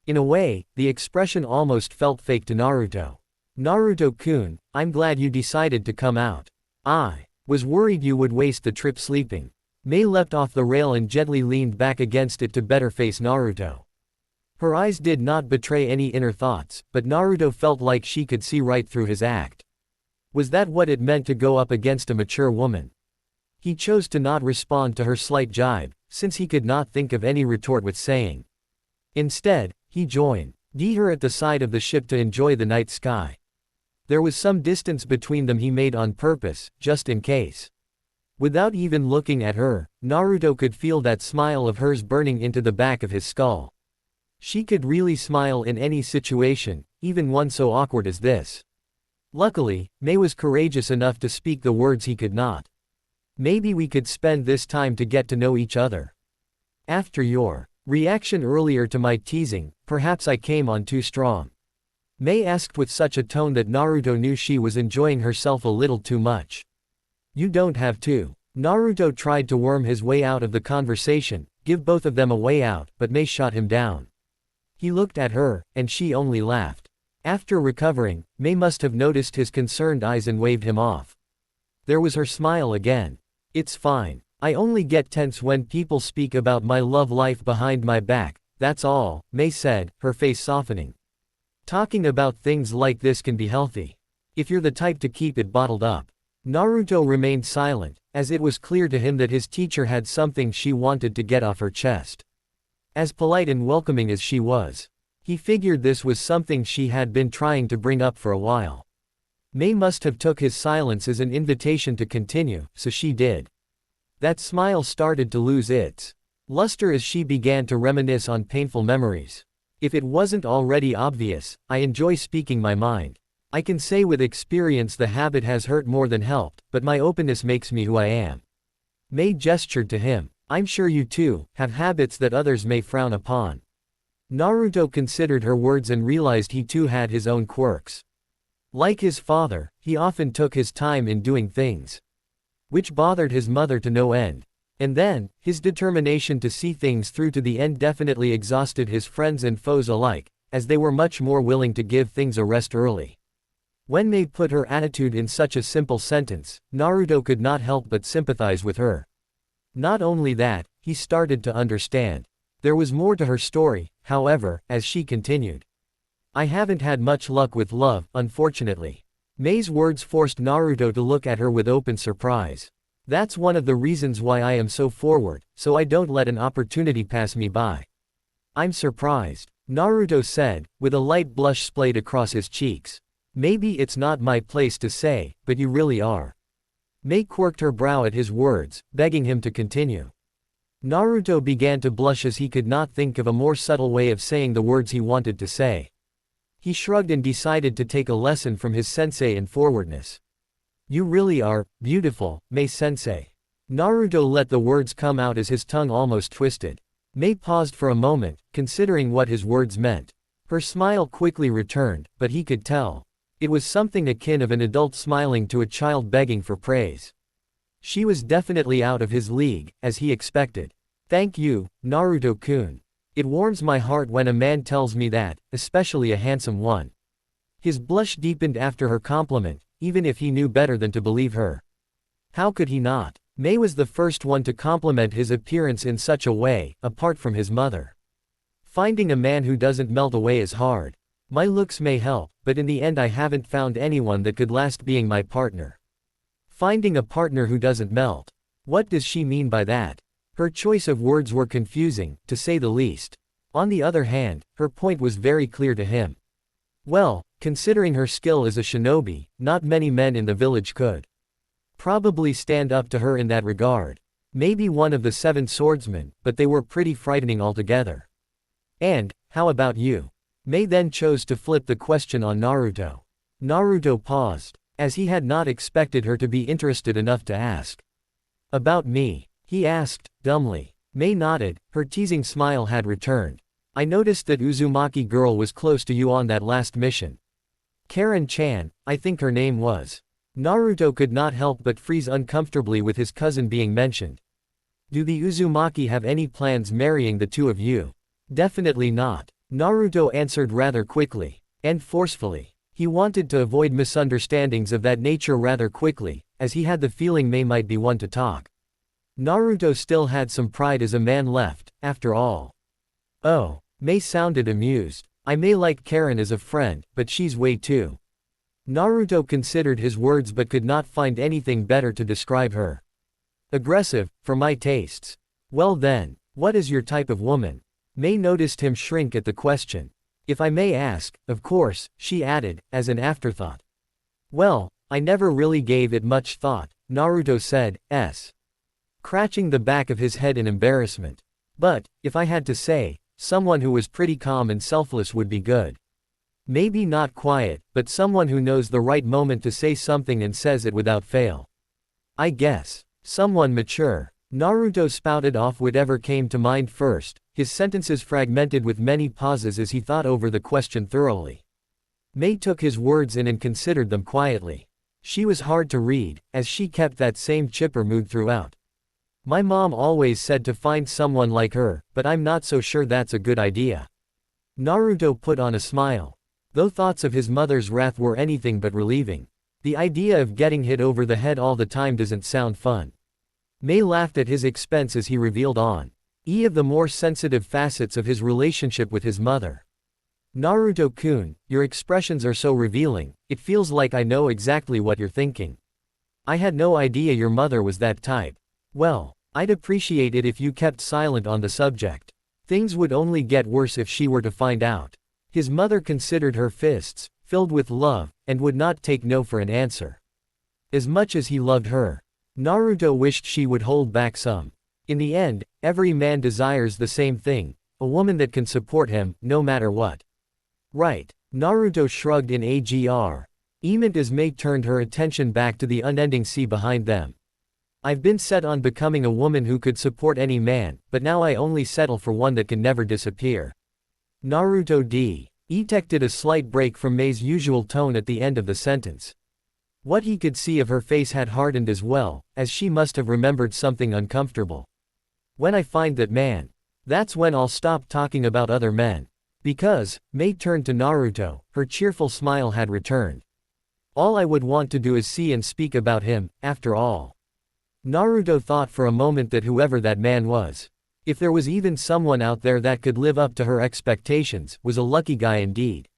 In a way, the expression almost felt fake to Naruto. Naruto-kun, I'm glad you decided to come out. I was worried you would waste the trip sleeping. Mei leapt off the rail and gently leaned back against it to better face Naruto. Her eyes did not betray any inner thoughts, but Naruto felt like she could see right through his act. Was that what it meant to go up against a mature woman? He chose to not respond to her slight jibe, since he could not think of any retort with saying. Instead, he joined her at the side of the ship to enjoy the night sky. There was some distance between them he made on purpose, just in case. Without even looking at her, Naruto could feel that smile of hers burning into the back of his skull. She could really smile in any situation, even one so awkward as this. Luckily, Mei was courageous enough to speak the words he could not. Maybe we could spend this time to get to know each other. After your reaction earlier to my teasing, perhaps I came on too strong. Mei asked with such a tone that Naruto knew she was enjoying herself a little too much. You don't have to. Naruto tried to worm his way out of the conversation, give both of them a way out, but Mei shot him down. He looked at her, and she only laughed. After recovering, Mei must have noticed his concerned eyes and waved him off. There was her smile again. It's fine. I only get tense when people speak about my love life behind my back, that's all, Mei said, her face softening. Talking about things like this can be healthy. If you're the type to keep it bottled up. Naruto remained silent, as it was clear to him that his teacher had something she wanted to get off her chest. As polite and welcoming as she was, he figured this was something she had been trying to bring up for a while. Mei must have took his silence as an invitation to continue, so she did. That smile started to lose its luster as she began to reminisce on painful memories. If it wasn't already obvious, I enjoy speaking my mind. I can say with experience the habit has hurt more than helped, but my openness makes me who I am. Mei gestured to him. I'm sure you too have habits that others may frown upon. Naruto considered her words and realized he too had his own quirks. Like his father, he often took his time in doing things, which bothered his mother to no end. And then, his determination to see things through to the end definitely exhausted his friends and foes alike, as they were much more willing to give things a rest early. When Mei put her attitude in such a simple sentence, Naruto could not help but sympathize with her. Not only that, he started to understand. There was more to her story, however, as she continued. I haven't had much luck with love, unfortunately. Mei's words forced Naruto to look at her with open surprise. That's one of the reasons why I am so forward, so I don't let an opportunity pass me by. I'm surprised, Naruto said, with a light blush splayed across his cheeks. Maybe it's not my place to say, but you really are. Mei quirked her brow at his words, begging him to continue. Naruto began to blush as he could not think of a more subtle way of saying the words he wanted to say. He shrugged and decided to take a lesson from his sensei in forwardness. You really are beautiful, Mei-sensei. Naruto let the words come out as his tongue almost twisted. Mei paused for a moment, considering what his words meant. Her smile quickly returned, but he could tell. It was something akin of an adult smiling to a child begging for praise. She was definitely out of his league, as he expected. Thank you, Naruto-kun. It warms my heart when a man tells me that, especially a handsome one. His blush deepened after her compliment, even if he knew better than to believe her. How could he not? Mei was the first one to compliment his appearance in such a way, apart from his mother. Finding a man who doesn't melt away is hard. My looks may help, but in the end I haven't found anyone that could last being my partner. Finding a partner who doesn't melt. What does she mean by that? Her choice of words were confusing, to say the least. On the other hand, her point was very clear to him. Well, considering her skill as a shinobi, not many men in the village could probably stand up to her in that regard. Maybe one of the 7 swordsmen, but they were pretty frightening altogether. And, how about you? Mei then chose to flip the question on Naruto. Naruto paused, as he had not expected her to be interested enough to ask. About me? He asked, dumbly. Mei nodded, her teasing smile had returned. I noticed that Uzumaki girl was close to you on that last mission. Karen-chan, I think her name was. Naruto could not help but freeze uncomfortably with his cousin being mentioned. Do the Uzumaki have any plans marrying the two of you? Definitely not. Naruto answered rather quickly. And forcefully. He wanted to avoid misunderstandings of that nature rather quickly, as he had the feeling Mei might be one to talk. Naruto still had some pride as a man left, after all. Oh, Mei sounded amused. I may like Karen as a friend, but she's way too. Naruto considered his words but could not find anything better to describe her. Aggressive, for my tastes. Well then, what is your type of woman? Mei noticed him shrink at the question. If I may ask, of course, she added, as an afterthought. Well, I never really gave it much thought, Naruto said, scratching the back of his head in embarrassment. But, if I had to say, someone who was pretty calm and selfless would be good. Maybe not quiet, but someone who knows the right moment to say something and says it without fail. I guess. Someone mature. Naruto spouted off whatever came to mind first, his sentences fragmented with many pauses as he thought over the question thoroughly. Mei took his words in and considered them quietly. She was hard to read, as she kept that same chipper mood throughout. My mom always said to find someone like her, but I'm not so sure that's a good idea. Naruto put on a smile. Though thoughts of his mother's wrath were anything but relieving. The idea of getting hit over the head all the time doesn't sound fun. Mei laughed at his expense as he revealed of the more sensitive facets of his relationship with his mother. Naruto-kun, your expressions are so revealing, it feels like I know exactly what you're thinking. I had no idea your mother was that type. Well, I'd appreciate it if you kept silent on the subject. Things would only get worse if she were to find out. His mother considered her fists, filled with love, and would not take no for an answer. As much as he loved her, Naruto wished she would hold back some. In the end, every man desires the same thing, a woman that can support him, no matter what. Right. Naruto shrugged in agr. As Mei turned her attention back to the unending sea behind them. I've been set on becoming a woman who could support any man, but now I only settle for one that can never disappear. Naruto detected a slight break from Mei's usual tone at the end of the sentence. What he could see of her face had hardened as well, as she must have remembered something uncomfortable. When I find that man, that's when I'll stop talking about other men. Because, Mei turned to Naruto, her cheerful smile had returned. All I would want to do is see and speak about him, after all. Naruto thought for a moment that whoever that man was, if there was even someone out there that could live up to her expectations, was a lucky guy indeed.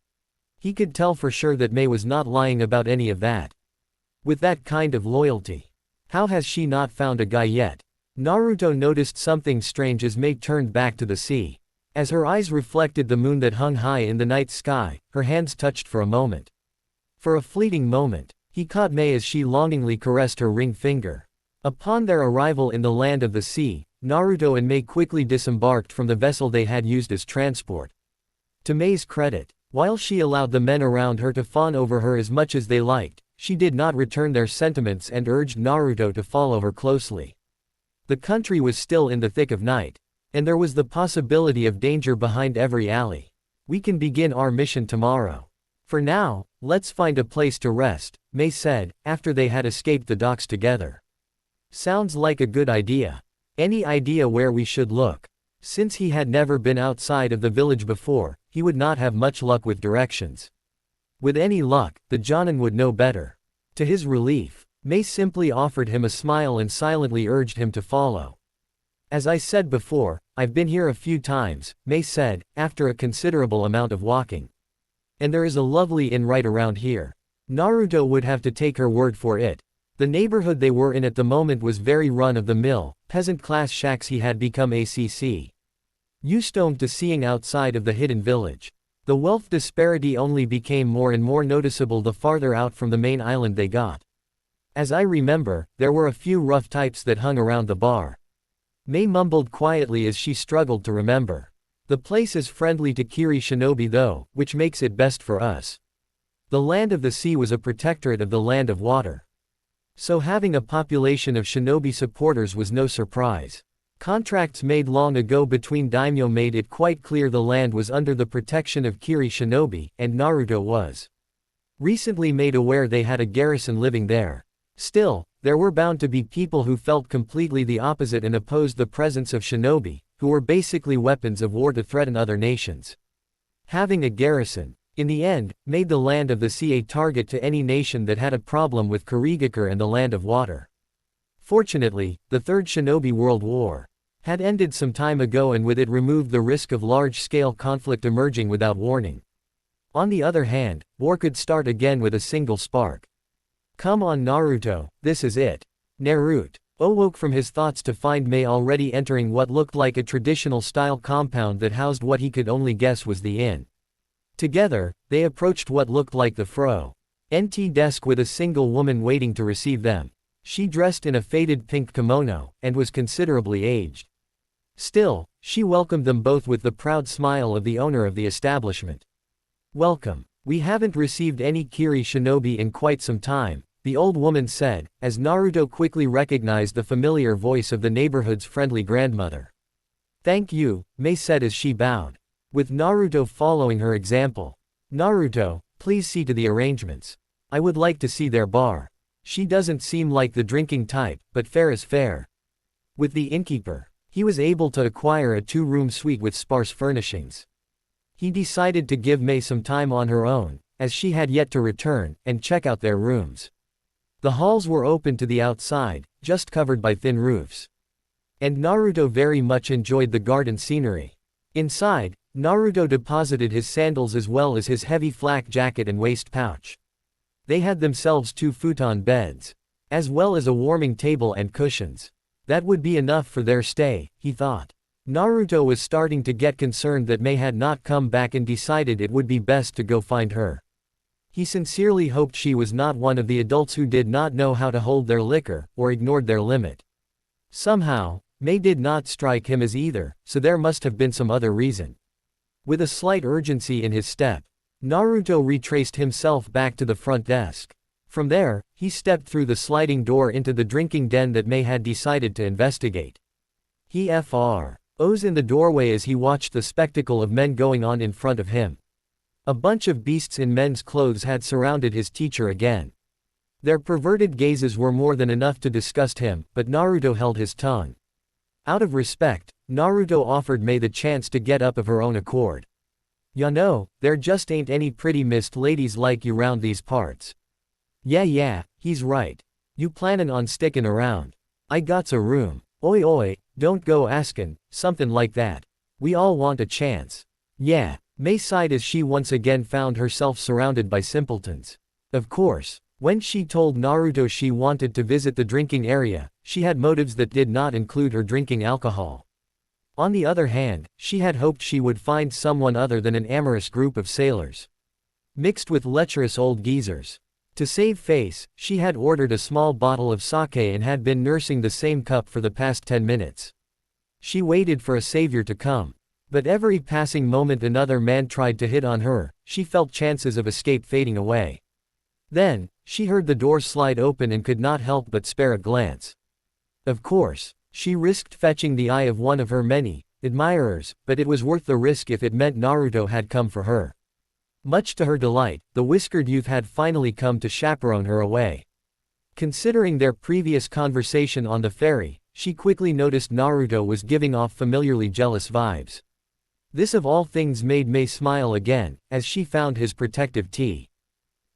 He could tell for sure that Mei was not lying about any of that. With that kind of loyalty, how has she not found a guy yet? Naruto noticed something strange as Mei turned back to the sea. As her eyes reflected the moon that hung high in the night sky, her hands touched for a moment. For a fleeting moment, he caught Mei as she longingly caressed her ring finger. Upon their arrival in the land of the sea, Naruto and Mei quickly disembarked from the vessel they had used as transport. To Mei's credit, while she allowed the men around her to fawn over her as much as they liked, she did not return their sentiments and urged Naruto to follow her closely. The country was still in the thick of night, and there was the possibility of danger behind every alley. We can begin our mission tomorrow. For now, let's find a place to rest, Mei said, after they had escaped the docks together. Sounds like a good idea. Any idea where we should look? Since he had never been outside of the village before, he would not have much luck with directions. With any luck, the Jonin would know better. To his relief, Mei simply offered him a smile and silently urged him to follow. As I said before, I've been here a few times, Mei said, after a considerable amount of walking. And there is a lovely inn right around here. Naruto would have to take her word for it. The neighborhood they were in at the moment was very run-of-the-mill, peasant-class shacks he had become used to seeing outside of the hidden village. The wealth disparity only became more and more noticeable the farther out from the main island they got. As I remember, there were a few rough types that hung around the bar. Mei mumbled quietly as she struggled to remember. The place is friendly to Kiri Shinobi though, which makes it best for us. The land of the sea was a protectorate of the land of water. So having a population of shinobi supporters was no surprise. Contracts made long ago between daimyo made it quite clear the land was under the protection of Kiri Shinobi, and Naruto was recently made aware they had a garrison living there. Still, there were bound to be people who felt completely the opposite and opposed the presence of shinobi, who were basically weapons of war to threaten other nations. Having a garrison, in the end, made the land of the sea a target to any nation that had a problem with Kurigakure and the land of water. Fortunately, the Third Shinobi World War had ended some time ago and with it removed the risk of large-scale conflict emerging without warning. On the other hand, war could start again with a single spark. Come on Naruto, this is it. Naruto awoke from his thoughts to find Mei already entering what looked like a traditional-style compound that housed what he could only guess was the inn. Together, they approached what looked like the front desk with a single woman waiting to receive them. She dressed in a faded pink kimono, and was considerably aged. Still, she welcomed them both with the proud smile of the owner of the establishment. Welcome. We haven't received any Kiri Shinobi in quite some time, the old woman said, as Naruto quickly recognized the familiar voice of the neighborhood's friendly grandmother. Thank you, Mei said as she bowed. With Naruto following her example. Naruto, please see to the arrangements. I would like to see their bar. She doesn't seem like the drinking type, but fair is fair. With the innkeeper, he was able to acquire a 2-room suite with sparse furnishings. He decided to give Mei some time on her own, as she had yet to return, and check out their rooms. The halls were open to the outside, just covered by thin roofs. And Naruto very much enjoyed the garden scenery. Inside, Naruto deposited his sandals as well as his heavy flak jacket and waist pouch. They had themselves 2 futon beds, as well as a warming table and cushions. That would be enough for their stay, he thought. Naruto was starting to get concerned that Mei had not come back and decided it would be best to go find her. He sincerely hoped she was not one of the adults who did not know how to hold their liquor, or ignored their limit. Somehow, Mei did not strike him as either, so there must have been some other reason. With a slight urgency in his step, Naruto retraced himself back to the front desk. From there, he stepped through the sliding door into the drinking den that Mei had decided to investigate. He froze in the doorway as he watched the spectacle of men going on in front of him. A bunch of beasts in men's clothes had surrounded his teacher again. Their perverted gazes were more than enough to disgust him, but Naruto held his tongue. Out of respect, Naruto offered Mei the chance to get up of her own accord. Ya know, there just ain't any pretty mist ladies like you round these parts. Yeah, he's right. You plannin' on stickin' around? I got's a room. Oi, don't go askin', something like that. We all want a chance. Yeah, May sighed as she once again found herself surrounded by simpletons. Of course, when she told Naruto she wanted to visit the drinking area, she had motives that did not include her drinking alcohol. On the other hand, she had hoped she would find someone other than an amorous group of sailors, mixed with lecherous old geezers. To save face, she had ordered a small bottle of sake and had been nursing the same cup for the past 10 minutes. She waited for a savior to come. But every passing moment another man tried to hit on her, she felt chances of escape fading away. Then, she heard the door slide open and could not help but spare a glance. Of course, she risked fetching the eye of one of her many admirers, but it was worth the risk if it meant Naruto had come for her. Much to her delight, the whiskered youth had finally come to chaperone her away. Considering their previous conversation on the ferry, she quickly noticed Naruto was giving off familiarly jealous vibes. This of all things made May smile again, as she found his protective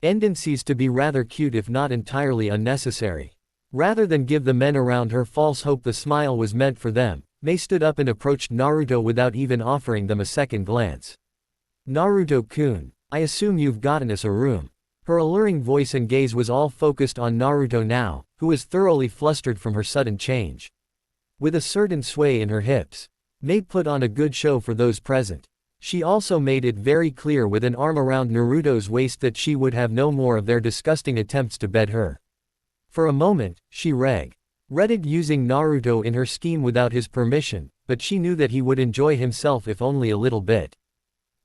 tendencies to be rather cute if not entirely unnecessary. Rather than give the men around her false hope the smile was meant for them, May stood up and approached Naruto without even offering them a second glance. Naruto-kun, I assume you've gotten us a room. Her alluring voice and gaze was all focused on Naruto now, who was thoroughly flustered from her sudden change. With a certain sway in her hips, May put on a good show for those present. She also made it very clear with an arm around Naruto's waist that she would have no more of their disgusting attempts to bed her. For a moment, she regretted using Naruto in her scheme without his permission, but she knew that he would enjoy himself if only a little bit.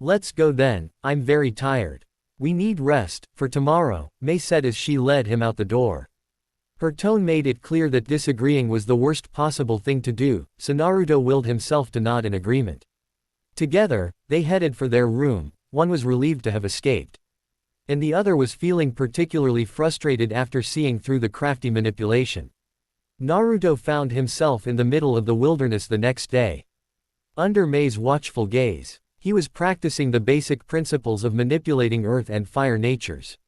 Let's go then, I'm very tired. We need rest, for tomorrow, May said as she led him out the door. Her tone made it clear that disagreeing was the worst possible thing to do, so Naruto willed himself to nod in agreement. Together, they headed for their room. One was relieved to have escaped, and the other was feeling particularly frustrated after seeing through the crafty manipulation. Naruto found himself in the middle of the wilderness the next day. Under May's watchful gaze, he was practicing the basic principles of manipulating earth and fire natures,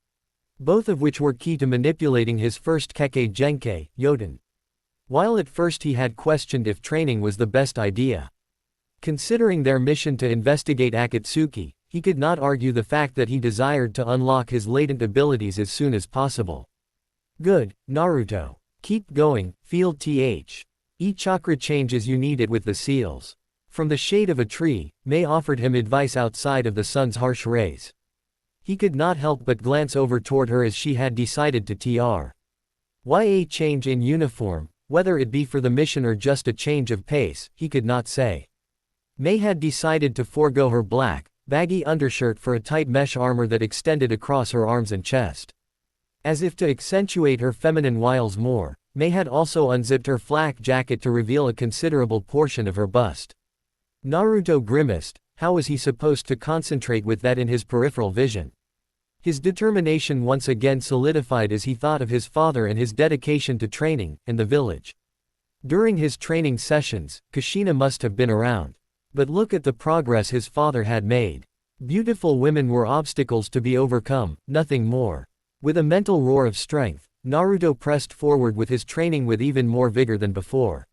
both of which were key to manipulating his first Kekkei Genkei, Yoden. While at first he had questioned if training was the best idea, considering their mission to investigate Akatsuki, he could not argue the fact that he desired to unlock his latent abilities as soon as possible. Good, Naruto. Keep going, field chakra change as you need it with the seals. From the shade of a tree, May offered him advice outside of the sun's harsh rays. He could not help but glance over toward her as she had decided to change in uniform, whether it be for the mission or just a change of pace, he could not say. May had decided to forego her black, baggy undershirt for a tight mesh armor that extended across her arms and chest. As if to accentuate her feminine wiles more, May had also unzipped her flak jacket to reveal a considerable portion of her bust. Naruto grimaced. How was he supposed to concentrate with that in his peripheral vision? His determination once again solidified as he thought of his father and his dedication to training, and the village. During his training sessions, Kushina must have been around. But look at the progress his father had made. Beautiful women were obstacles to be overcome, nothing more. With a mental roar of strength, Naruto pressed forward with his training with even more vigor than before.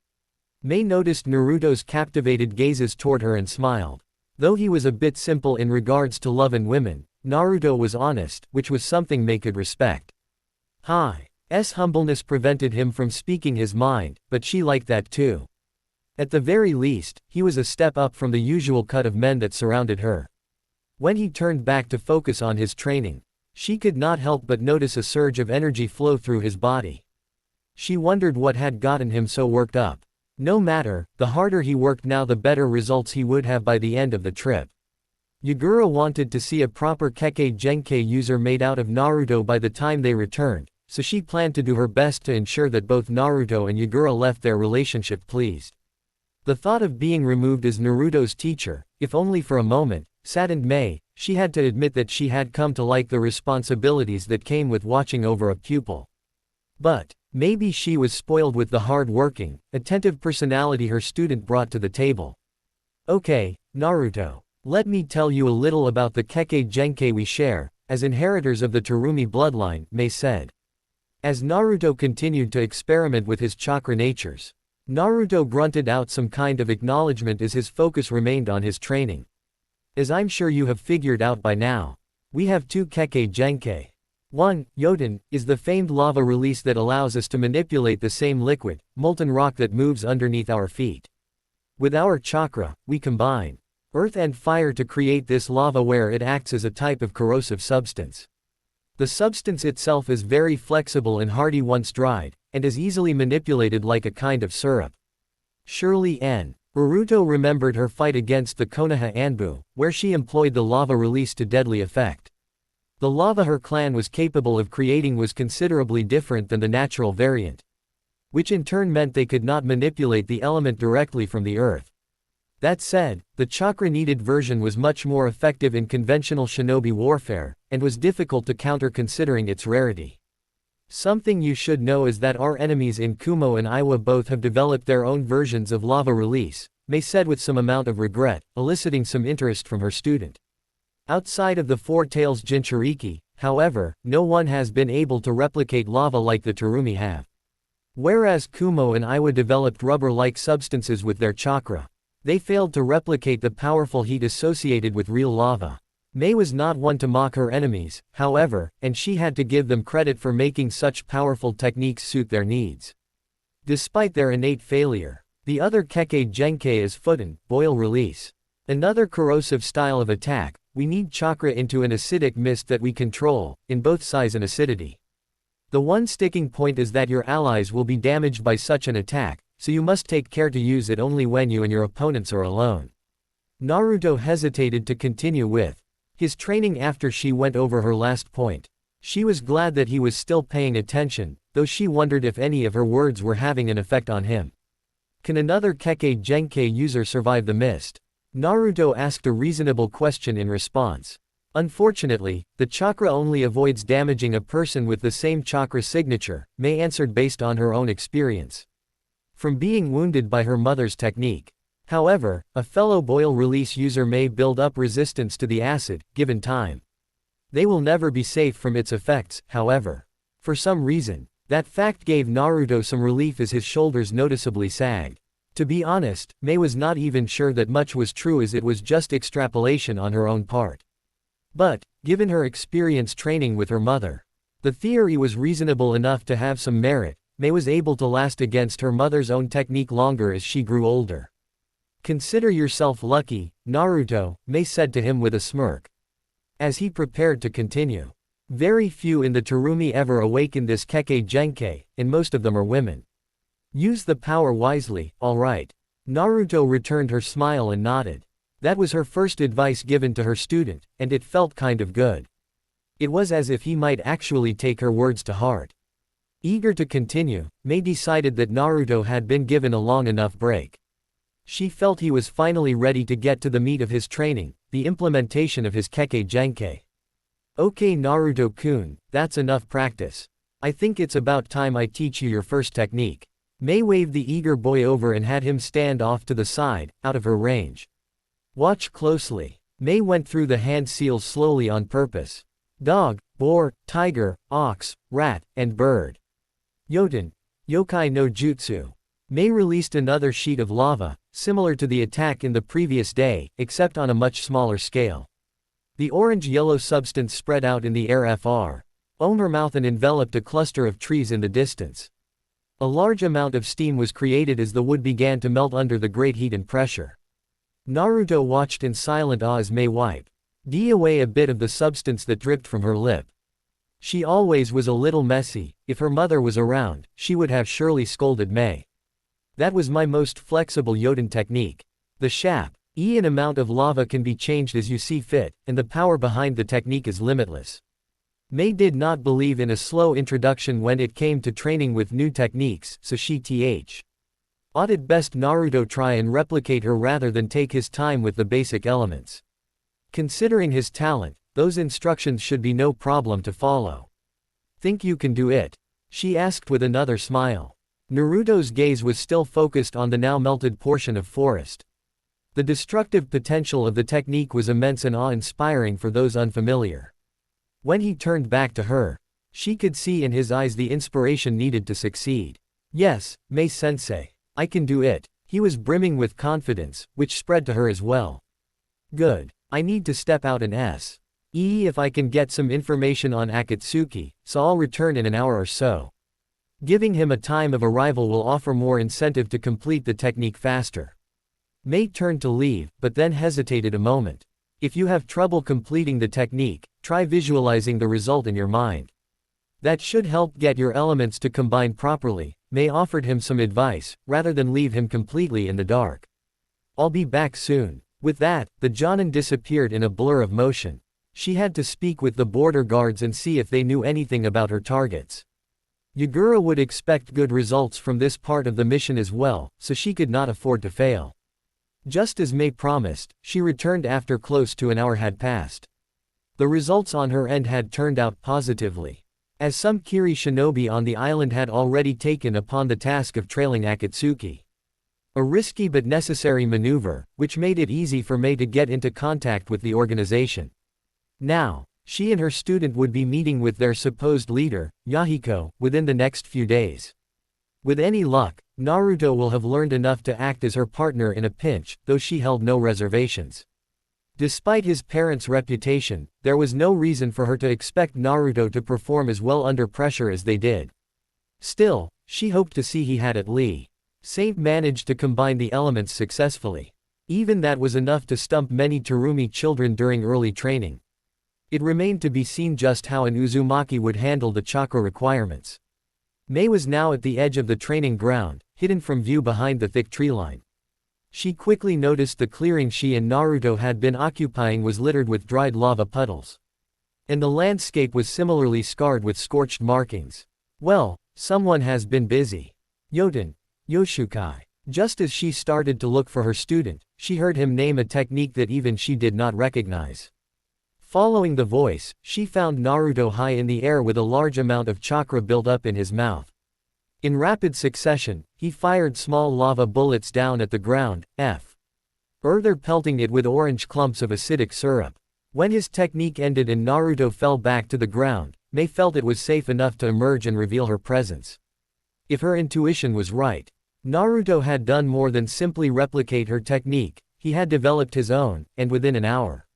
May noticed Naruto's captivated gazes toward her and smiled. Though he was a bit simple in regards to love and women, Naruto was honest, which was something May could respect. His humbleness prevented him from speaking his mind, but she liked that too. At the very least, he was a step up from the usual cut of men that surrounded her. When he turned back to focus on his training, she could not help but notice a surge of energy flow through his body. She wondered what had gotten him so worked up. No matter, the harder he worked now the better results he would have by the end of the trip. Yagura wanted to see a proper Kekkei Genkei user made out of Naruto by the time they returned, so she planned to do her best to ensure that both Naruto and Yagura left their relationship pleased. The thought of being removed as Naruto's teacher, if only for a moment, saddened May. She had to admit that she had come to like the responsibilities that came with watching over a pupil. But maybe she was spoiled with the hard-working, attentive personality her student brought to the table. Okay, Naruto. Let me tell you a little about the Kekkei Genkai we share, as inheritors of the Terumi bloodline, Mei said. As Naruto continued to experiment with his chakra natures, Naruto grunted out some kind of acknowledgement as his focus remained on his training. As I'm sure you have figured out by now, we have two Kekkei Genkai. One, Yoden, is the famed lava release that allows us to manipulate the same liquid, molten rock that moves underneath our feet. With our chakra, we combine earth and fire to create this lava where it acts as a type of corrosive substance. The substance itself is very flexible and hardy once dried, and is easily manipulated like a kind of syrup. Surely Naruto remembered her fight against the Konoha Anbu, where she employed the lava release to deadly effect. The lava her clan was capable of creating was considerably different than the natural variant, which in turn meant they could not manipulate the element directly from the earth. That said, the chakra-needed version was much more effective in conventional shinobi warfare, and was difficult to counter considering its rarity. Something you should know is that our enemies in Kumo and Iwa both have developed their own versions of lava release, Mei said with some amount of regret, eliciting some interest from her student. Outside of the Four Tails Jinchuriki, however, no one has been able to replicate lava like the Terumi have. Whereas Kumo and Iwa developed rubber-like substances with their chakra, they failed to replicate the powerful heat associated with real lava. Mei was not one to mock her enemies, however, and she had to give them credit for making such powerful techniques suit their needs. Despite their innate failure, the other Kekkei Genkai is Futen, boil release. Another corrosive style of attack. We need chakra into an acidic mist that we control, in both size and acidity. The one sticking point is that your allies will be damaged by such an attack, so you must take care to use it only when you and your opponents are alone. Naruto hesitated to continue with his training after she went over her last point. She was glad that he was still paying attention, though she wondered if any of her words were having an effect on him. Can another Kekkei Genkai user survive the mist? Naruto asked a reasonable question in response. Unfortunately, the chakra only avoids damaging a person with the same chakra signature, Mei answered based on her own experience. From being wounded by her mother's technique. However, a fellow boil release user may build up resistance to the acid, given time. They will never be safe from its effects, however. For some reason, that fact gave Naruto some relief as his shoulders noticeably sagged. To be honest, Mei was not even sure that much was true as it was just extrapolation on her own part. But, given her experience training with her mother, the theory was reasonable enough to have some merit. Mei was able to last against her mother's own technique longer as she grew older. Consider yourself lucky, Naruto, Mei said to him with a smirk. As he prepared to continue. Very few in the Terumi ever awaken this Kekkei Genkai, and most of them are women. Use the power wisely, alright. Naruto returned her smile and nodded. That was her first advice given to her student, and it felt kind of good. It was as if he might actually take her words to heart. Eager to continue, Mei decided that Naruto had been given a long enough break. She felt he was finally ready to get to the meat of his training, the implementation of his Kekkei Genkai. Okay Naruto-kun, that's enough practice. I think it's about time I teach you your first technique. Mei waved the eager boy over and had him stand off to the side, out of her range. Watch closely. Mei went through the hand seals slowly on purpose. Dog, boar, tiger, ox, rat, and bird. Yoden. Yokai no Jutsu. Mei released another sheet of lava, similar to the attack in the previous day, except on a much smaller scale. The orange-yellow substance spread out in the air from her mouth and enveloped a cluster of trees in the distance. A large amount of steam was created as the wood began to melt under the great heat and pressure. Naruto watched in silent awe as Mei wiped away a bit of the substance that dripped from her lip. She always was a little messy. If her mother was around, she would have surely scolded Mei. That was my most flexible Yoden technique. The an amount of lava can be changed as you see fit, and the power behind the technique is limitless. Mei did not believe in a slow introduction when it came to training with new techniques, so she ought at best Naruto try and replicate her rather than take his time with the basic elements. Considering his talent, those instructions should be no problem to follow. Think you can do it? She asked with another smile. Naruto's gaze was still focused on the now melted portion of forest. The destructive potential of the technique was immense and awe-inspiring for those unfamiliar. When he turned back to her, she could see in his eyes the inspiration needed to succeed. Yes, Mei-sensei. I can do it. He was brimming with confidence, which spread to her as well. Good. I need to step out and if I can get some information on Akatsuki, so I'll return in an hour or so. Giving him a time of arrival will offer more incentive to complete the technique faster. Mei turned to leave, but then hesitated a moment. If you have trouble completing the technique, try visualizing the result in your mind. That should help get your elements to combine properly. Mei offered him some advice, rather than leave him completely in the dark. I'll be back soon. With that, the Jonin disappeared in a blur of motion. She had to speak with the border guards and see if they knew anything about her targets. Yagura would expect good results from this part of the mission as well, so she could not afford to fail. Just as Mei promised, she returned after close to an hour had passed. The results on her end had turned out positively, as some Kiri shinobi on the island had already taken upon the task of trailing Akatsuki. A risky but necessary maneuver, which made it easy for Mei to get into contact with the organization. Now, she and her student would be meeting with their supposed leader, Yahiko, within the next few days. With any luck, Naruto will have learned enough to act as her partner in a pinch, though she held no reservations. Despite his parents' reputation, there was no reason for her to expect Naruto to perform as well under pressure as they did. Still, she hoped to see he had at least managed to combine the elements successfully. Even that was enough to stump many Terumi children during early training. It remained to be seen just how an Uzumaki would handle the chakra requirements. Mei was now at the edge of the training ground, hidden from view behind the thick tree line. She quickly noticed the clearing she and Naruto had been occupying was littered with dried lava puddles. And the landscape was similarly scarred with scorched markings. Well, someone has been busy. Yoten, Yoshukai. Just as she started to look for her student, she heard him name a technique that even she did not recognize. Following the voice, she found Naruto high in the air with a large amount of chakra built up in his mouth. In rapid succession, he fired small lava bullets down at the ground, further pelting it with orange clumps of acidic syrup. When his technique ended and Naruto fell back to the ground, Mei felt it was safe enough to emerge and reveal her presence. If her intuition was right, Naruto had done more than simply replicate her technique, he had developed his own, and within an hour.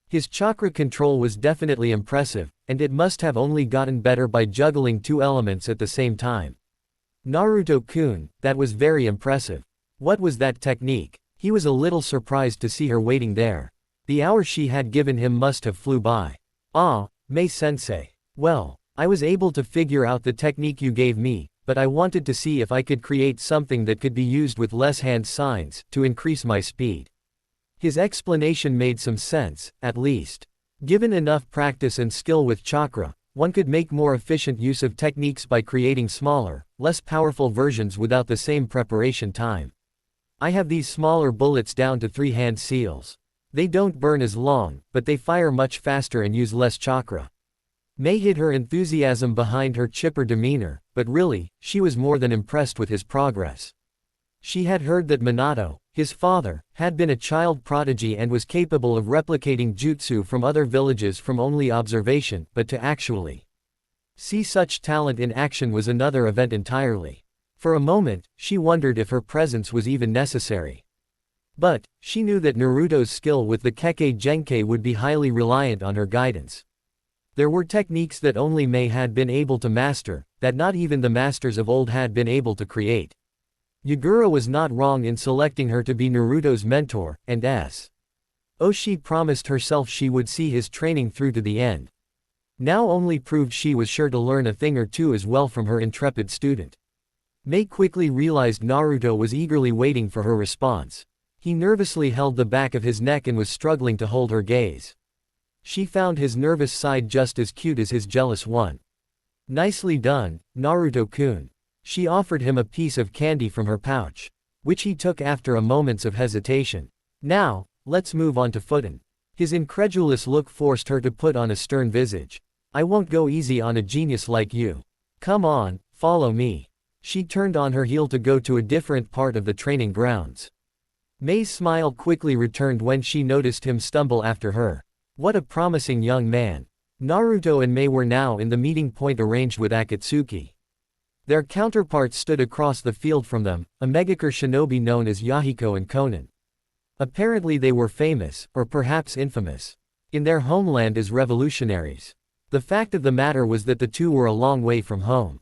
His chakra control was definitely impressive, and it must have only gotten better by juggling two elements at the same time. Naruto-kun, that was very impressive. What was that technique? He was a little surprised to see her waiting there. The hour she had given him must have flew by. Ah, Mei-sensei. Well, I was able to figure out the technique you gave me, but I wanted to see if I could create something that could be used with less hand signs, to increase my speed. His explanation made some sense, at least. Given enough practice and skill with chakra, one could make more efficient use of techniques by creating smaller, less powerful versions without the same preparation time. I have these smaller bullets down to 3-hand seals. They don't burn as long, but they fire much faster and use less chakra. Mei hid her enthusiasm behind her chipper demeanor, but really, she was more than impressed with his progress. She had heard that Minato, his father, had been a child prodigy and was capable of replicating jutsu from other villages from only observation, but to actually see such talent in action was another event entirely. For a moment, she wondered if her presence was even necessary. But, she knew that Naruto's skill with the Kekkei Genkai would be highly reliant on her guidance. There were techniques that only Mei had been able to master, that not even the masters of old had been able to create. Yagura was not wrong in selecting her to be Naruto's mentor, and Oshi promised herself she would see his training through to the end. Now only proved she was sure to learn a thing or two as well from her intrepid student. Mei quickly realized Naruto was eagerly waiting for her response. He nervously held the back of his neck and was struggling to hold her gaze. She found his nervous side just as cute as his jealous one. Nicely done, Naruto-kun. She offered him a piece of candy from her pouch, which he took after a moment of hesitation. Now, let's move on to Futen. His incredulous look forced her to put on a stern visage. I won't go easy on a genius like you. Come on, follow me. She turned on her heel to go to a different part of the training grounds. Mei's smile quickly returned when she noticed him stumble after her. What a promising young man. Naruto and Mei were now in the meeting point arranged with Akatsuki. Their counterparts stood across the field from them, a Megakure shinobi known as Yahiko and Konan. Apparently they were famous, or perhaps infamous, in their homeland as revolutionaries. The fact of the matter was that the two were a long way from home.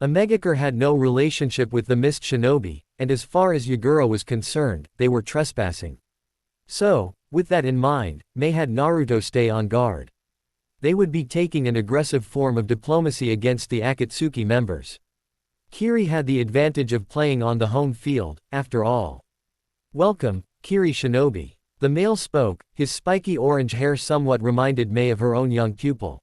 A Megakure had no relationship with the Mist Shinobi, and as far as Yagura was concerned, they were trespassing. So, with that in mind, Mei had Naruto stay on guard. They would be taking an aggressive form of diplomacy against the Akatsuki members. Kiri had the advantage of playing on the home field, after all. Welcome, Kiri Shinobi. The male spoke, his spiky orange hair somewhat reminded Mei of her own young pupil.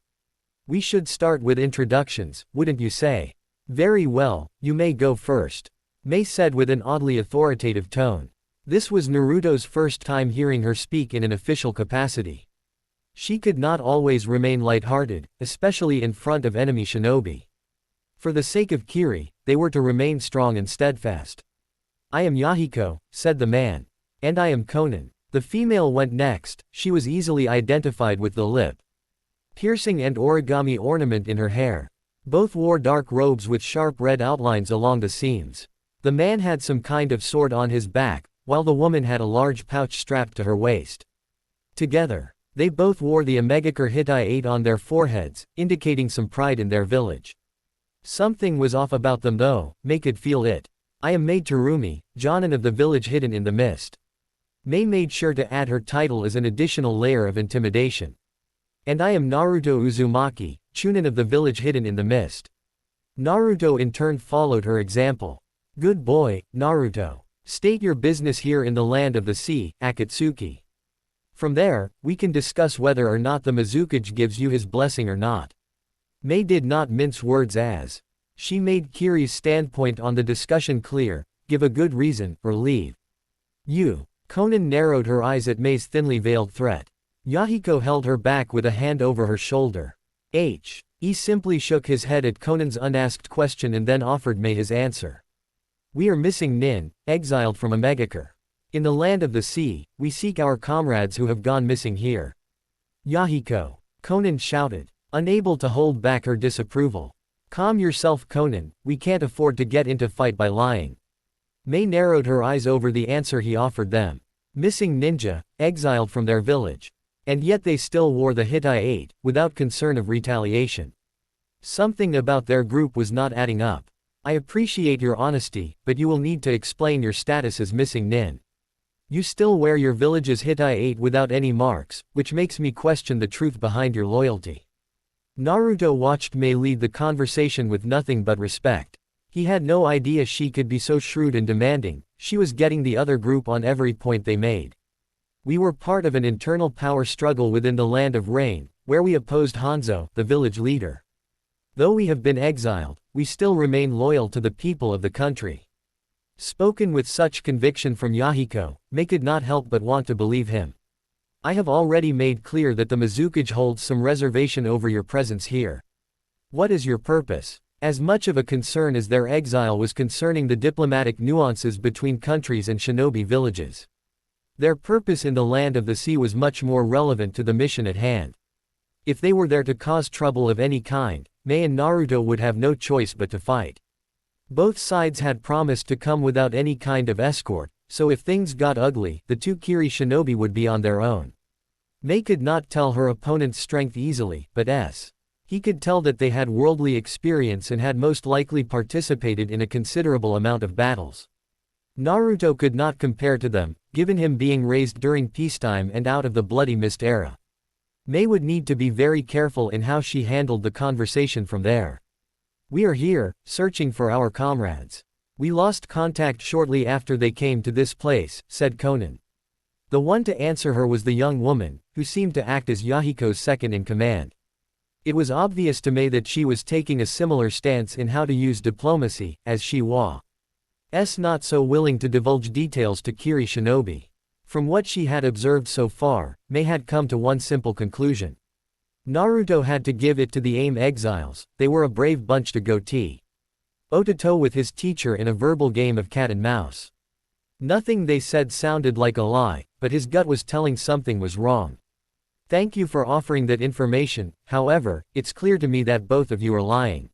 We should start with introductions, wouldn't you say? Very well, you may go first, Mei said with an oddly authoritative tone. This was Naruto's first time hearing her speak in an official capacity. She could not always remain lighthearted, especially in front of enemy shinobi. For the sake of Kiri, they were to remain strong and steadfast. I am Yahiko, said the man. And I am Konan. The female went next. She was easily identified with the lip piercing and origami ornament in her hair. Both wore dark robes with sharp red outlines along the seams. The man had some kind of sword on his back, while the woman had a large pouch strapped to her waist. Together, they both wore the Megakure Hitai 8 on their foreheads, indicating some pride in their village. Something was off about them though, Mei could feel it. I am Mei Terumi, Jonin of the village hidden in the mist. Mei made sure to add her title as an additional layer of intimidation. And I am Naruto Uzumaki, Chunin of the village hidden in the mist. Naruto in turn followed her example. Good boy, Naruto. State your business here in the land of the sea, Akatsuki. From there, we can discuss whether or not the Mizukage gives you his blessing or not. Mei did not mince words as she made Kiri's standpoint on the discussion clear, give a good reason, or leave. You. Konan narrowed her eyes at Mei's thinly veiled threat. Yahiko held her back with a hand over her shoulder. He simply shook his head at Konan's unasked question and then offered Mei his answer. We are missing Nin, exiled from a Megakure. In the land of the sea, we seek our comrades who have gone missing here. Yahiko. Konan shouted, unable to hold back her disapproval. Calm yourself, Konan, we can't afford to get into fight by lying. Mei narrowed her eyes over the answer he offered them. Missing ninja, exiled from their village. And yet they still wore the Hitai 8, without concern of retaliation. Something about their group was not adding up. I appreciate your honesty, but you will need to explain your status as missing Nin. You still wear your village's Hitai 8 without any marks, which makes me question the truth behind your loyalty. Naruto watched Mei lead the conversation with nothing but respect. He had no idea she could be so shrewd and demanding. She was getting the other group on every point they made. We were part of an internal power struggle within the Land of Rain, where we opposed Hanzo, the village leader. Though we have been exiled, we still remain loyal to the people of the country. Spoken with such conviction from Yahiko, Mei could not help but want to believe him. I have already made clear that the Mizukage holds some reservation over your presence here. What is your purpose? As much of a concern as their exile was concerning the diplomatic nuances between countries and shinobi villages. Their purpose in the land of the sea was much more relevant to the mission at hand. If they were there to cause trouble of any kind, Mei and Naruto would have no choice but to fight. Both sides had promised to come without any kind of escort, so if things got ugly, the two Kiri shinobi would be on their own. Mei could not tell her opponent's strength easily, but he could tell that they had worldly experience and had most likely participated in a considerable amount of battles. Naruto could not compare to them, given him being raised during peacetime and out of the Bloody Mist era. Mei would need to be very careful in how she handled the conversation from there. We are here, searching for our comrades. We lost contact shortly after they came to this place, said Konan. The one to answer her was the young woman, who seemed to act as Yahiko's second in command. It was obvious to Mei that she was taking a similar stance in how to use diplomacy, as she was not so willing to divulge details to Kiri shinobi. From what she had observed so far, Mei had come to one simple conclusion. Naruto had to give it to the AIM exiles, they were a brave bunch to go toe-to-toe with his teacher in a verbal game of cat and mouse. Nothing they said sounded like a lie, but his gut was telling something was wrong. Thank you for offering that information, however, it's clear to me that both of you are lying.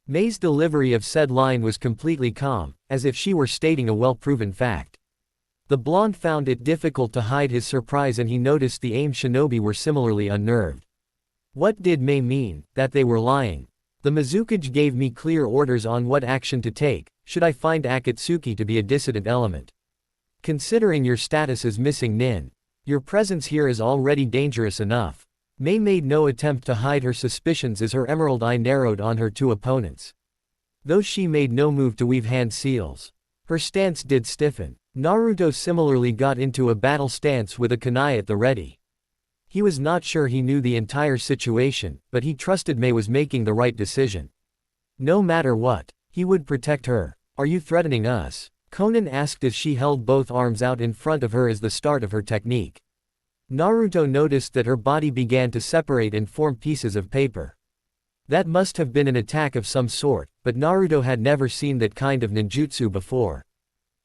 May's delivery of said line was completely calm, as if she were stating a well-proven fact. The blonde found it difficult to hide his surprise, and he noticed the AIM shinobi were similarly unnerved. What did May mean, that they were lying? The Mizukage gave me clear orders on what action to take, should I find Akatsuki to be a dissident element. Considering your status as missing nin, your presence here is already dangerous enough. May made no attempt to hide her suspicions as her emerald eye narrowed on her two opponents. Though she made no move to weave hand seals, her stance did stiffen. Naruto similarly got into a battle stance with a kunai at the ready. He was not sure he knew the entire situation, but he trusted May was making the right decision. No matter what, he would protect her. Are you threatening us? Conan asked as she held both arms out in front of her as the start of her technique. Naruto noticed that her body began to separate and form pieces of paper. That must have been an attack of some sort, but Naruto had never seen that kind of ninjutsu before.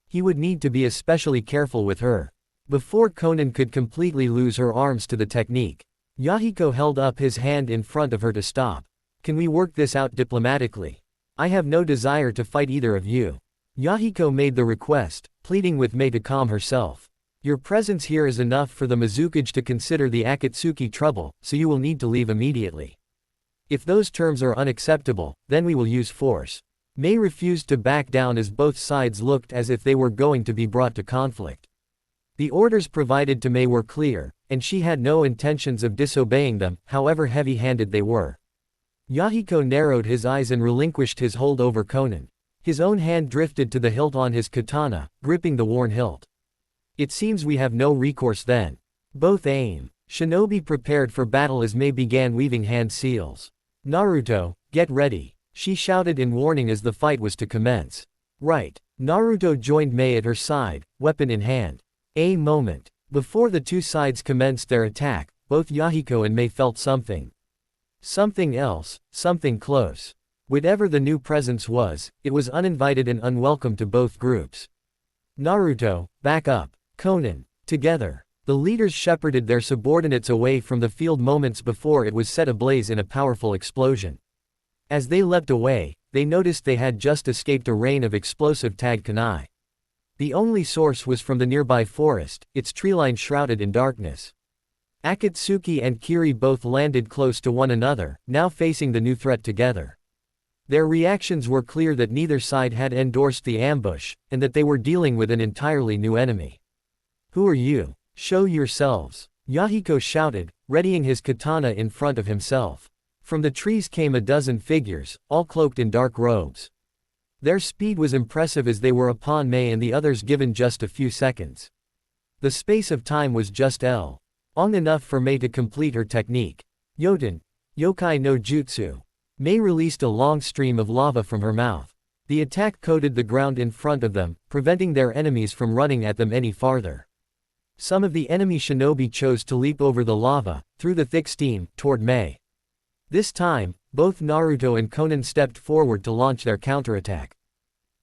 He would need to be especially careful with her. Before Conan could completely lose her arms to the technique, Yahiko held up his hand in front of her to stop. Can we work this out diplomatically? I have no desire to fight either of you. Yahiko made the request, pleading with May to calm herself. Your presence here is enough for the Mizukage to consider the Akatsuki trouble, so you will need to leave immediately. If those terms are unacceptable, then we will use force. May refused to back down as both sides looked as if they were going to be brought to conflict. The orders provided to May were clear, and she had no intentions of disobeying them, however heavy-handed they were. Yahiko narrowed his eyes and relinquished his hold over Conan. His own hand drifted to the hilt on his katana, gripping the worn hilt. It seems we have no recourse then. Both AIM shinobi prepared for battle as May began weaving hand seals. Naruto, get ready, she shouted in warning as the fight was to commence. Right. Naruto joined May at her side, weapon in hand. A moment. Before the two sides commenced their attack, both Yahiko and May felt something. Something else, something close. Whatever the new presence was, it was uninvited and unwelcome to both groups. Naruto, back up. Conan. Together. The leaders shepherded their subordinates away from the field moments before it was set ablaze in a powerful explosion. As they leapt away, they noticed they had just escaped a rain of explosive tag kunai. The only source was from the nearby forest, its treeline shrouded in darkness. Akatsuki and Kiri both landed close to one another, now facing the new threat together. Their reactions were clear that neither side had endorsed the ambush, and that they were dealing with an entirely new enemy. Who are you? Show yourselves, Yahiko shouted, readying his katana in front of himself. From the trees came a dozen figures, all cloaked in dark robes. Their speed was impressive as they were upon May and the others given just a few seconds. The space of time was just long enough for May to complete her technique. Yoten, Yokai no Jutsu. May released a long stream of lava from her mouth. The attack coated the ground in front of them, preventing their enemies from running at them any farther. Some of the enemy shinobi chose to leap over the lava, through the thick steam, toward May. This time, both Naruto and Conan stepped forward to launch their counterattack.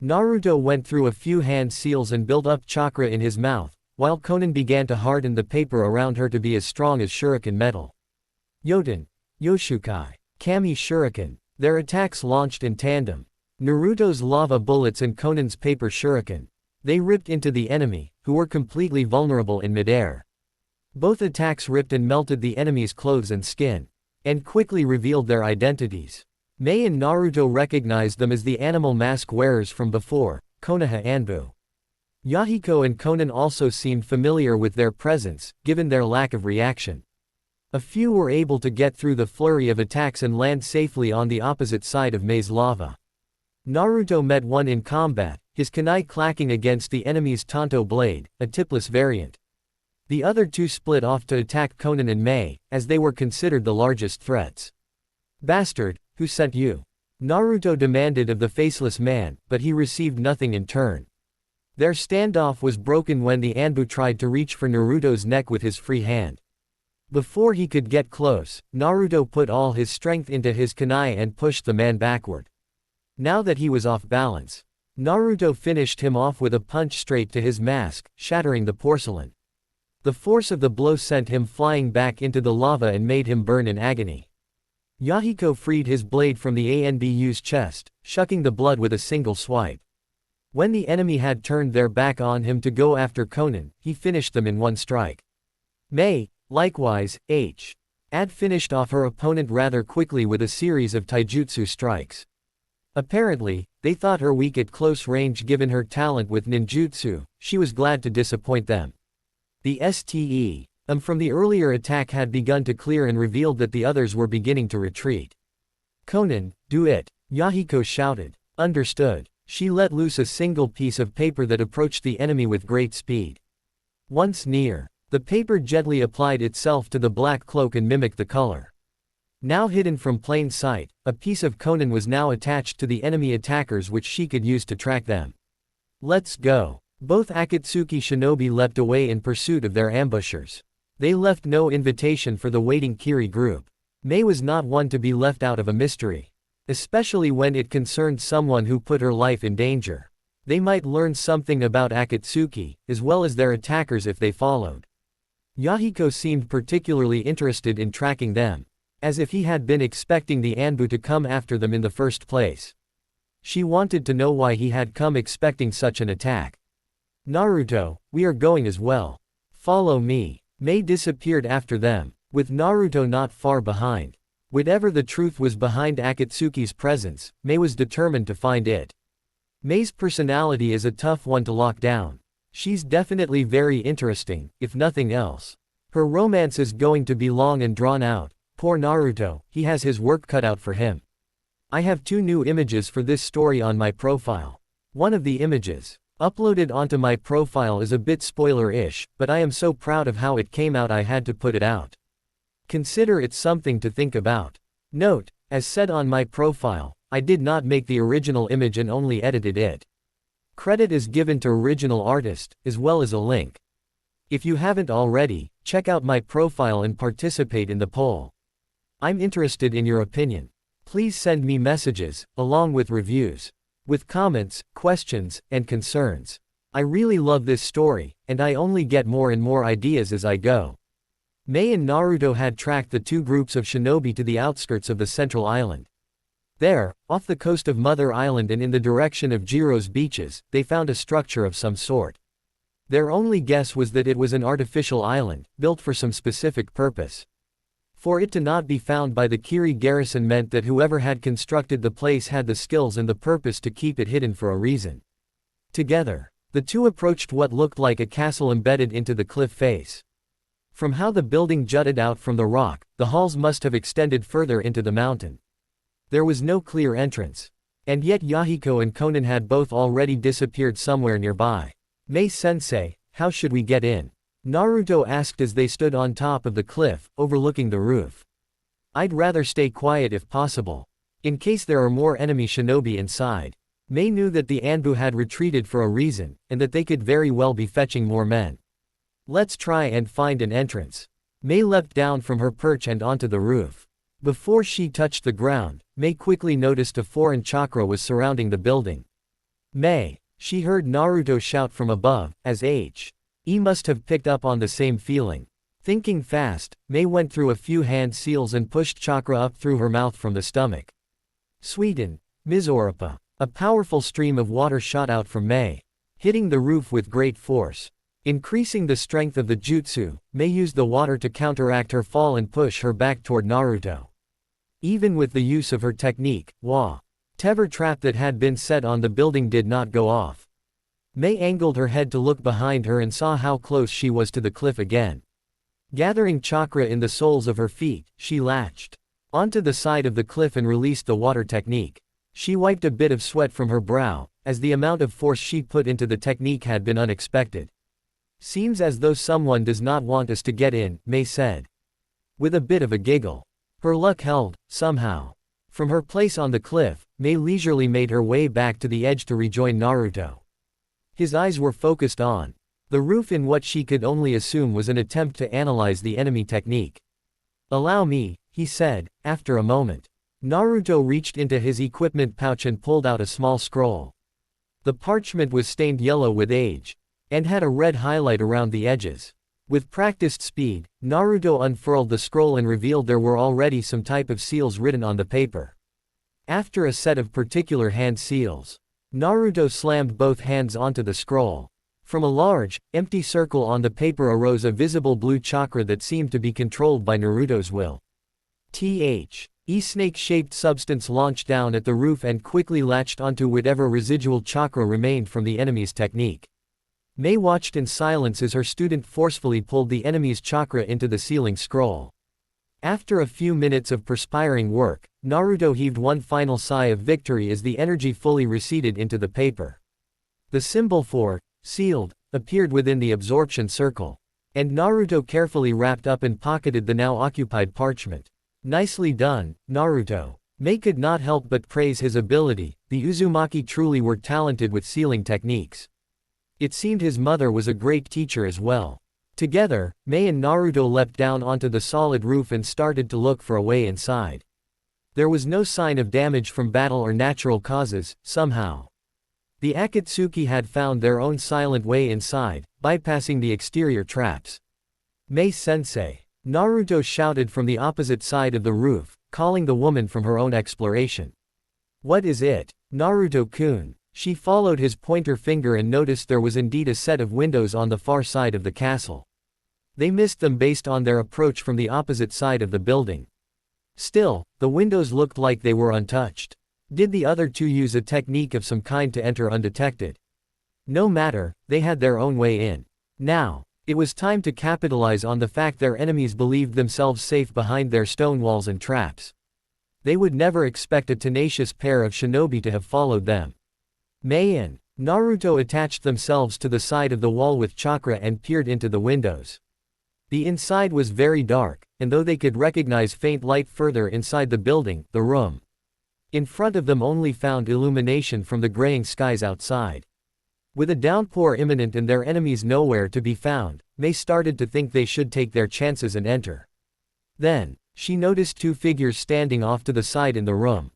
Naruto went through a few hand seals and built up chakra in his mouth, while Conan began to harden the paper around her to be as strong as shuriken metal. Yoten, Yoshukai, Kami shuriken. Their attacks launched in tandem. Naruto's lava bullets and Conan's paper shuriken. They ripped into the enemy, who were completely vulnerable in midair. Both attacks ripped and melted the enemy's clothes and skin, and quickly revealed their identities. May and Naruto recognized them as the animal mask wearers from before, Konoha Anbu. Yahiko and Conan also seemed familiar with their presence, given their lack of reaction. A few were able to get through the flurry of attacks and land safely on the opposite side of May's lava. Naruto met one in combat, his kunai clacking against the enemy's Tanto blade, a tipless variant. The other two split off to attack Conan and May, as they were considered the largest threats. Bastard, who sent you? Naruto demanded of the faceless man, but he received nothing in turn. Their standoff was broken when the Anbu tried to reach for Naruto's neck with his free hand. Before he could get close, Naruto put all his strength into his kunai and pushed the man backward. Now that he was off balance, Naruto finished him off with a punch straight to his mask, shattering the porcelain. The force of the blow sent him flying back into the lava and made him burn in agony. Yahiko freed his blade from the ANBU's chest, shucking the blood with a single swipe. When the enemy had turned their back on him to go after Conan, he finished them in one strike. Mei, likewise, had finished off her opponent rather quickly with a series of taijutsu strikes. Apparently, they thought her weak at close range given her talent with ninjutsu. She was glad to disappoint them. The STE from the earlier attack had begun to clear and revealed that the others were beginning to retreat. Conan, do it, Yahiko shouted. Understood. She let loose a single piece of paper that approached the enemy with great speed. Once near, the paper gently applied itself to the black cloak and mimicked the color. Now hidden from plain sight, a piece of Conan was now attached to the enemy attackers which she could use to track them. Let's go. Both Akatsuki shinobi leapt away in pursuit of their ambushers. They left no invitation for the waiting Kiri group. Mei was not one to be left out of a mystery. Especially when it concerned someone who put her life in danger. They might learn something about Akatsuki, as well as their attackers if they followed. Yahiko seemed particularly interested in tracking them, as if he had been expecting the Anbu to come after them in the first place. She wanted to know why he had come expecting such an attack. Naruto, we are going as well. Follow me. Mei disappeared after them, with Naruto not far behind. Whatever the truth was behind Akatsuki's presence, Mei was determined to find it. Mei's personality is a tough one to lock down. She's definitely very interesting, if nothing else. Her romance is going to be long and drawn out. Poor Naruto, he has his work cut out for him. I have 2 new images for this story on my profile. One of the images uploaded onto my profile is a bit spoiler-ish, but I am so proud of how it came out I had to put it out. Consider it something to think about. Note, as said on my profile, I did not make the original image and only edited it. Credit is given to original artist, as well as a link. If you haven't already, check out my profile and participate in the poll. I'm interested in your opinion. Please send me messages, along with reviews, with comments, questions, and concerns. I really love this story, and I only get more and more ideas as I go. Mei and Naruto had tracked the 2 groups of shinobi to the outskirts of the central island. There, off the coast of Mother Island and in the direction of Jiro's beaches, they found a structure of some sort. Their only guess was that it was an artificial island, built for some specific purpose. For it to not be found by the Kiri garrison meant that whoever had constructed the place had the skills and the purpose to keep it hidden for a reason. Together, the 2 approached what looked like a castle embedded into the cliff face. From how the building jutted out from the rock, the halls must have extended further into the mountain. There was no clear entrance. And yet Yahiko and Conan had both already disappeared somewhere nearby. Mei-sensei, how should we get in? Naruto asked as they stood on top of the cliff, overlooking the roof. I'd rather stay quiet if possible. In case there are more enemy shinobi inside. Mei knew that the Anbu had retreated for a reason, and that they could very well be fetching more men. Let's try and find an entrance. Mei leapt down from her perch and onto the roof. Before she touched the ground, Mei quickly noticed a foreign chakra was surrounding the building. Mei, she heard Naruto shout from above, as he must have picked up on the same feeling. Thinking fast, Mei went through a few hand seals and pushed chakra up through her mouth from the stomach. Sweeten, Mizoripa. A powerful stream of water shot out from Mei, hitting the roof with great force. Increasing the strength of the jutsu, Mei used the water to counteract her fall and push her back toward Naruto. Even with the use of her technique, whatever trap that had been set on the building did not go off. Mei angled her head to look behind her and saw how close she was to the cliff again. Gathering chakra in the soles of her feet, she latched onto the side of the cliff and released the water technique. She wiped a bit of sweat from her brow, as the amount of force she put into the technique had been unexpected. Seems as though someone does not want us to get in, Mei said. With a bit of a giggle. Her luck held, somehow. From her place on the cliff, Mei leisurely made her way back to the edge to rejoin Naruto. His eyes were focused on the roof in what she could only assume was an attempt to analyze the enemy technique. Allow me, he said, after a moment. Naruto reached into his equipment pouch and pulled out a small scroll. The parchment was stained yellow with age, and had a red highlight around the edges. With practiced speed, Naruto unfurled the scroll and revealed there were already some type of seals written on the paper. After a set of particular hand seals, Naruto slammed both hands onto the scroll. From a large, empty circle on the paper arose a visible blue chakra that seemed to be controlled by Naruto's will. Snake-shaped substance launched down at the roof and quickly latched onto whatever residual chakra remained from the enemy's technique. Mei watched in silence as her student forcefully pulled the enemy's chakra into the sealing scroll. After a few minutes of perspiring work, Naruto heaved one final sigh of victory as the energy fully receded into the paper. The symbol for sealed appeared within the absorption circle, and Naruto carefully wrapped up and pocketed the now occupied parchment. Nicely done, Naruto. Mei could not help but praise his ability. The Uzumaki truly were talented with sealing techniques. It seemed his mother was a great teacher as well. Together, Mei and Naruto leapt down onto the solid roof and started to look for a way inside. There was no sign of damage from battle or natural causes, somehow. The Akatsuki had found their own silent way inside, bypassing the exterior traps. Mei-sensei. Naruto shouted from the opposite side of the roof, calling the woman from her own exploration. What is it, Naruto-kun? She followed his pointer finger and noticed there was indeed a set of windows on the far side of the castle. They missed them based on their approach from the opposite side of the building. Still, the windows looked like they were untouched. Did the other two use a technique of some kind to enter undetected? No matter, they had their own way in. Now, it was time to capitalize on the fact their enemies believed themselves safe behind their stone walls and traps. They would never expect a tenacious pair of shinobi to have followed them. Mei and Naruto attached themselves to the side of the wall with chakra and peered into the windows. The inside was very dark, and though they could recognize faint light further inside the building, the room in front of them only found illumination from the graying skies outside. With a downpour imminent and their enemies nowhere to be found, Mei started to think they should take their chances and enter. Then, she noticed two figures standing off to the side in the room.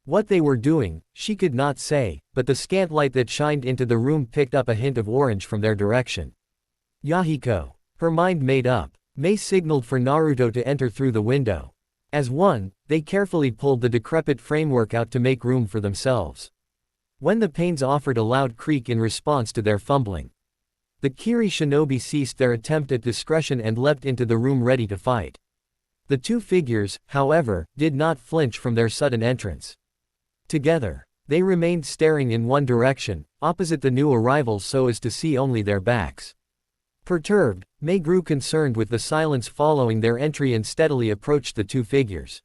What they were doing, she could not say, but the scant light that shined into the room picked up a hint of orange from their direction. Yahiko. Her mind made up, Mei signaled for Naruto to enter through the window. As one, they carefully pulled the decrepit framework out to make room for themselves. When the panes offered a loud creak in response to their fumbling, the Kiri shinobi ceased their attempt at discretion and leapt into the room ready to fight. The two figures, however, did not flinch from their sudden entrance. Together, they remained staring in one direction, opposite the new arrivals so as to see only their backs. Perturbed, Mei grew concerned with the silence following their entry and steadily approached the two figures.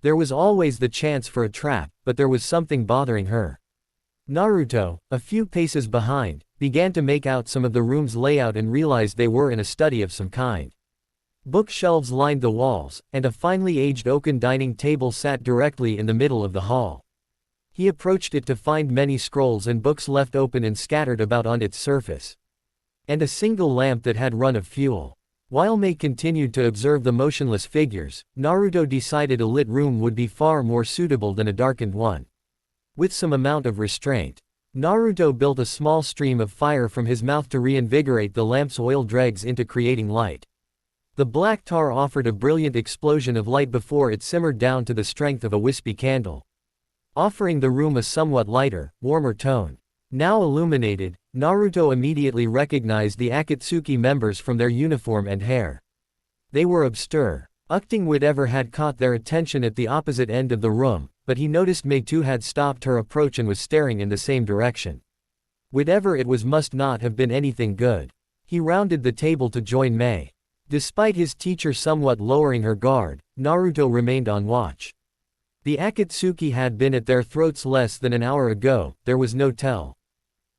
There was always the chance for a trap, but there was something bothering her. Naruto, a few paces behind, began to make out some of the room's layout and realized they were in a study of some kind. Bookshelves lined the walls, and a finely aged oaken dining table sat directly in the middle of the hall. He approached it to find many scrolls and books left open and scattered about on its surface. And a single lamp that had run of fuel. While Mei continued to observe the motionless figures, Naruto decided a lit room would be far more suitable than a darkened one. With some amount of restraint, Naruto built a small stream of fire from his mouth to reinvigorate the lamp's oil dregs into creating light. The black tar offered a brilliant explosion of light before it simmered down to the strength of a wispy candle, offering the room a somewhat lighter, warmer tone. Now illuminated, Naruto immediately recognized the Akatsuki members from their uniform and hair. They were obstructing whatever had caught their attention at the opposite end of the room, but he noticed Mei too had stopped her approach and was staring in the same direction. Whatever it was must not have been anything good. He rounded the table to join Mei. Despite his teacher somewhat lowering her guard, Naruto remained on watch. The Akatsuki had been at their throats less than an hour ago, there was no telling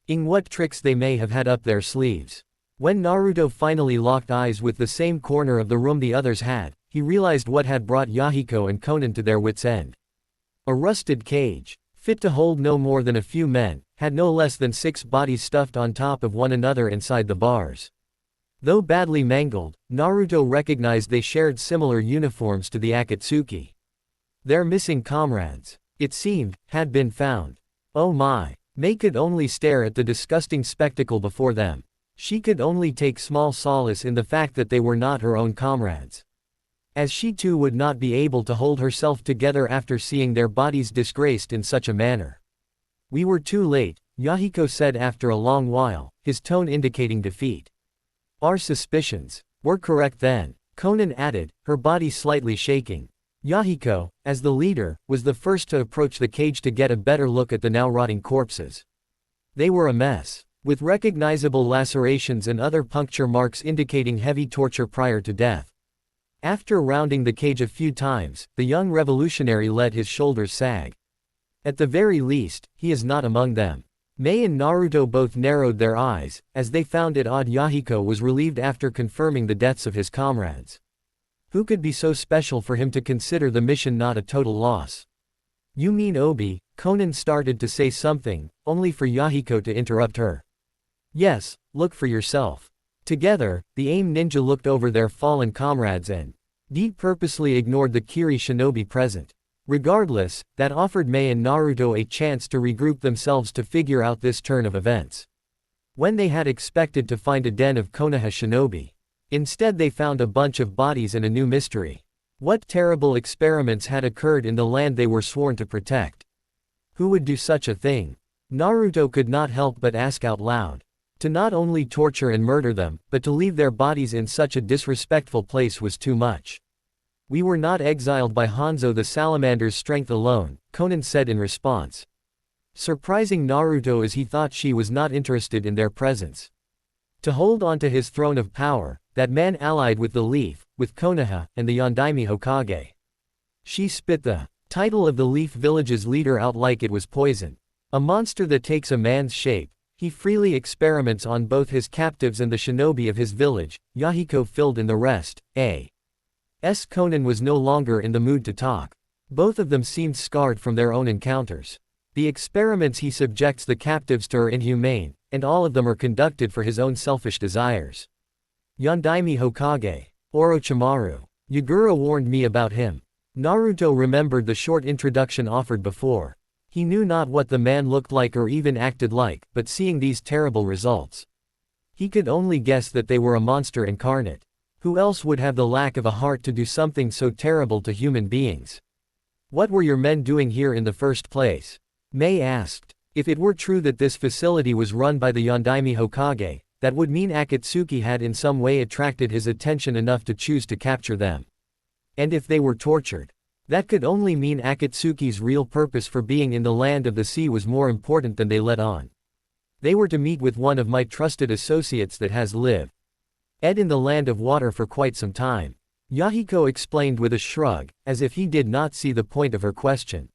what tricks they may have had up their sleeves. When Naruto finally locked eyes with the same corner of the room the others had, he realized what had brought Yahiko and Konan to their wits' end. A rusted cage, fit to hold no more than a few men, had no less than 6 bodies stuffed on top of one another inside the bars. Though badly mangled, Naruto recognized they shared similar uniforms to the Akatsuki. Their missing comrades, it seemed, had been found. Oh my! Mei could only stare at the disgusting spectacle before them. She could only take small solace in the fact that they were not her own comrades. As she too would not be able to hold herself together after seeing their bodies disgraced in such a manner. We were too late, Yahiko said after a long while, his tone indicating defeat. Our suspicions were correct then, Conan added, her body slightly shaking. Yahiko, as the leader, was the first to approach the cage to get a better look at the now rotting corpses. They were a mess, with recognizable lacerations and other puncture marks indicating heavy torture prior to death. After rounding the cage a few times, the young revolutionary let his shoulders sag. At the very least, he is not among them. Mei and Naruto both narrowed their eyes, as they found it odd Yahiko was relieved after confirming the deaths of his comrades. Who could be so special for him to consider the mission not a total loss? You mean Obi? Conan started to say something, only for Yahiko to interrupt her. Yes, look for yourself. Together, the AIM ninja looked over their fallen comrades and purposely ignored the Kiri shinobi present. Regardless, that offered Mei and Naruto a chance to regroup themselves to figure out this turn of events. When they had expected to find a den of Konoha shinobi, instead they found a bunch of bodies and a new mystery. What terrible experiments had occurred in the land they were sworn to protect? Who would do such a thing? Naruto could not help but ask out loud. To not only torture and murder them, but to leave their bodies in such a disrespectful place was too much. We were not exiled by Hanzo the Salamander's strength alone, Conan said in response. Surprising Naruto as he thought she was not interested in their presence. To hold onto his throne of power, that man allied with the Leaf, with Konoha, and the Yondaime Hokage. She spit the title of the Leaf Village's leader out like it was poison. A monster that takes a man's shape. He freely experiments on both his captives and the shinobi of his village. Yahiko filled in the rest. Conan was no longer in the mood to talk. Both of them seemed scarred from their own encounters. The experiments he subjects the captives to are inhumane, and all of them are conducted for his own selfish desires. Yondaime Hokage. Orochimaru. Yagura warned me about him. Naruto remembered the short introduction offered before. He knew not what the man looked like or even acted like, but seeing these terrible results, he could only guess that they were a monster incarnate. Who else would have the lack of a heart to do something so terrible to human beings? What were your men doing here in the first place? Mei asked. If it were true that this facility was run by the Yondaime Hokage, that would mean Akatsuki had in some way attracted his attention enough to choose to capture them. And if they were tortured, that could only mean Akatsuki's real purpose for being in the land of the sea was more important than they let on. They were to meet with one of my trusted associates that has lived in the land of water for quite some time. Yahiko explained with a shrug, as if he did not see the point of her question.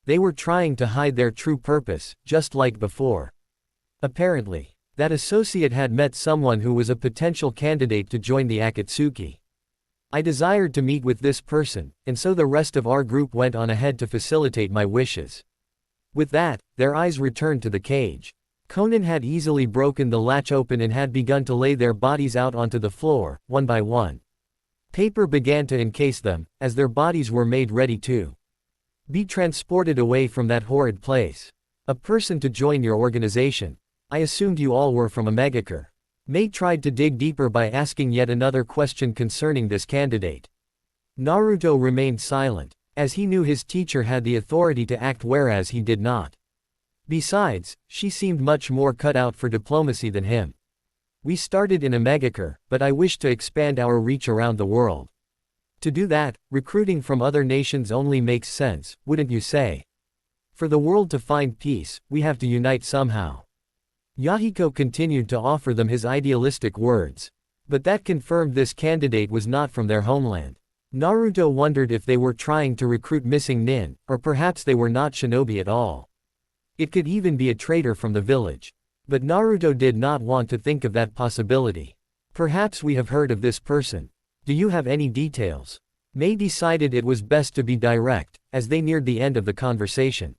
They were trying to hide their true purpose, just like before. Apparently, that associate had met someone who was a potential candidate to join the Akatsuki. I desired to meet with this person, and so the rest of our group went on ahead to facilitate my wishes. With that, their eyes returned to the cage. Conan had easily broken the latch open and had begun to lay their bodies out onto the floor, one by one. Paper began to encase them, as their bodies were made ready to be transported away from that horrid place. A person to join your organization. I assumed you all were from a megachur. Mei tried to dig deeper by asking yet another question concerning this candidate. Naruto remained silent, as he knew his teacher had the authority to act whereas he did not. Besides, she seemed much more cut out for diplomacy than him. We started in a megachur, but I wish to expand our reach around the world. To do that, recruiting from other nations only makes sense, wouldn't you say? For the world to find peace, we have to unite somehow. Yahiko continued to offer them his idealistic words. But that confirmed this candidate was not from their homeland. Naruto wondered if they were trying to recruit missing nin, or perhaps they were not shinobi at all. It could even be a traitor from the village. But Naruto did not want to think of that possibility. Perhaps we have heard of this person. Do you have any details? Mei decided it was best to be direct, as they neared the end of the conversation.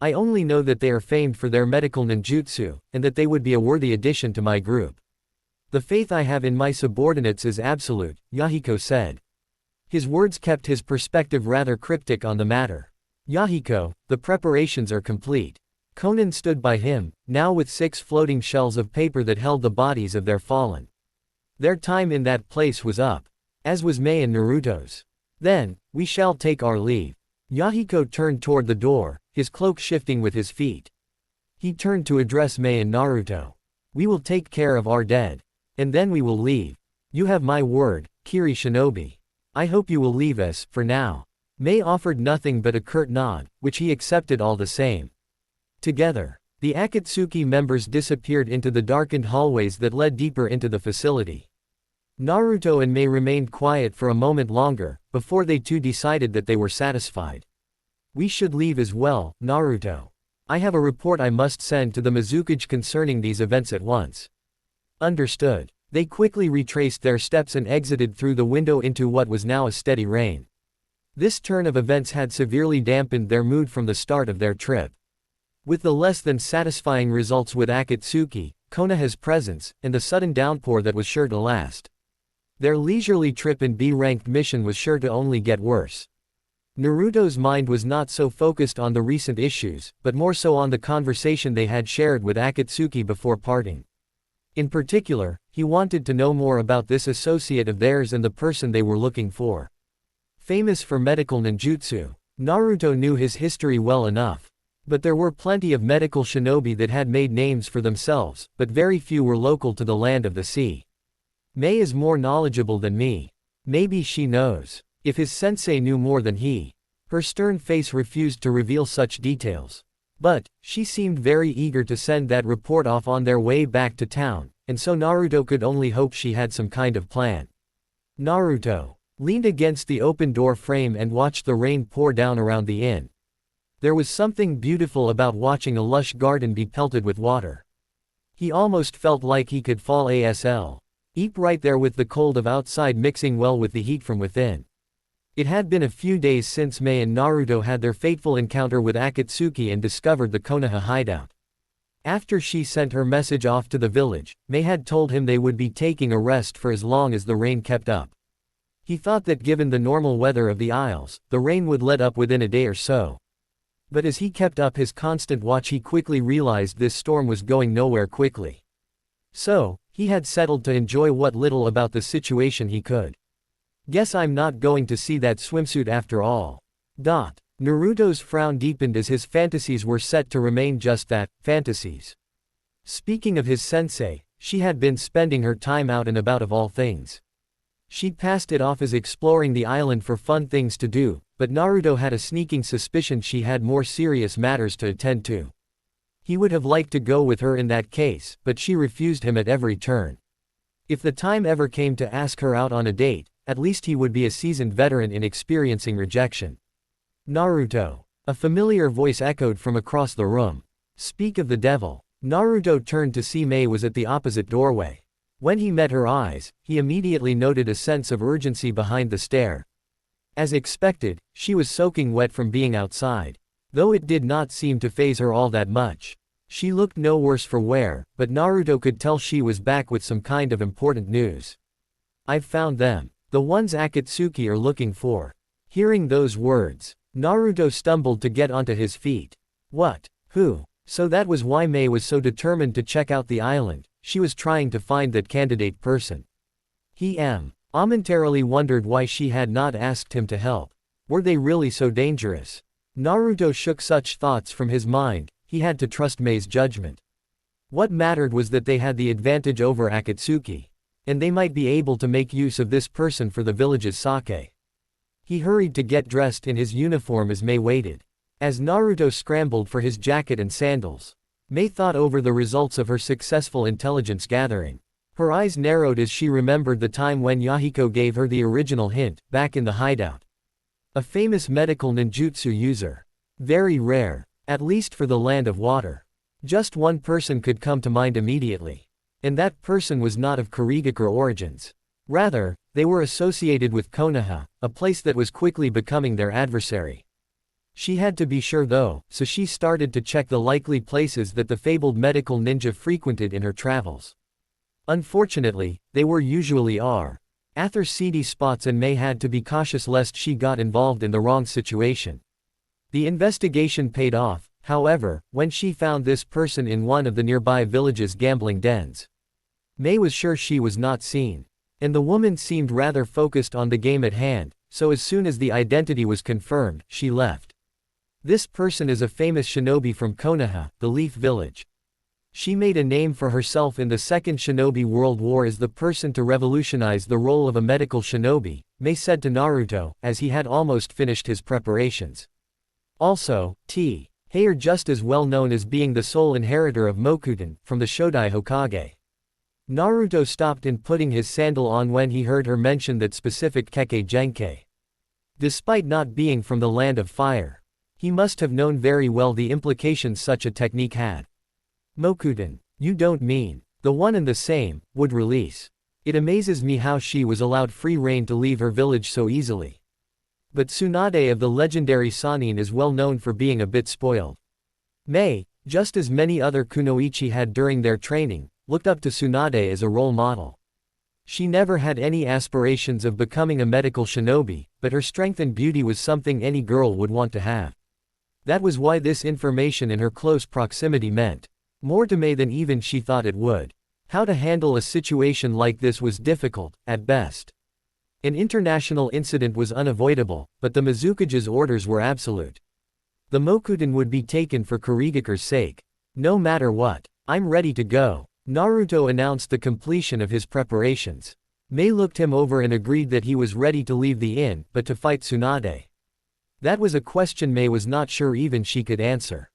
I only know that they are famed for their medical ninjutsu, and that they would be a worthy addition to my group. The faith I have in my subordinates is absolute, Yahiko said. His words kept his perspective rather cryptic on the matter. Yahiko, the preparations are complete. Conan stood by him, now with 6 floating shells of paper that held the bodies of their fallen. Their time in that place was up. As was Mei and Naruto's. Then, we shall take our leave. Yahiko turned toward the door, his cloak shifting with his feet. He turned to address Mei and Naruto. We will take care of our dead. And then we will leave. You have my word, Kiri Shinobi. I hope you will leave us, for now. Mei offered nothing but a curt nod, which he accepted all the same. Together, the Akatsuki members disappeared into the darkened hallways that led deeper into the facility. Naruto and Mei remained quiet for a moment longer, before they too decided that they were satisfied. We should leave as well, Naruto. I have a report I must send to the Mizukage concerning these events at once. Understood. They quickly retraced their steps and exited through the window into what was now a steady rain. This turn of events had severely dampened their mood from the start of their trip. With the less than satisfying results with Akatsuki, Konoha's presence, and the sudden downpour that was sure to last. Their leisurely trip and B-ranked mission was sure to only get worse. Naruto's mind was not so focused on the recent issues, but more so on the conversation they had shared with Akatsuki before parting. In particular, he wanted to know more about this associate of theirs and the person they were looking for. Famous for medical ninjutsu, Naruto knew his history well enough. But there were plenty of medical shinobi that had made names for themselves, but very few were local to the land of the sea. Mei is more knowledgeable than me. Maybe she knows. If his sensei knew more than he. Her stern face refused to reveal such details. But, she seemed very eager to send that report off on their way back to town, and so Naruto could only hope she had some kind of plan. Naruto leaned against the open door frame and watched the rain pour down around the inn. There was something beautiful about watching a lush garden be pelted with water. He almost felt like he could fall asleep right there with the cold of outside mixing well with the heat from within. It had been a few days since Mei and Naruto had their fateful encounter with Akatsuki and discovered the Konoha hideout. After she sent her message off to the village, Mei had told him they would be taking a rest for as long as the rain kept up. He thought that given the normal weather of the Isles, the rain would let up within a day or so. But as he kept up his constant watch, he quickly realized this storm was going nowhere quickly. So, he had settled to enjoy what little about the situation he could. Guess I'm not going to see that swimsuit after all. Naruto's frown deepened as his fantasies were set to remain just that, fantasies. Speaking of his sensei, she had been spending her time out and about of all things. She'd passed it off as exploring the island for fun things to do, but Naruto had a sneaking suspicion she had more serious matters to attend to. He would have liked to go with her in that case, but she refused him at every turn. If the time ever came to ask her out on a date, at least he would be a seasoned veteran in experiencing rejection. Naruto. A familiar voice echoed from across the room. Speak of the devil. Naruto turned to see Mei was at the opposite doorway. When he met her eyes, he immediately noted a sense of urgency behind the stare. As expected, she was soaking wet from being outside. Though it did not seem to faze her all that much. She looked no worse for wear, but Naruto could tell she was back with some kind of important news. I've found them. The ones Akatsuki are looking for. Hearing those words, Naruto stumbled to get onto his feet. What? Who? So that was why Mei was so determined to check out the island. She was trying to find that candidate person. He momentarily wondered why she had not asked him to help. Were they really so dangerous? Naruto shook such thoughts from his mind. He had to trust Mei's judgment. What mattered was that they had the advantage over Akatsuki. And they might be able to make use of this person for the village's sake. He hurried to get dressed in his uniform as Mei waited. As Naruto scrambled for his jacket and sandals, Mei thought over the results of her successful intelligence gathering. Her eyes narrowed as she remembered the time when Yahiko gave her the original hint, back in the hideout. A famous medical ninjutsu user. Very rare, at least for the land of water. Just one person could come to mind immediately. And that person was not of Kurigakure origins. Rather, they were associated with Konoha, a place that was quickly becoming their adversary. She had to be sure though, so she started to check the likely places that the fabled medical ninja frequented in her travels. Unfortunately, they were usually seedy spots, and Mei had to be cautious lest she got involved in the wrong situation. The investigation paid off, However, when she found this person in one of the nearby village's gambling dens, May was sure she was not seen. And the woman seemed rather focused on the game at hand, so as soon as the identity was confirmed, she left. This person is a famous shinobi from Konoha, the Leaf Village. She made a name for herself in the Second Shinobi World War as the person to revolutionize the role of a medical shinobi, May said to Naruto, as he had almost finished his preparations. Also, Hey are just as well known as being the sole inheritor of Mokuten, from the Shodai Hokage. Naruto stopped in putting his sandal on when he heard her mention that specific Kekkei Genkei. Despite not being from the land of fire, he must have known very well the implications such a technique had. Mokuten, you don't mean, the one and the same, would release. It amazes me how she was allowed free rein to leave her village so easily. But Tsunade of the legendary Sannin is well known for being a bit spoiled. May, just as many other kunoichi had during their training, looked up to Tsunade as a role model. She never had any aspirations of becoming a medical shinobi, but her strength and beauty was something any girl would want to have. That was why this information in her close proximity meant more to May than even she thought it would. How to handle a situation like this was difficult, at best. An international incident was unavoidable, but the Mizukage's orders were absolute. The Mokuten would be taken for Kurigaku's sake. No matter what, I'm ready to go. Naruto announced the completion of his preparations. May looked him over and agreed that he was ready to leave the inn, but to fight Tsunade. That was a question May was not sure even she could answer.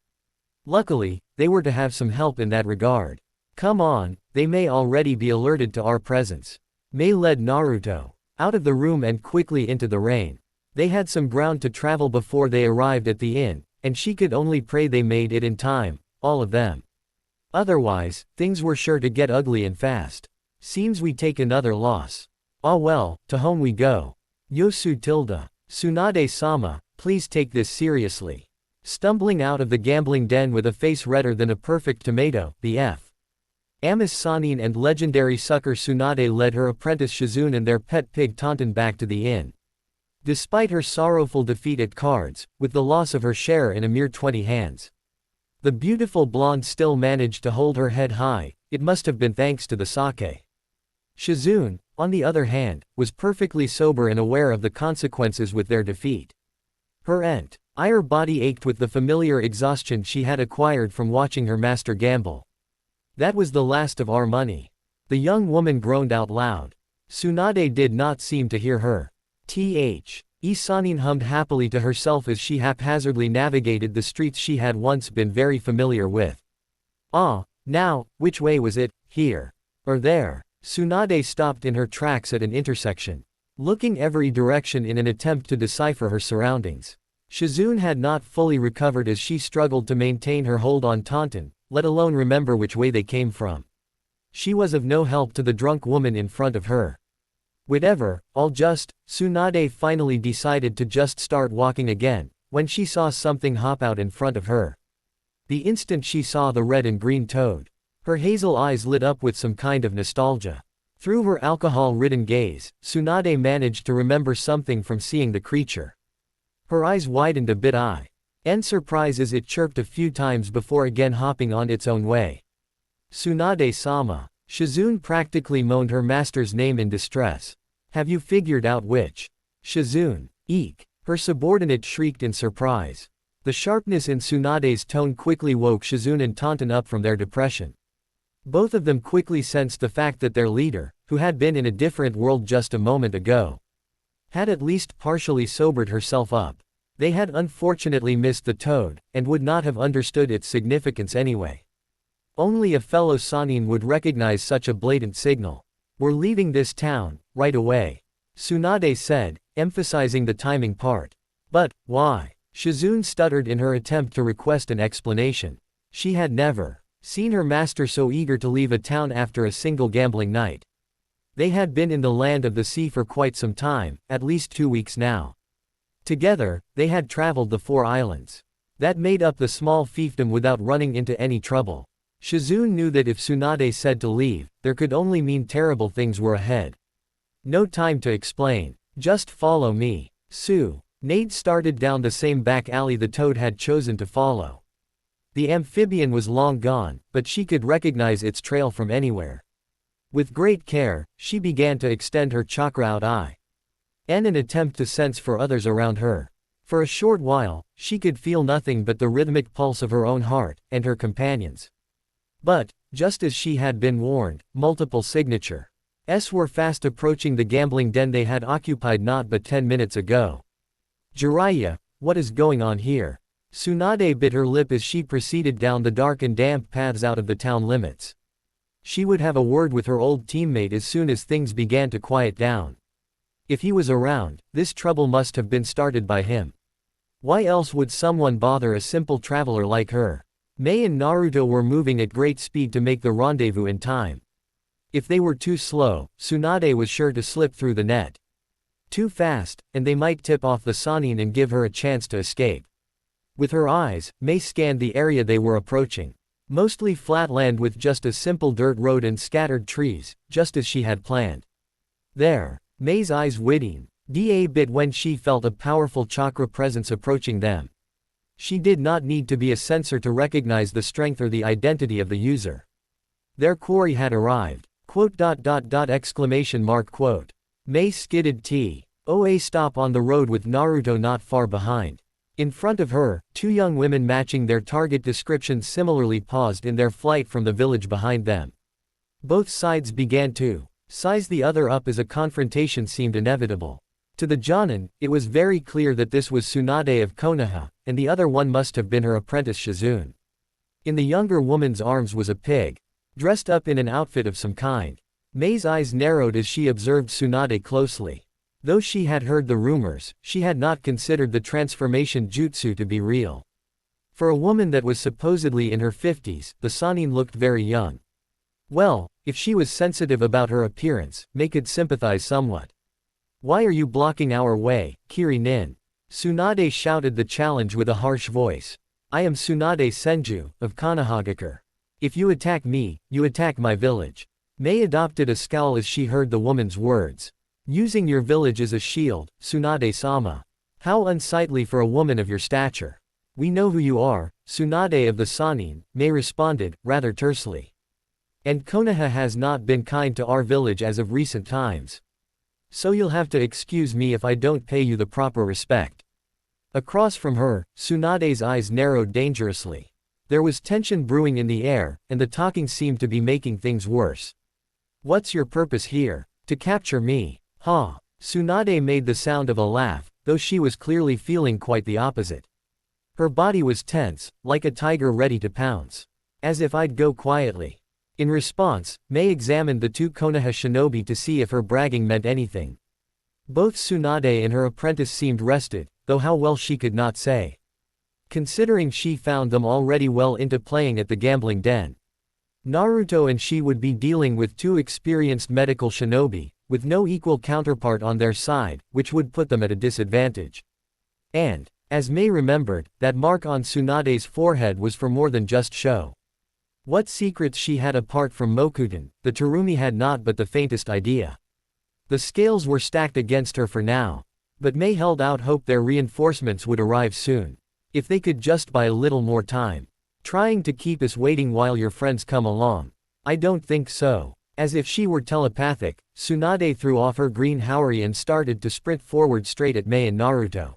Luckily, they were to have some help in that regard. Come on, they may already be alerted to our presence. May led Naruto out of the room and quickly into the rain. They had some ground to travel before they arrived at the inn, and she could only pray they made it in time, all of them. Otherwise, things were sure to get ugly and fast. Seems we take another loss. Ah well, to home we go. Yosu tilde. Tsunade-sama, please take this seriously. Stumbling out of the gambling den with a face redder than a perfect tomato, the Amos Sannin and legendary sucker Tsunade led her apprentice Shizune and their pet pig Taunton back to the inn. Despite her sorrowful defeat at cards, with the loss of her share in a mere 20 hands, the beautiful blonde still managed to hold her head high. It must have been thanks to the sake. Shizune, on the other hand, was perfectly sober and aware of the consequences with their defeat. Her entire body ached with the familiar exhaustion she had acquired from watching her master gamble. That was the last of our money. The young woman groaned out loud. Tsunade did not seem to hear her. Sannin hummed happily to herself as she haphazardly navigated the streets she had once been very familiar with. Now, which way was it, here or there? Tsunade stopped in her tracks at an intersection, looking every direction in an attempt to decipher her surroundings. Shizune had not fully recovered as she struggled to maintain her hold on Taunton, let alone remember which way they came from. She was of no help to the drunk woman in front of her. Whatever, Tsunade finally decided to just start walking again, when she saw something hop out in front of her. The instant she saw the red and green toad, her hazel eyes lit up with some kind of nostalgia. Through her alcohol-ridden gaze, Tsunade managed to remember something from seeing the creature. Her eyes widened a bit in surprise as it chirped a few times before again hopping on its own way. Tsunade-sama. Shizune practically moaned her master's name in distress. Have you figured out which? Shizune. Eek. Her subordinate shrieked in surprise. The sharpness in Tsunade's tone quickly woke Shizune and Taunton up from their depression. Both of them quickly sensed the fact that their leader, who had been in a different world just a moment ago, had at least partially sobered herself up. They had unfortunately missed the toad, and would not have understood its significance anyway. Only a fellow Sannin would recognize such a blatant signal. We're leaving this town, right away, Tsunade said, emphasizing the timing part. But, why? Shizune stuttered in her attempt to request an explanation. She had never seen her master so eager to leave a town after a single gambling night. They had been in the land of the sea for quite some time, at least 2 weeks now. Together, they had traveled the 4 islands that made up the small fiefdom without running into any trouble. Shizune knew that if Tsunade said to leave, there could only mean terrible things were ahead. No time to explain. Just follow me. Nade started down the same back alley the toad had chosen to follow. The amphibian was long gone, but she could recognize its trail from anywhere. With great care, she began to extend her chakra out in an attempt to sense for others around her. For a short while, she could feel nothing but the rhythmic pulse of her own heart, and her companions'. But, just as she had been warned, multiple signatures were fast approaching the gambling den they had occupied not but 10 minutes ago. Jiraiya, what is going on here? Tsunade bit her lip as she proceeded down the dark and damp paths out of the town limits. She would have a word with her old teammate as soon as things began to quiet down. If he was around, this trouble must have been started by him. Why else would someone bother a simple traveler like her? Mei and Naruto were moving at great speed to make the rendezvous in time. If they were too slow, Tsunade was sure to slip through the net. Too fast, and they might tip off the Sannin and give her a chance to escape. With her eyes, Mei scanned the area they were approaching. Mostly flat land with just a simple dirt road and scattered trees, just as she had planned. There, Mei's eyes widened a bit when she felt a powerful chakra presence approaching them. She did not need to be a sensor to recognize the strength or the identity of the user. Their quarry had arrived. .. Mei skidded a stop on the road with Naruto not far behind. In front of her, two young women matching their target descriptions similarly paused in their flight from the village behind them. Both sides began to size the other up as a confrontation seemed inevitable. To the Jonin, it was very clear that this was Tsunade of Konoha, and the other one must have been her apprentice Shizune. In the younger woman's arms was a pig, dressed up in an outfit of some kind. Mei's eyes narrowed as she observed Tsunade closely. Though she had heard the rumors, she had not considered the transformation jutsu to be real. For a woman that was supposedly in her 50s, the Sannin looked very young. Well, if she was sensitive about her appearance, Mei could sympathize somewhat. Why are you blocking our way, Kiri-nin? Tsunade shouted the challenge with a harsh voice. I am Tsunade Senju, of Konohagakure. If you attack me, you attack my village. Mei adopted a scowl as she heard the woman's words. Using your village as a shield, Tsunade-sama. How unsightly for a woman of your stature. We know who you are, Tsunade of the Sannin, Mei responded, rather tersely. And Konoha has not been kind to our village as of recent times. So you'll have to excuse me if I don't pay you the proper respect. Across from her, Tsunade's eyes narrowed dangerously. There was tension brewing in the air, and the talking seemed to be making things worse. What's your purpose here? To capture me? Ha! Tsunade made the sound of a laugh, though she was clearly feeling quite the opposite. Her body was tense, like a tiger ready to pounce. As if I'd go quietly. In response, Mei examined the two Konoha shinobi to see if her bragging meant anything. Both Tsunade and her apprentice seemed rested, though how well she could not say. Considering she found them already well into playing at the gambling den. Naruto and she would be dealing with two experienced medical shinobi, with no equal counterpart on their side, which would put them at a disadvantage. And, as Mei remembered, that mark on Tsunade's forehead was for more than just show. What secrets she had apart from Mokuten, the Terumi had not but the faintest idea. The scales were stacked against her for now. But Mei held out hope their reinforcements would arrive soon. If they could just buy a little more time. Trying to keep us waiting while your friends come along. I don't think so. As if she were telepathic, Tsunade threw off her green haori and started to sprint forward straight at Mei and Naruto.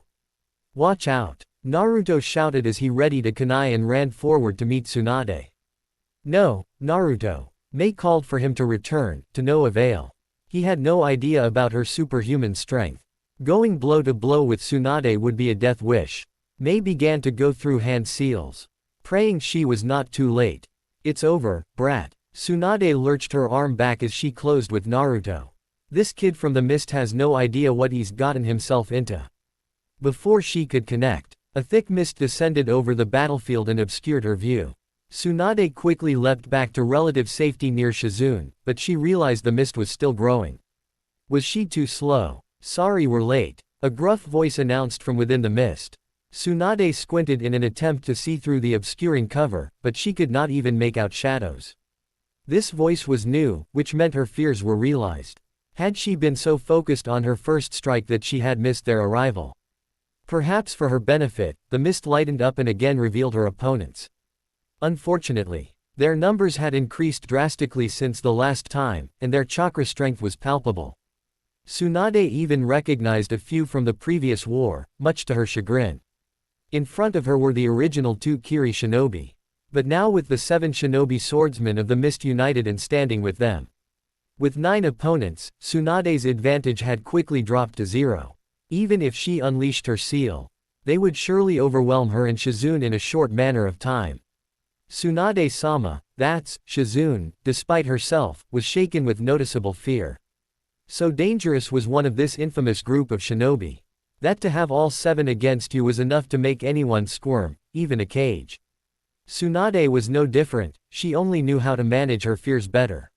Watch out! Naruto shouted as he readied a kunai and ran forward to meet Tsunade. No, Naruto. Mei called for him to return, to no avail. He had no idea about her superhuman strength. Going blow to blow with Tsunade would be a death wish. Mei began to go through hand seals. Praying she was not too late. It's over, brat. Tsunade lurched her arm back as she closed with Naruto. This kid from the mist has no idea what he's gotten himself into. Before she could connect, a thick mist descended over the battlefield and obscured her view. Tsunade quickly leapt back to relative safety near Shizune, but she realized the mist was still growing. Was she too slow? Sorry we're late, a gruff voice announced from within the mist. Tsunade squinted in an attempt to see through the obscuring cover, but she could not even make out shadows. This voice was new, which meant her fears were realized. Had she been so focused on her first strike that she had missed their arrival? Perhaps for her benefit, the mist lightened up and again revealed her opponents. Unfortunately, their numbers had increased drastically since the last time, and their chakra strength was palpable. Tsunade even recognized a few from the previous war, much to her chagrin. In front of her were the original 2 Kiri shinobi. But now with the 7 shinobi swordsmen of the Mist united and standing with them. With 9 opponents, Tsunade's advantage had quickly dropped to 0. Even if she unleashed her seal, they would surely overwhelm her and Shizune in a short manner of time. Tsunade-sama, that's, Shizune, despite herself, was shaken with noticeable fear. So dangerous was one of this infamous group of shinobi, that to have all 7 against you was enough to make anyone squirm, even a cage. Tsunade was no different, she only knew how to manage her fears better.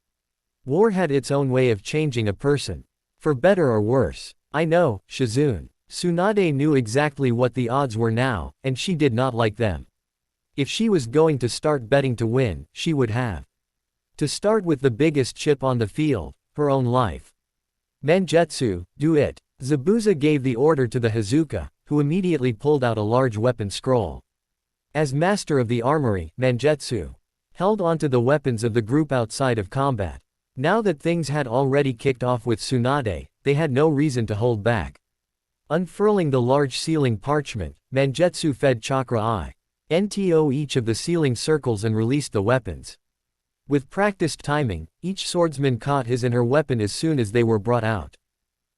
War had its own way of changing a person. For better or worse. I know, Shizune. Tsunade knew exactly what the odds were now, and she did not like them. If she was going to start betting to win, she would have to start with the biggest chip on the field, her own life. Mangetsu, do it. Zabuza gave the order to the Hazuka, who immediately pulled out a large weapon scroll. As master of the armory, Mangetsu held onto the weapons of the group outside of combat. Now that things had already kicked off with Tsunade, they had no reason to hold back. Unfurling the large sealing parchment, Mangetsu fed Chakra into each of the sealing circles and released the weapons. With practiced timing, each swordsman caught his and her weapon as soon as they were brought out.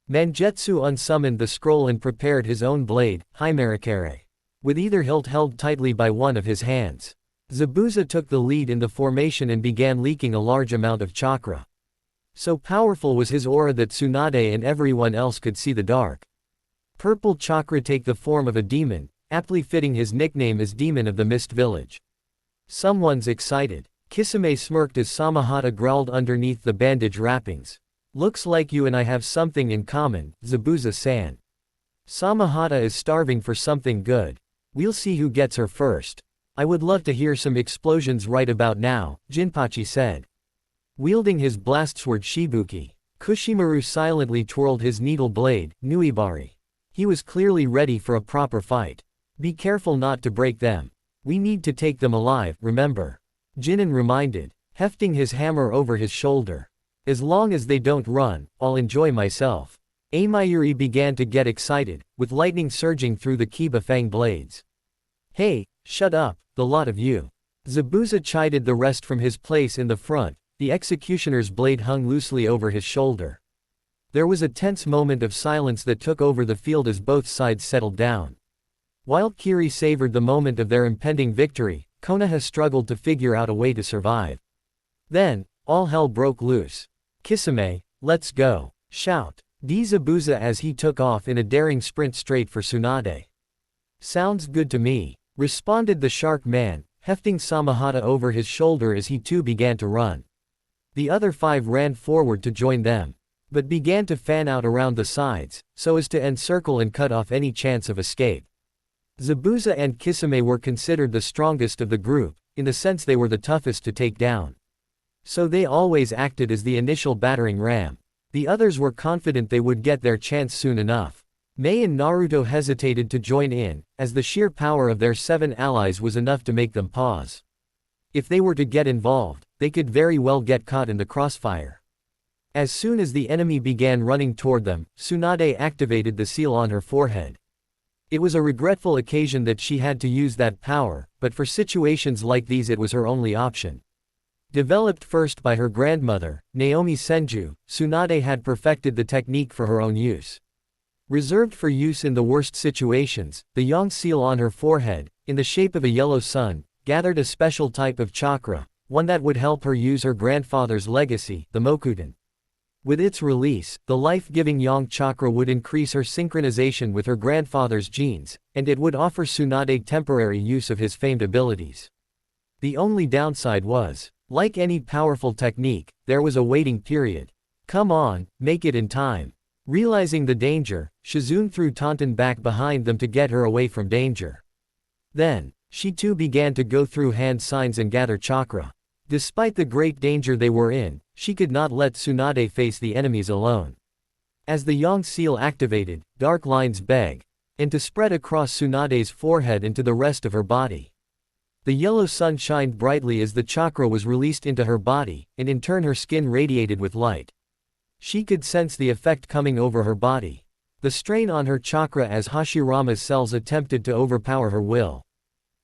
Mangetsu unsummoned the scroll and prepared his own blade, Haimarikare, with either hilt held tightly by one of his hands. Zabuza took the lead in the formation and began leaking a large amount of chakra. So powerful was his aura that Tsunade and everyone else could see the dark purple chakra take the form of a demon, aptly fitting his nickname as Demon of the Mist Village. Someone's excited. Kisame smirked as Samahata growled underneath the bandage wrappings. Looks like you and I have something in common, Zabuza-san. Samahata is starving for something good. We'll see who gets her first. I would love to hear some explosions right about now, Jinpachi said. Wielding his blast sword Shibuki, Kushimaru silently twirled his needle blade, Nuibari. He was clearly ready for a proper fight. Be careful not to break them. We need to take them alive, remember? Jinan reminded, hefting his hammer over his shoulder. As long as they don't run, I'll enjoy myself. Amayuri began to get excited, with lightning surging through the Kiba Fang blades. Hey, shut up, the lot of you. Zabuza chided the rest from his place in the front, the executioner's blade hung loosely over his shoulder. There was a tense moment of silence that took over the field as both sides settled down. While Kiri savored the moment of their impending victory, Konoha struggled to figure out a way to survive. Then, all hell broke loose. Kisame, let's go. Shout. Zabuza as he took off in a daring sprint straight for Tsunade. Sounds good to me, responded the shark man, hefting Samahata over his shoulder as he too began to run. The other 5 ran forward to join them, but began to fan out around the sides, so as to encircle and cut off any chance of escape. Zabuza and Kisame were considered the strongest of the group, in the sense they were the toughest to take down. So they always acted as the initial battering ram. The others were confident they would get their chance soon enough. Mei and Naruto hesitated to join in, as the sheer power of their 7 allies was enough to make them pause. If they were to get involved, they could very well get caught in the crossfire. As soon as the enemy began running toward them, Tsunade activated the seal on her forehead. It was a regretful occasion that she had to use that power, but for situations like these it was her only option. Developed first by her grandmother, Naomi Senju, Tsunade had perfected the technique for her own use. Reserved for use in the worst situations, the yang seal on her forehead, in the shape of a yellow sun, gathered a special type of chakra, one that would help her use her grandfather's legacy, the Mokudan. With its release, the life-giving yang chakra would increase her synchronization with her grandfather's genes, and it would offer Tsunade temporary use of his famed abilities. The only downside was, like any powerful technique, there was a waiting period. Come on, make it in time. Realizing the danger, Shizune threw Taunton back behind them to get her away from danger. Then, she too began to go through hand signs and gather chakra. Despite the great danger they were in, she could not let Tsunade face the enemies alone. As the yang seal activated, dark lines began to spread across Tsunade's forehead and to the rest of her body. The yellow sun shined brightly as the chakra was released into her body, and in turn her skin radiated with light. She could sense the effect coming over her body. The strain on her chakra as Hashirama's cells attempted to overpower her will.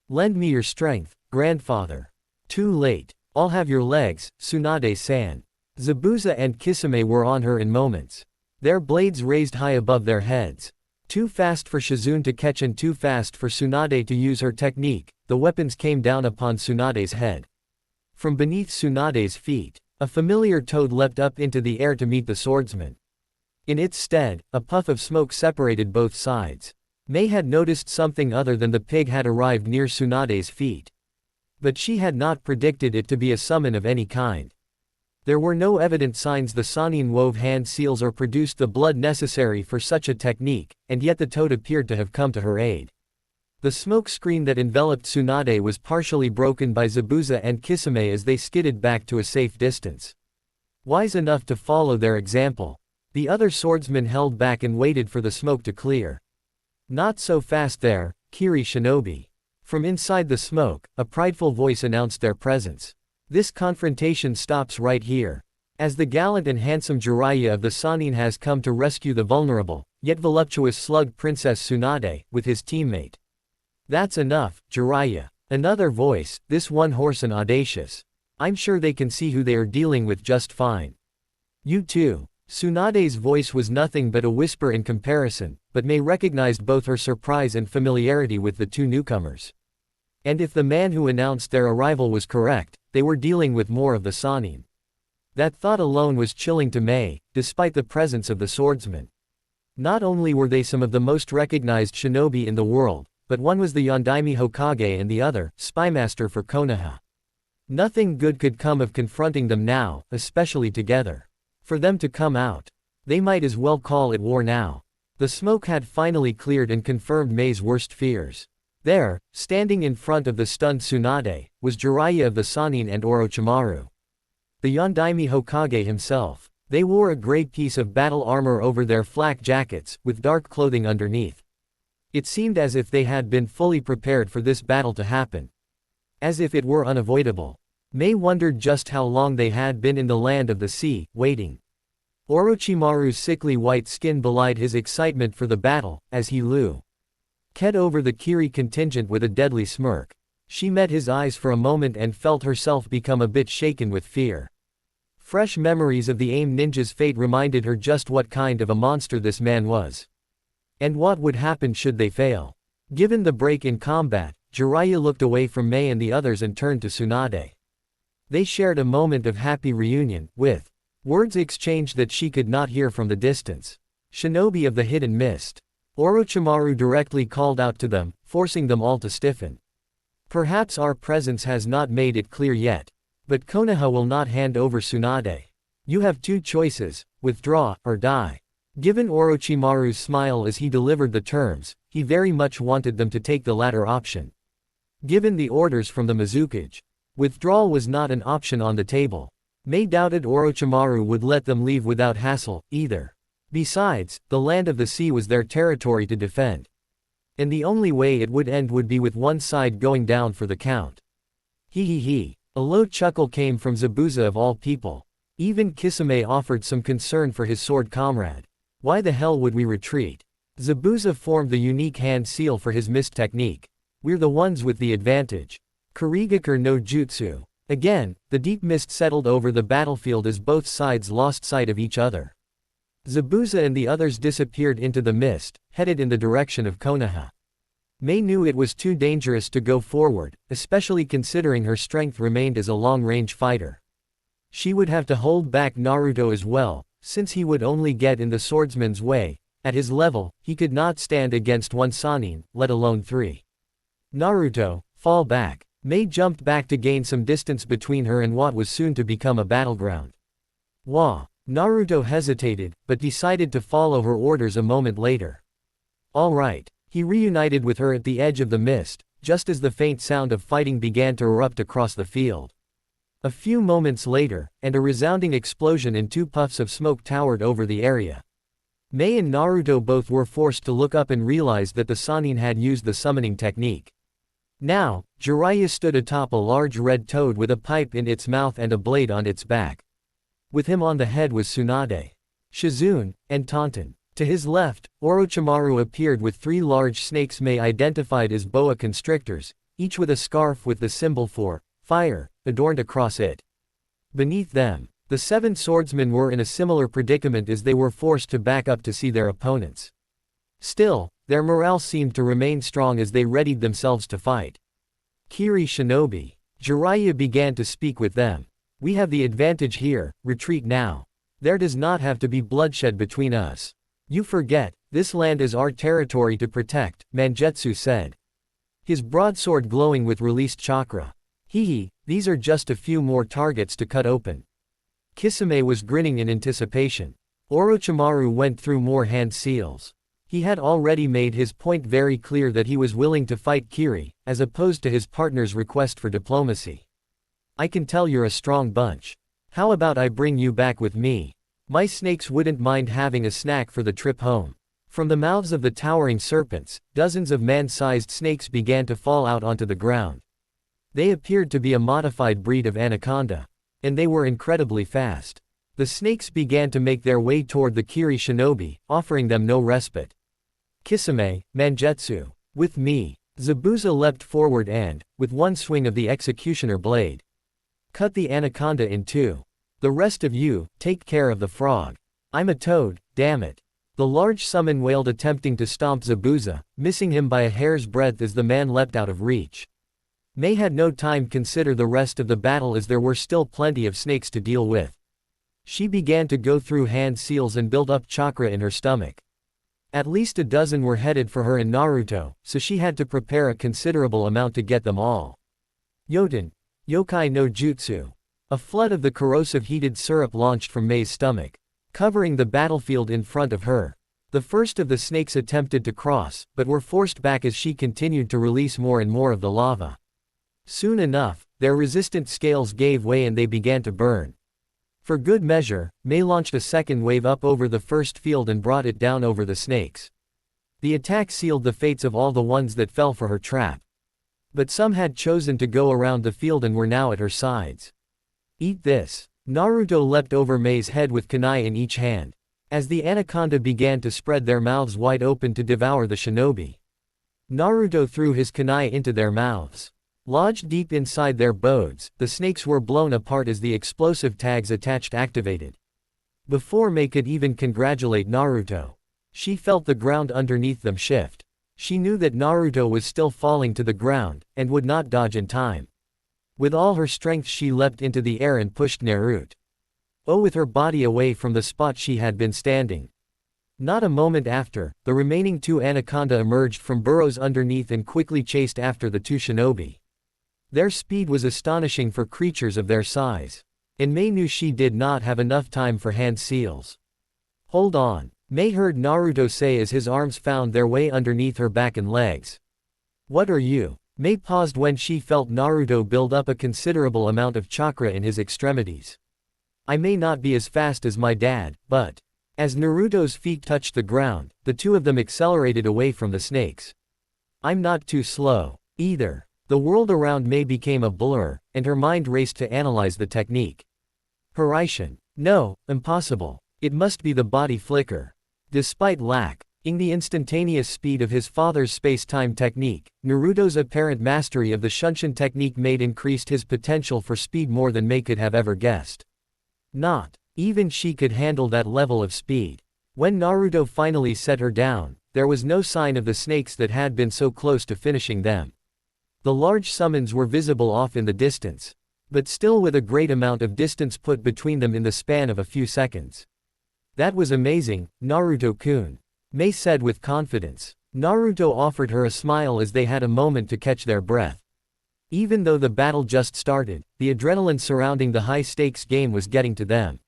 Lend me your strength, grandfather. Too late. I'll have your legs, Tsunade-san. Zabuza and Kisame were on her in moments. Their blades raised high above their heads. Too fast for Shizune to catch and too fast for Tsunade to use her technique, the weapons came down upon Tsunade's head. From beneath Tsunade's feet, a familiar toad leapt up into the air to meet the swordsman. In its stead, a puff of smoke separated both sides. Mei had noticed something other than the pig had arrived near Tsunade's feet. But she had not predicted it to be a summon of any kind. There were no evident signs the Sannin wove hand seals or produced the blood necessary for such a technique, and yet the toad appeared to have come to her aid. The smoke screen that enveloped Tsunade was partially broken by Zabuza and Kisame as they skidded back to a safe distance. Wise enough to follow their example, the other swordsmen held back and waited for the smoke to clear. Not so fast there, Kiri Shinobi. From inside the smoke, a prideful voice announced their presence. This confrontation stops right here. As the gallant and handsome Jiraiya of the Sannin has come to rescue the vulnerable, yet voluptuous slug Princess Tsunade, with his teammate. That's enough, Jiraiya. Another voice, this one hoarse and audacious. I'm sure they can see who they are dealing with just fine. You too. Tsunade's voice was nothing but a whisper in comparison, but Mei recognized both her surprise and familiarity with the two newcomers. And if the man who announced their arrival was correct, they were dealing with more of the Sannin. That thought alone was chilling to Mei, despite the presence of the swordsman. Not only were they some of the most recognized shinobi in the world, but one was the Yondaime Hokage and the other, spymaster for Konoha. Nothing good could come of confronting them now, especially together. For them to come out. They might as well call it war now. The smoke had finally cleared and confirmed Mei's worst fears. There, standing in front of the stunned Tsunade, was Jiraiya of the Sannin and Orochimaru. The Yondaime Hokage himself. They wore a gray piece of battle armor over their flak jackets, with dark clothing underneath. It seemed as if they had been fully prepared for this battle to happen. As if it were unavoidable. Mei wondered just how long they had been in the land of the sea, waiting. Orochimaru's sickly white skin belied his excitement for the battle, as he looked over the Kiri contingent with a deadly smirk. She met his eyes for a moment and felt herself become a bit shaken with fear. Fresh memories of the AIM ninja's fate reminded her just what kind of a monster this man was. And what would happen should they fail. Given the break in combat, Jiraiya looked away from Mei and the others and turned to Tsunade. They shared a moment of happy reunion, with words exchanged that she could not hear from the distance. Shinobi of the hidden mist. Orochimaru directly called out to them, forcing them all to stiffen. Perhaps our presence has not made it clear yet. But Konoha will not hand over Tsunade. You have two choices, withdraw, or die. Given Orochimaru's smile as he delivered the terms, he very much wanted them to take the latter option. Given the orders from the Mizukage, withdrawal was not an option on the table. Mei doubted Orochimaru would let them leave without hassle, either. Besides, the land of the sea was their territory to defend. And the only way it would end would be with one side going down for the count. He. A low chuckle came from Zabuza of all people. Even Kisame offered some concern for his sword comrade. Why the hell would we retreat? Zabuza formed the unique hand seal for his mist technique. We're the ones with the advantage. Kurigakur no Jutsu. Again, the deep mist settled over the battlefield as both sides lost sight of each other. Zabuza and the others disappeared into the mist, headed in the direction of Konoha. Mei knew it was too dangerous to go forward, especially considering her strength remained as a long-range fighter. She would have to hold back Naruto as well, since he would only get in the swordsman's way. At his level, he could not stand against one Sannin, let alone three. Naruto, fall back. Mei jumped back to gain some distance between her and what was soon to become a battleground. Wah! Naruto hesitated, but decided to follow her orders a moment later. All right. He reunited with her at the edge of the mist, just as the faint sound of fighting began to erupt across the field. A few moments later, and a resounding explosion and two puffs of smoke towered over the area. Mei and Naruto both were forced to look up and realized that the Sannin had used the summoning technique. Now, Jiraiya stood atop a large red toad with a pipe in its mouth and a blade on its back. With him on the head was Tsunade, Shizune, and Tauntaun. To his left, Orochimaru appeared with 3 large snakes Mei identified as boa constrictors, each with a scarf with the symbol for fire adorned across it. Beneath them, the 7 swordsmen were in a similar predicament as they were forced to back up to see their opponents. Still, their morale seemed to remain strong as they readied themselves to fight. Kiri Shinobi. Jiraiya began to speak with them. We have the advantage here, retreat now. There does not have to be bloodshed between us. You forget, this land is our territory to protect, Mangetsu said. His broadsword glowing with released chakra. Hehe, these are just a few more targets to cut open. Kisame was grinning in anticipation. Orochimaru went through more hand seals. He had already made his point very clear that he was willing to fight Kiri, as opposed to his partner's request for diplomacy. I can tell you're a strong bunch. How about I bring you back with me? My snakes wouldn't mind having a snack for the trip home. From the mouths of the towering serpents, dozens of man-sized snakes began to fall out onto the ground. They appeared to be a modified breed of anaconda. And they were incredibly fast. The snakes began to make their way toward the Kiri Shinobi, offering them no respite. Kisame, Mangetsu. With me. Zabuza leapt forward and, with one swing of the executioner blade, cut the anaconda in 2. The rest of you, take care of the frog. I'm a toad, damn it. The large summon wailed, attempting to stomp Zabuza, missing him by a hair's breadth as the man leapt out of reach. Mei had no time to consider the rest of the battle as there were still plenty of snakes to deal with. She began to go through hand seals and build up chakra in her stomach. At least a dozen were headed for her and Naruto, so she had to prepare a considerable amount to get them all. Yoten. Yokai no Jutsu. A flood of the corrosive heated syrup launched from Mei's stomach, covering the battlefield in front of her. The first of the snakes attempted to cross, but were forced back as she continued to release more and more of the lava. Soon enough, their resistant scales gave way and they began to burn. For good measure, Mei launched a second wave up over the first field and brought it down over the snakes. The attack sealed the fates of all the ones that fell for her trap. But some had chosen to go around the field and were now at her sides. Eat this. Naruto leapt over Mei's head with kunai in each hand. As the anaconda began to spread their mouths wide open to devour the shinobi, Naruto threw his kunai into their mouths. Lodged deep inside their bodes, the snakes were blown apart as the explosive tags attached activated. Before Mei could even congratulate Naruto, she felt the ground underneath them shift. She knew that Naruto was still falling to the ground, and would not dodge in time. With all her strength she leapt into the air and pushed Naruto with her body away from the spot she had been standing. Not a moment after, the remaining 2 anaconda emerged from burrows underneath and quickly chased after the 2 shinobi. Their speed was astonishing for creatures of their size. And Mei knew she did not have enough time for hand seals. Hold on, Mei heard Naruto say as his arms found their way underneath her back and legs. What are you? Mei paused when she felt Naruto build up a considerable amount of chakra in his extremities. I may not be as fast as my dad, but... As Naruto's feet touched the ground, the 2 of them accelerated away from the snakes. I'm not too slow, either. The world around Mei became a blur, and her mind raced to analyze the technique. Hiraishin. No, impossible. It must be the body flicker. Despite lacking the instantaneous speed of his father's space-time technique, Naruto's apparent mastery of the Shunshin technique made increased his potential for speed more than Mei could have ever guessed. Not even she could handle that level of speed. When Naruto finally set her down, there was no sign of the snakes that had been so close to finishing them. The large summons were visible off in the distance, but still with a great amount of distance put between them in the span of a few seconds. That was amazing, Naruto-kun, Mei said with confidence. Naruto offered her a smile as they had a moment to catch their breath. Even though the battle just started, the adrenaline surrounding the high-stakes game was getting to them.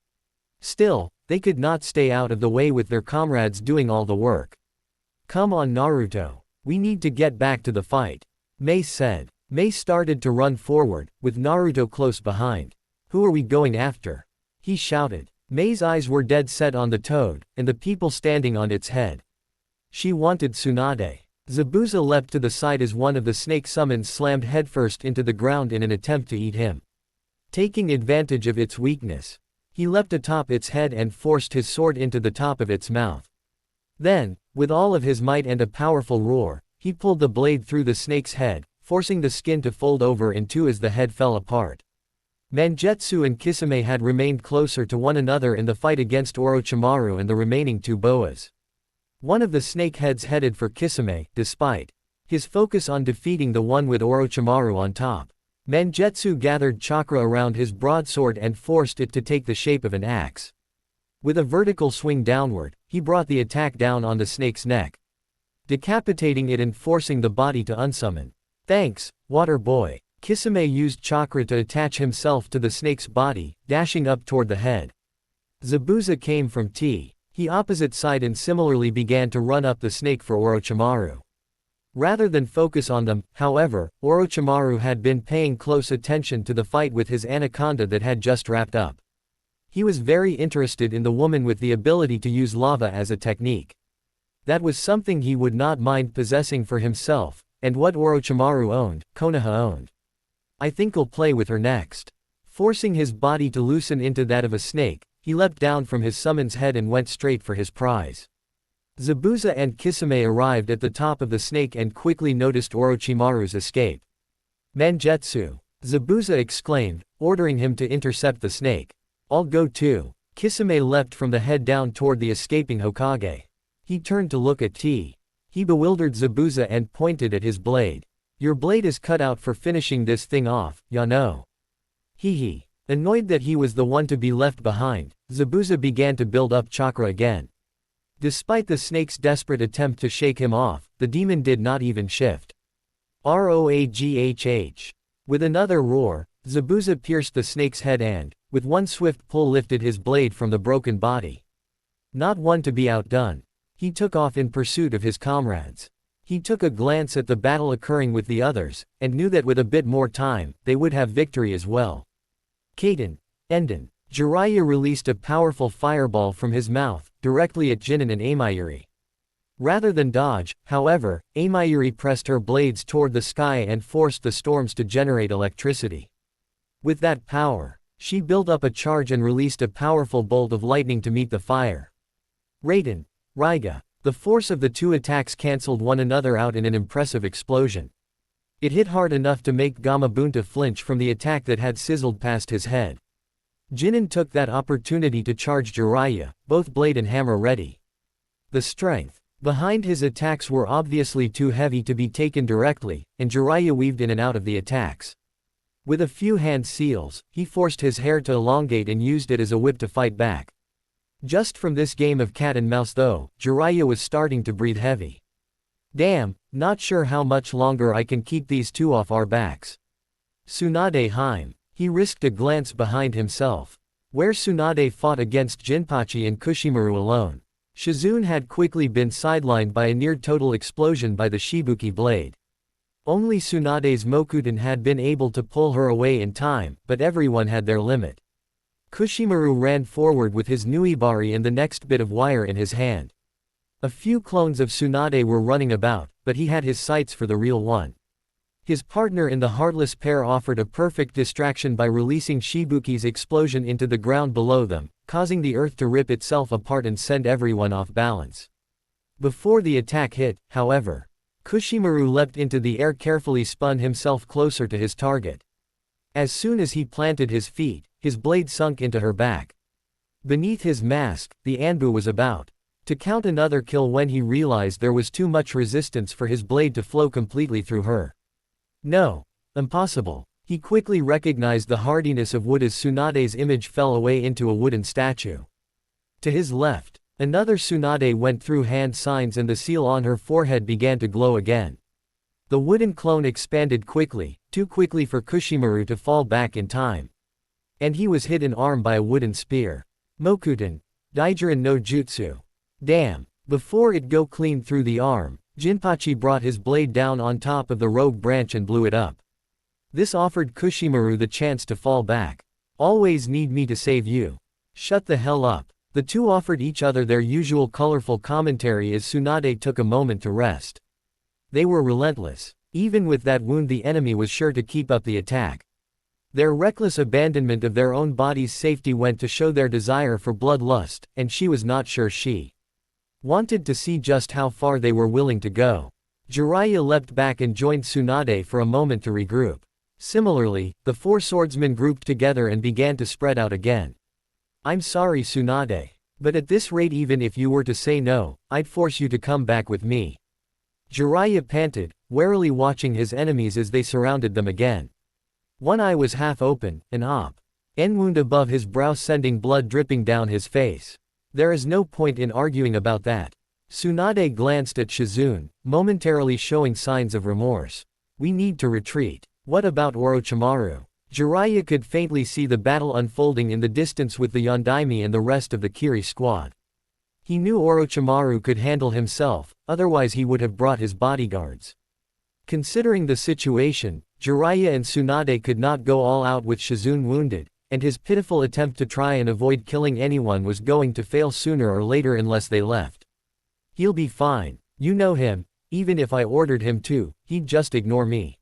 Still, they could not stay out of the way with their comrades doing all the work. Come on Naruto. We need to get back to the fight, Mei said. Mei started to run forward, with Naruto close behind. Who are we going after? He shouted. Mei's eyes were dead set on the toad, and the people standing on its head. She wanted Tsunade. Zabuza leapt to the side as one of the snake summons slammed headfirst into the ground in an attempt to eat him. Taking advantage of its weakness, he leapt atop its head and forced his sword into the top of its mouth. Then, with all of his might and a powerful roar, he pulled the blade through the snake's head, forcing the skin to fold over in two as the head fell apart. Mangetsu and Kisame had remained closer to one another in the fight against Orochimaru and the remaining two boas. One of the snake heads headed for Kisame, despite his focus on defeating the one with Orochimaru on top. Mangetsu gathered chakra around his broadsword and forced it to take the shape of an axe. With a vertical swing downward, he brought the attack down on the snake's neck, decapitating it and forcing the body to unsummon. Thanks, Water Boy. Kisame used chakra to attach himself to the snake's body, dashing up toward the head. Zabuza came from the opposite side and similarly began to run up the snake for Orochimaru. Rather than focus on them, however, Orochimaru had been paying close attention to the fight with his anaconda that had just wrapped up. He was very interested in the woman with the ability to use lava as a technique. That was something he would not mind possessing for himself, and what Orochimaru owned, Konoha owned. I think I'll play with her next. Forcing his body to loosen into that of a snake, he leapt down from his summon's head and went straight for his prize. Zabuza and Kisame arrived at the top of the snake and quickly noticed Orochimaru's escape. Mangetsu! Zabuza exclaimed, ordering him to intercept the snake. I'll go too. Kisame leapt from the head down toward the escaping Hokage. He turned to look at He bewildered Zabuza and pointed at his blade. Your blade is cut out for finishing this thing off, ya know. He. Annoyed that he was the one to be left behind, Zabuza began to build up chakra again. Despite the snake's desperate attempt to shake him off, the demon did not even shift. Roaghh. With another roar, Zabuza pierced the snake's head and, with one swift pull, lifted his blade from the broken body. Not one to be outdone, he took off in pursuit of his comrades. He took a glance at the battle occurring with the others, and knew that with a bit more time, they would have victory as well. Kaden. Enden. Jiraiya released a powerful fireball from his mouth, directly at Jinin and Amayuri. Rather than dodge, however, Amayuri pressed her blades toward the sky and forced the storms to generate electricity. With that power, she built up a charge and released a powerful bolt of lightning to meet the fire. Raiden. Raiga. The force of the two attacks cancelled one another out in an impressive explosion. It hit hard enough to make Gamabunta flinch from the attack that had sizzled past his head. Jinin took that opportunity to charge Jiraiya, both blade and hammer ready. The strength behind his attacks were obviously too heavy to be taken directly, and Jiraiya weaved in and out of the attacks. With a few hand seals, he forced his hair to elongate and used it as a whip to fight back. Just from this game of cat and mouse though, Jiraiya was starting to breathe heavy. Damn, not sure how much longer I can keep these two off our backs. Tsunade Hime. He risked a glance behind himself. Where Tsunade fought against Jinpachi and Kushimaru alone, Shizune had quickly been sidelined by a near-total explosion by the Shibuki blade. Only Tsunade's Mokuten had been able to pull her away in time, but everyone had their limit. Kushimaru ran forward with his Nuibari and the next bit of wire in his hand. A few clones of Tsunade were running about, but he had his sights for the real one. His partner in the Heartless Pair offered a perfect distraction by releasing Shibuki's explosion into the ground below them, causing the earth to rip itself apart and send everyone off balance. Before the attack hit, however, Kushimaru leapt into the air, carefully spun himself closer to his target. As soon as he planted his feet, his blade sunk into her back. Beneath his mask, the Anbu was about to count another kill when he realized there was too much resistance for his blade to flow completely through her. No. Impossible. He quickly recognized the hardiness of wood as Tsunade's image fell away into a wooden statue. To his left, another Tsunade went through hand signs and the seal on her forehead began to glow again. The wooden clone expanded quickly, too quickly for Kushimaru to fall back in time. And he was hit in arm by a wooden spear. Mokuten. Daijirin no Jutsu. Damn. Before it go clean through the arm, Jinpachi brought his blade down on top of the rogue branch and blew it up. This offered Kushimaru the chance to fall back. Always need me to save you. Shut the hell up. The two offered each other their usual colorful commentary as Tsunade took a moment to rest. They were relentless. Even with that wound, the enemy was sure to keep up the attack. Their reckless abandonment of their own body's safety went to show their desire for bloodlust, and she was not sure she wanted to see just how far they were willing to go. Jiraiya leapt back and joined Tsunade for a moment to regroup. Similarly, the four swordsmen grouped together and began to spread out again. I'm sorry, Tsunade. But at this rate, even if you were to say no, I'd force you to come back with me. Jiraiya panted, warily watching his enemies as they surrounded them again. One eye was half open, an op.N wound above his brow sending blood dripping down his face. There is no point in arguing about that. Tsunade glanced at Shizune, momentarily showing signs of remorse. We need to retreat. What about Orochimaru? Jiraiya could faintly see the battle unfolding in the distance with the Yondaime and the rest of the Kiri squad. He knew Orochimaru could handle himself, otherwise he would have brought his bodyguards. Considering the situation, Jiraiya and Tsunade could not go all out with Shizune wounded, and his pitiful attempt to try and avoid killing anyone was going to fail sooner or later unless they left. He'll be fine. You know him, even if I ordered him to, he'd just ignore me.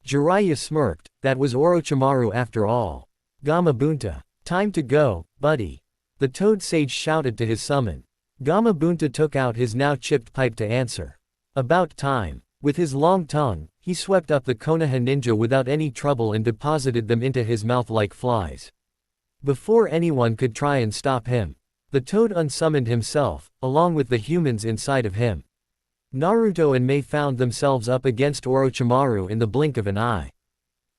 Jiraiya smirked, that was Orochimaru after all. Gamabunta. Time to go, buddy. The Toad Sage shouted to his summon. Gamabunta took out his now chipped pipe to answer. About time. With his long tongue, he swept up the Konoha ninja without any trouble and deposited them into his mouth like flies. Before anyone could try and stop him, the toad unsummoned himself, along with the humans inside of him. Naruto and Mei found themselves up against Orochimaru in the blink of an eye.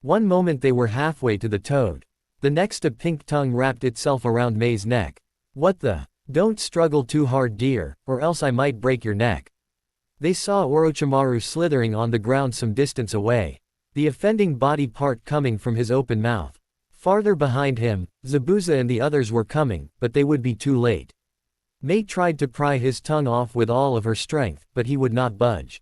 One moment they were halfway to the toad. The next a pink tongue wrapped itself around Mei's neck. What the? Don't struggle too hard, dear, or else I might break your neck. They saw Orochimaru slithering on the ground some distance away, the offending body part coming from his open mouth. Farther behind him, Zabuza and the others were coming, but they would be too late. Mei tried to pry his tongue off with all of her strength, but he would not budge.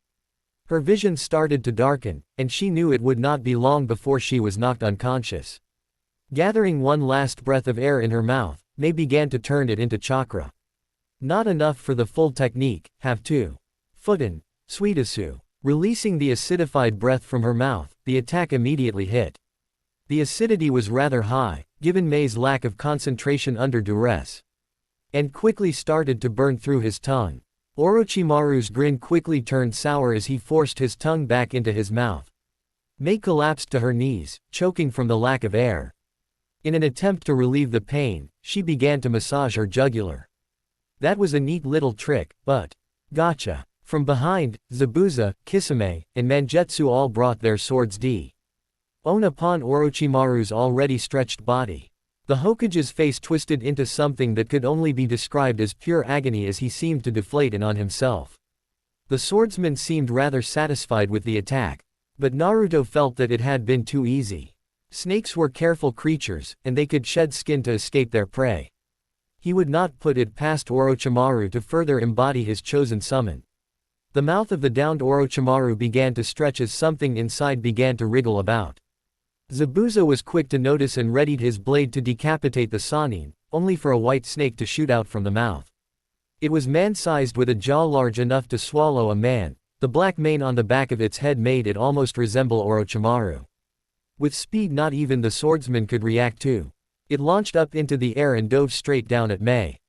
Her vision started to darken, and she knew it would not be long before she was knocked unconscious. Gathering one last breath of air in her mouth, Mei began to turn it into chakra. Not enough for the full technique, have to. Futon, Suidasu. Releasing the acidified breath from her mouth, the attack immediately hit. The acidity was rather high, given Mei's lack of concentration under duress, and quickly started to burn through his tongue. Orochimaru's grin quickly turned sour as he forced his tongue back into his mouth. Mei collapsed to her knees, choking from the lack of air. In an attempt to relieve the pain, she began to massage her jugular. That was a neat little trick, but gotcha. From behind, Zabuza, Kisame, and Mangetsu all brought their swords down upon Orochimaru's already stretched body. The Hokage's face twisted into something that could only be described as pure agony as he seemed to deflate in on himself. The swordsman seemed rather satisfied with the attack, but Naruto felt that it had been too easy. Snakes were careful creatures, and they could shed skin to escape their prey. He would not put it past Orochimaru to further embody his chosen summon. The mouth of the downed Orochimaru began to stretch as something inside began to wriggle about. Zabuza was quick to notice and readied his blade to decapitate the Sannin, only for a white snake to shoot out from the mouth. It was man-sized with a jaw large enough to swallow a man. The black mane on the back of its head made it almost resemble Orochimaru. With speed not even the swordsman could react to. It launched up into the air and dove straight down at Mei.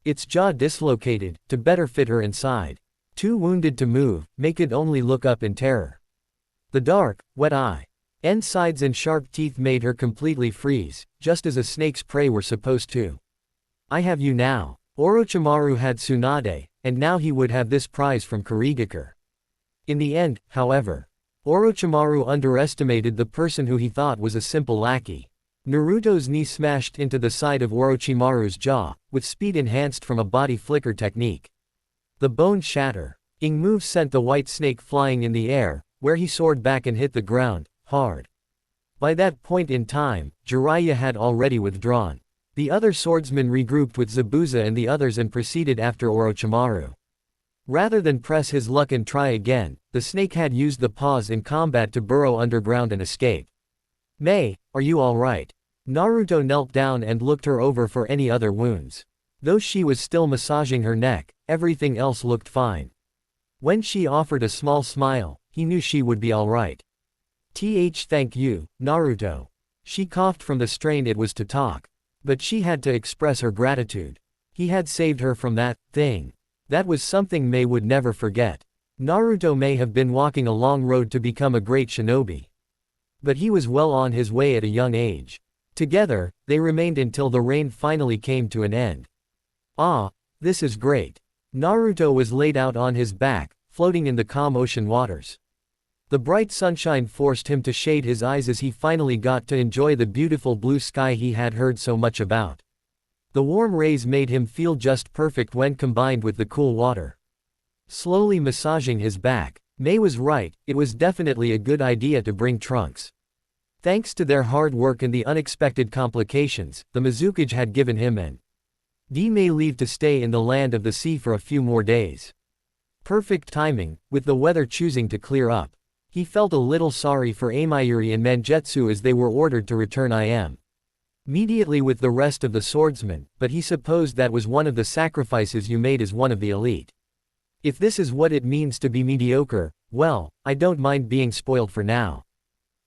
Its jaw dislocated, to better fit her inside. Too wounded to move, Mei could only look up in terror. The dark, wet eye.N sides and sharp teeth made her completely freeze, just as a snake's prey were supposed to. I have you now. Orochimaru had Tsunade, and now he would have this prize from Kurigakure. In the end, however, Orochimaru underestimated the person who he thought was a simple lackey. Naruto's knee smashed into the side of Orochimaru's jaw, with speed enhanced from a body flicker technique. The bone shatter.ing move sent the white snake flying in the air, where he soared back and hit the ground hard. By that point in time, Jiraiya had already withdrawn. The other swordsmen regrouped with Zabuza and the others and proceeded after Orochimaru. Rather than press his luck and try again, the snake had used the pause in combat to burrow underground and escape. Mei, are you alright? Naruto knelt down and looked her over for any other wounds. Though she was still massaging her neck, everything else looked fine. When she offered a small smile, he knew she would be alright. Thank you, Naruto. She coughed from the strain it was to talk. But she had to express her gratitude. He had saved her from that thing. That was something Mei would never forget. Naruto may have been walking a long road to become a great shinobi. But he was well on his way at a young age. Together, they remained until the rain finally came to an end. Ah, this is great. Naruto was laid out on his back, floating in the calm ocean waters. The bright sunshine forced him to shade his eyes as he finally got to enjoy the beautiful blue sky he had heard so much about. The warm rays made him feel just perfect when combined with the cool water. Slowly massaging his back, Mei was right, it was definitely a good idea to bring Trunks. Thanks to their hard work and the unexpected complications, the Mizukage had given him and Mei leave to stay in the land of the sea for a few more days. Perfect timing, with the weather choosing to clear up. He felt a little sorry for Amayuri and Mangetsu as they were ordered to return immediately with the rest of the swordsmen, but he supposed that was one of the sacrifices you made as one of the elite. If this is what it means to be mediocre, well, I don't mind being spoiled for now.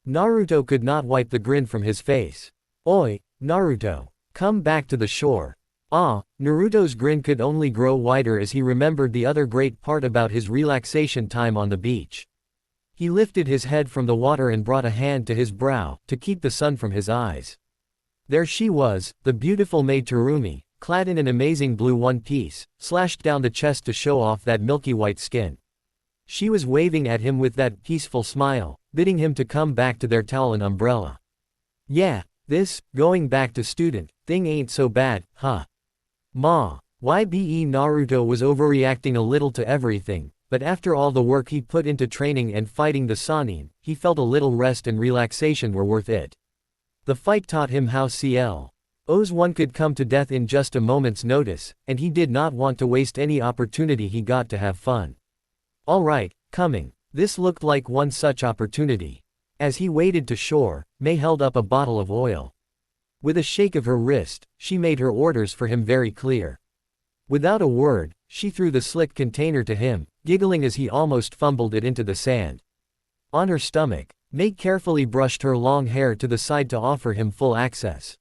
Naruto could not wipe the grin from his face. Oi, Naruto. Come back to the shore. Ah, Naruto's grin could only grow wider as he remembered the other great part about his relaxation time on the beach. He lifted his head from the water and brought a hand to his brow, to keep the sun from his eyes. There she was, the beautiful Mei Terumi, clad in an amazing blue one-piece, slashed down the chest to show off that milky white skin. She was waving at him with that peaceful smile, bidding him to come back to their towel and umbrella. Yeah, this, going back to student, thing ain't so bad, huh? Naruto was overreacting a little to everything. But after all the work he put into training and fighting the Sannin, he felt a little rest and relaxation were worth it. The fight taught him how CLO's one could come to death in just a moment's notice, and he did not want to waste any opportunity he got to have fun. Alright, coming. This looked like one such opportunity. As he waded to shore, Mei held up a bottle of oil. With a shake of her wrist, she made her orders for him very clear. Without a word, she threw the slick container to him, giggling as he almost fumbled it into the sand. On her stomach, Mei carefully brushed her long hair to the side to offer him full access.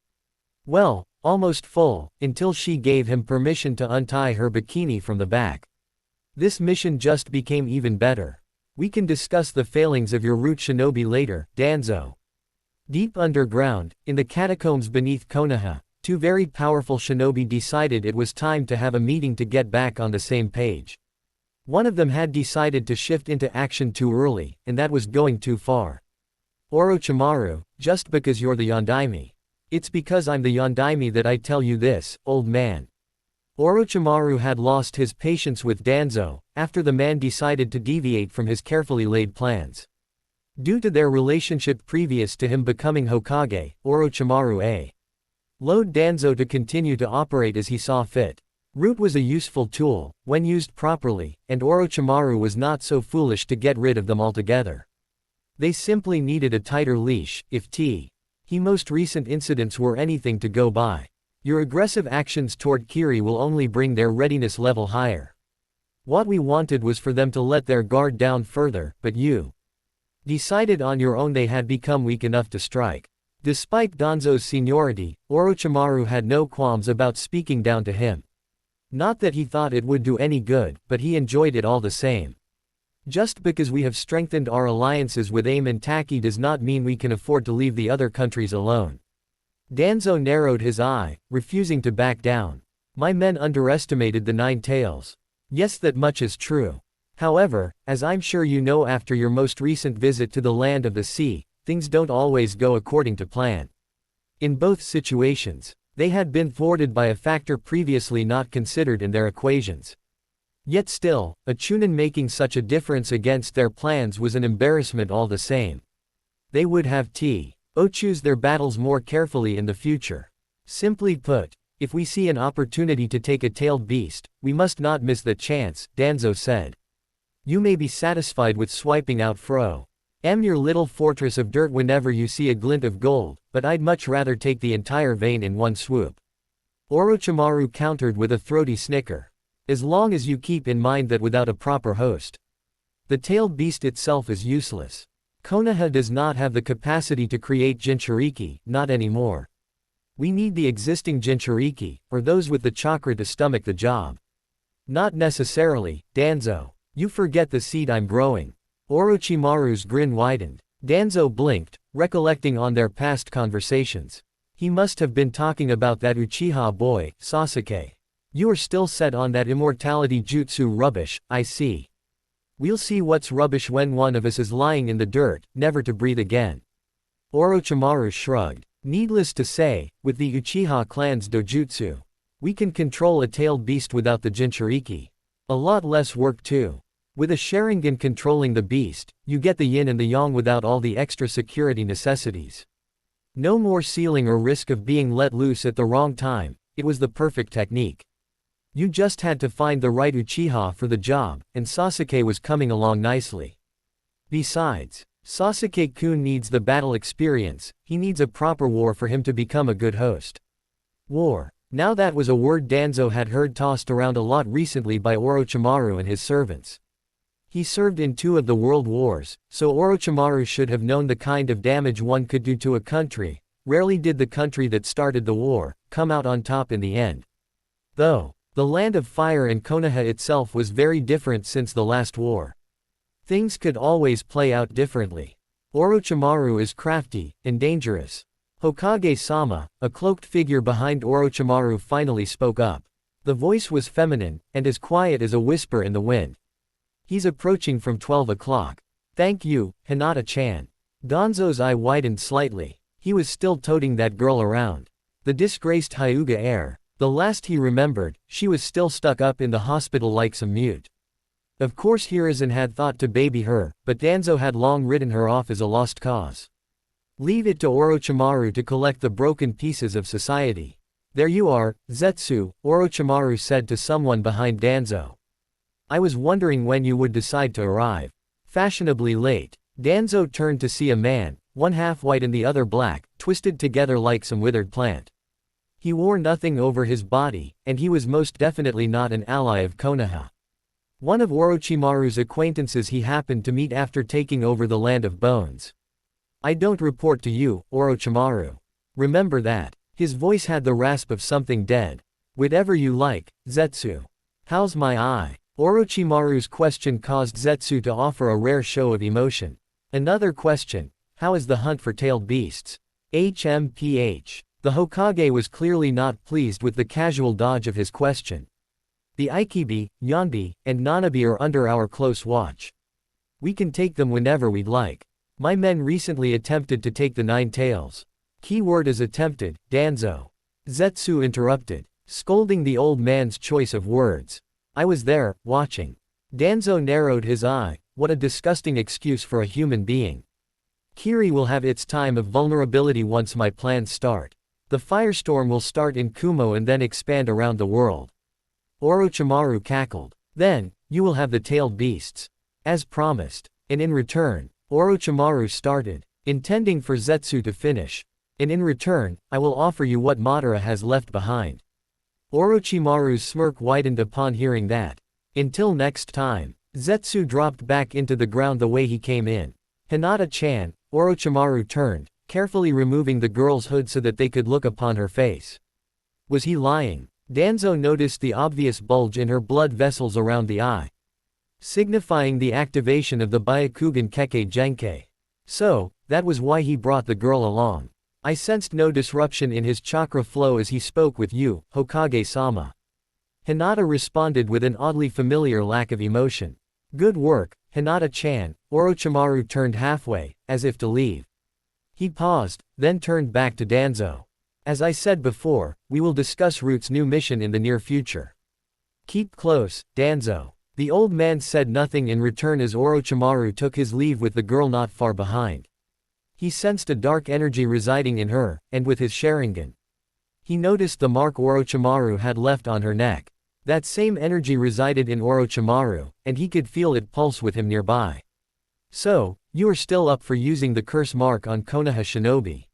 Well, almost full, until she gave him permission to untie her bikini from the back. This mission just became even better. We can discuss the failings of your root shinobi later, Danzo. Deep underground, in the catacombs beneath Konoha, two very powerful shinobi decided it was time to have a meeting to get back on the same page. One of them had decided to shift into action too early, and that was going too far. Orochimaru, just because you're the Yondaime. It's because I'm the Yondaime that I tell you this, old man. Orochimaru had lost his patience with Danzo, after the man decided to deviate from his carefully laid plans. Due to their relationship previous to him becoming Hokage, Orochimaru allowed Danzo to continue to operate as he saw fit. Root was a useful tool, when used properly, and Orochimaru was not so foolish to get rid of them altogether. They simply needed a tighter leash, if he most recent incidents were anything to go by. Your aggressive actions toward Kiri will only bring their readiness level higher. What we wanted was for them to let their guard down further, but you decided on your own they had become weak enough to strike. Despite Danzo's seniority, Orochimaru had no qualms about speaking down to him. Not that he thought it would do any good, but he enjoyed it all the same. Just because we have strengthened our alliances with AIM and Taki does not mean we can afford to leave the other countries alone. Danzo narrowed his eye, refusing to back down. My men underestimated the Nine Tails. Yes, that much is true. However, as I'm sure you know after your most recent visit to the land of the sea, things don't always go according to plan. In both situations, they had been thwarted by a factor previously not considered in their equations. Yet still, a Chunin making such a difference against their plans was an embarrassment all the same. They would have to choose their battles more carefully in the future. Simply put, if we see an opportunity to take a tailed beast, we must not miss the chance, Danzo said. You may be satisfied with swiping out your little fortress of dirt whenever you see a glint of gold, but I'd much rather take the entire vein in one swoop. Orochimaru countered with a throaty snicker. As long as you keep in mind that without a proper host, the tailed beast itself is useless. Konoha does not have the capacity to create Jinchuriki, not anymore. We need the existing Jinchuriki, or those with the chakra to stomach the job. Not necessarily, Danzo. You forget the seed I'm growing. Orochimaru's grin widened. Danzo blinked, recollecting on their past conversations. He must have been talking about that Uchiha boy, Sasuke. You are still set on that immortality jutsu rubbish, I see. We'll see what's rubbish when one of us is lying in the dirt, never to breathe again. Orochimaru shrugged. Needless to say, with the Uchiha clan's dojutsu, we can control a tailed beast without the Jinchuriki. A lot less work too. With a Sharingan controlling the beast, you get the yin and the yang without all the extra security necessities. No more ceiling or risk of being let loose at the wrong time. It was the perfect technique. You just had to find the right Uchiha for the job, and Sasuke was coming along nicely. Besides, Sasuke-kun needs the battle experience, he needs a proper war for him to become a good host. War. Now that was a word Danzo had heard tossed around a lot recently by Orochimaru and his servants. He served in 2 of the world wars, so Orochimaru should have known the kind of damage one could do to a country. Rarely did the country that started the war come out on top in the end. Though, the Land of Fire and Konoha itself was very different since the last war. Things could always play out differently. Orochimaru is crafty and dangerous. Hokage-sama, a cloaked figure behind Orochimaru, finally spoke up. The voice was feminine, and as quiet as a whisper in the wind. He's approaching from 12 o'clock. Thank you, Hinata-chan. Danzo's eye widened slightly. He was still toting that girl around. The disgraced Hyuga heir. The last he remembered, she was still stuck up in the hospital like some mute. Of course Hiruzen had thought to baby her, but Danzo had long written her off as a lost cause. Leave it to Orochimaru to collect the broken pieces of society. There you are, Zetsu, Orochimaru said to someone behind Danzo. I was wondering when you would decide to arrive. Fashionably late. Danzo turned to see a man, one half white and the other black, twisted together like some withered plant. He wore nothing over his body, and he was most definitely not an ally of Konoha. One of Orochimaru's acquaintances he happened to meet after taking over the Land of Bones. I don't report to you, Orochimaru. Remember that. His voice had the rasp of something dead. Whatever you like, Zetsu. How's my eye? Orochimaru's question caused Zetsu to offer a rare show of emotion. Another question. How is the hunt for tailed beasts? HMPH. The Hokage was clearly not pleased with the casual dodge of his question. The Ikibi, Yonbi, and Nanabi are under our close watch. We can take them whenever we'd like. My men recently attempted to take the 9 tails. Keyword is attempted, Danzo. Zetsu interrupted, scolding the old man's choice of words. I was there, watching. Danzo narrowed his eye. What a disgusting excuse for a human being. Kiri will have its time of vulnerability once my plans start. The firestorm will start in Kumo and then expand around the world. Orochimaru cackled. Then, you will have the tailed beasts. As promised. And in return, Orochimaru started, intending for Zetsu to finish. And in return, I will offer you what Madara has left behind. Orochimaru's smirk widened upon hearing that. Until next time. Zetsu dropped back into the ground the way he came in. Hinata-chan, Orochimaru turned, carefully removing the girl's hood so that they could look upon her face. Was he lying? Danzo noticed the obvious bulge in her blood vessels around the eye, signifying the activation of the Byakugan Kekkei Genkei. So, that was why he brought the girl along. I sensed no disruption in his chakra flow as he spoke with you, Hokage-sama. Hinata responded with an oddly familiar lack of emotion. Good work, Hinata-chan. Orochimaru turned halfway, as if to leave. He paused, then turned back to Danzo. As I said before, we will discuss Root's new mission in the near future. Keep close, Danzo. The old man said nothing in return as Orochimaru took his leave with the girl not far behind. He sensed a dark energy residing in her, and with his Sharingan, he noticed the mark Orochimaru had left on her neck. That same energy resided in Orochimaru, and he could feel it pulse with him nearby. So, you are still up for using the curse mark on Konoha Shinobi.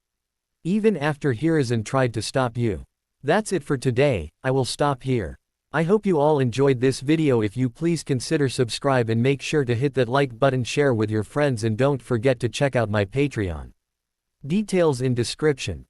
Even after Hiruzen tried to stop you. That's it for today, I will stop here. I hope you all enjoyed this video. If you please consider subscribe and make sure to hit that like button, share with your friends, and don't forget to check out my Patreon. Details in description.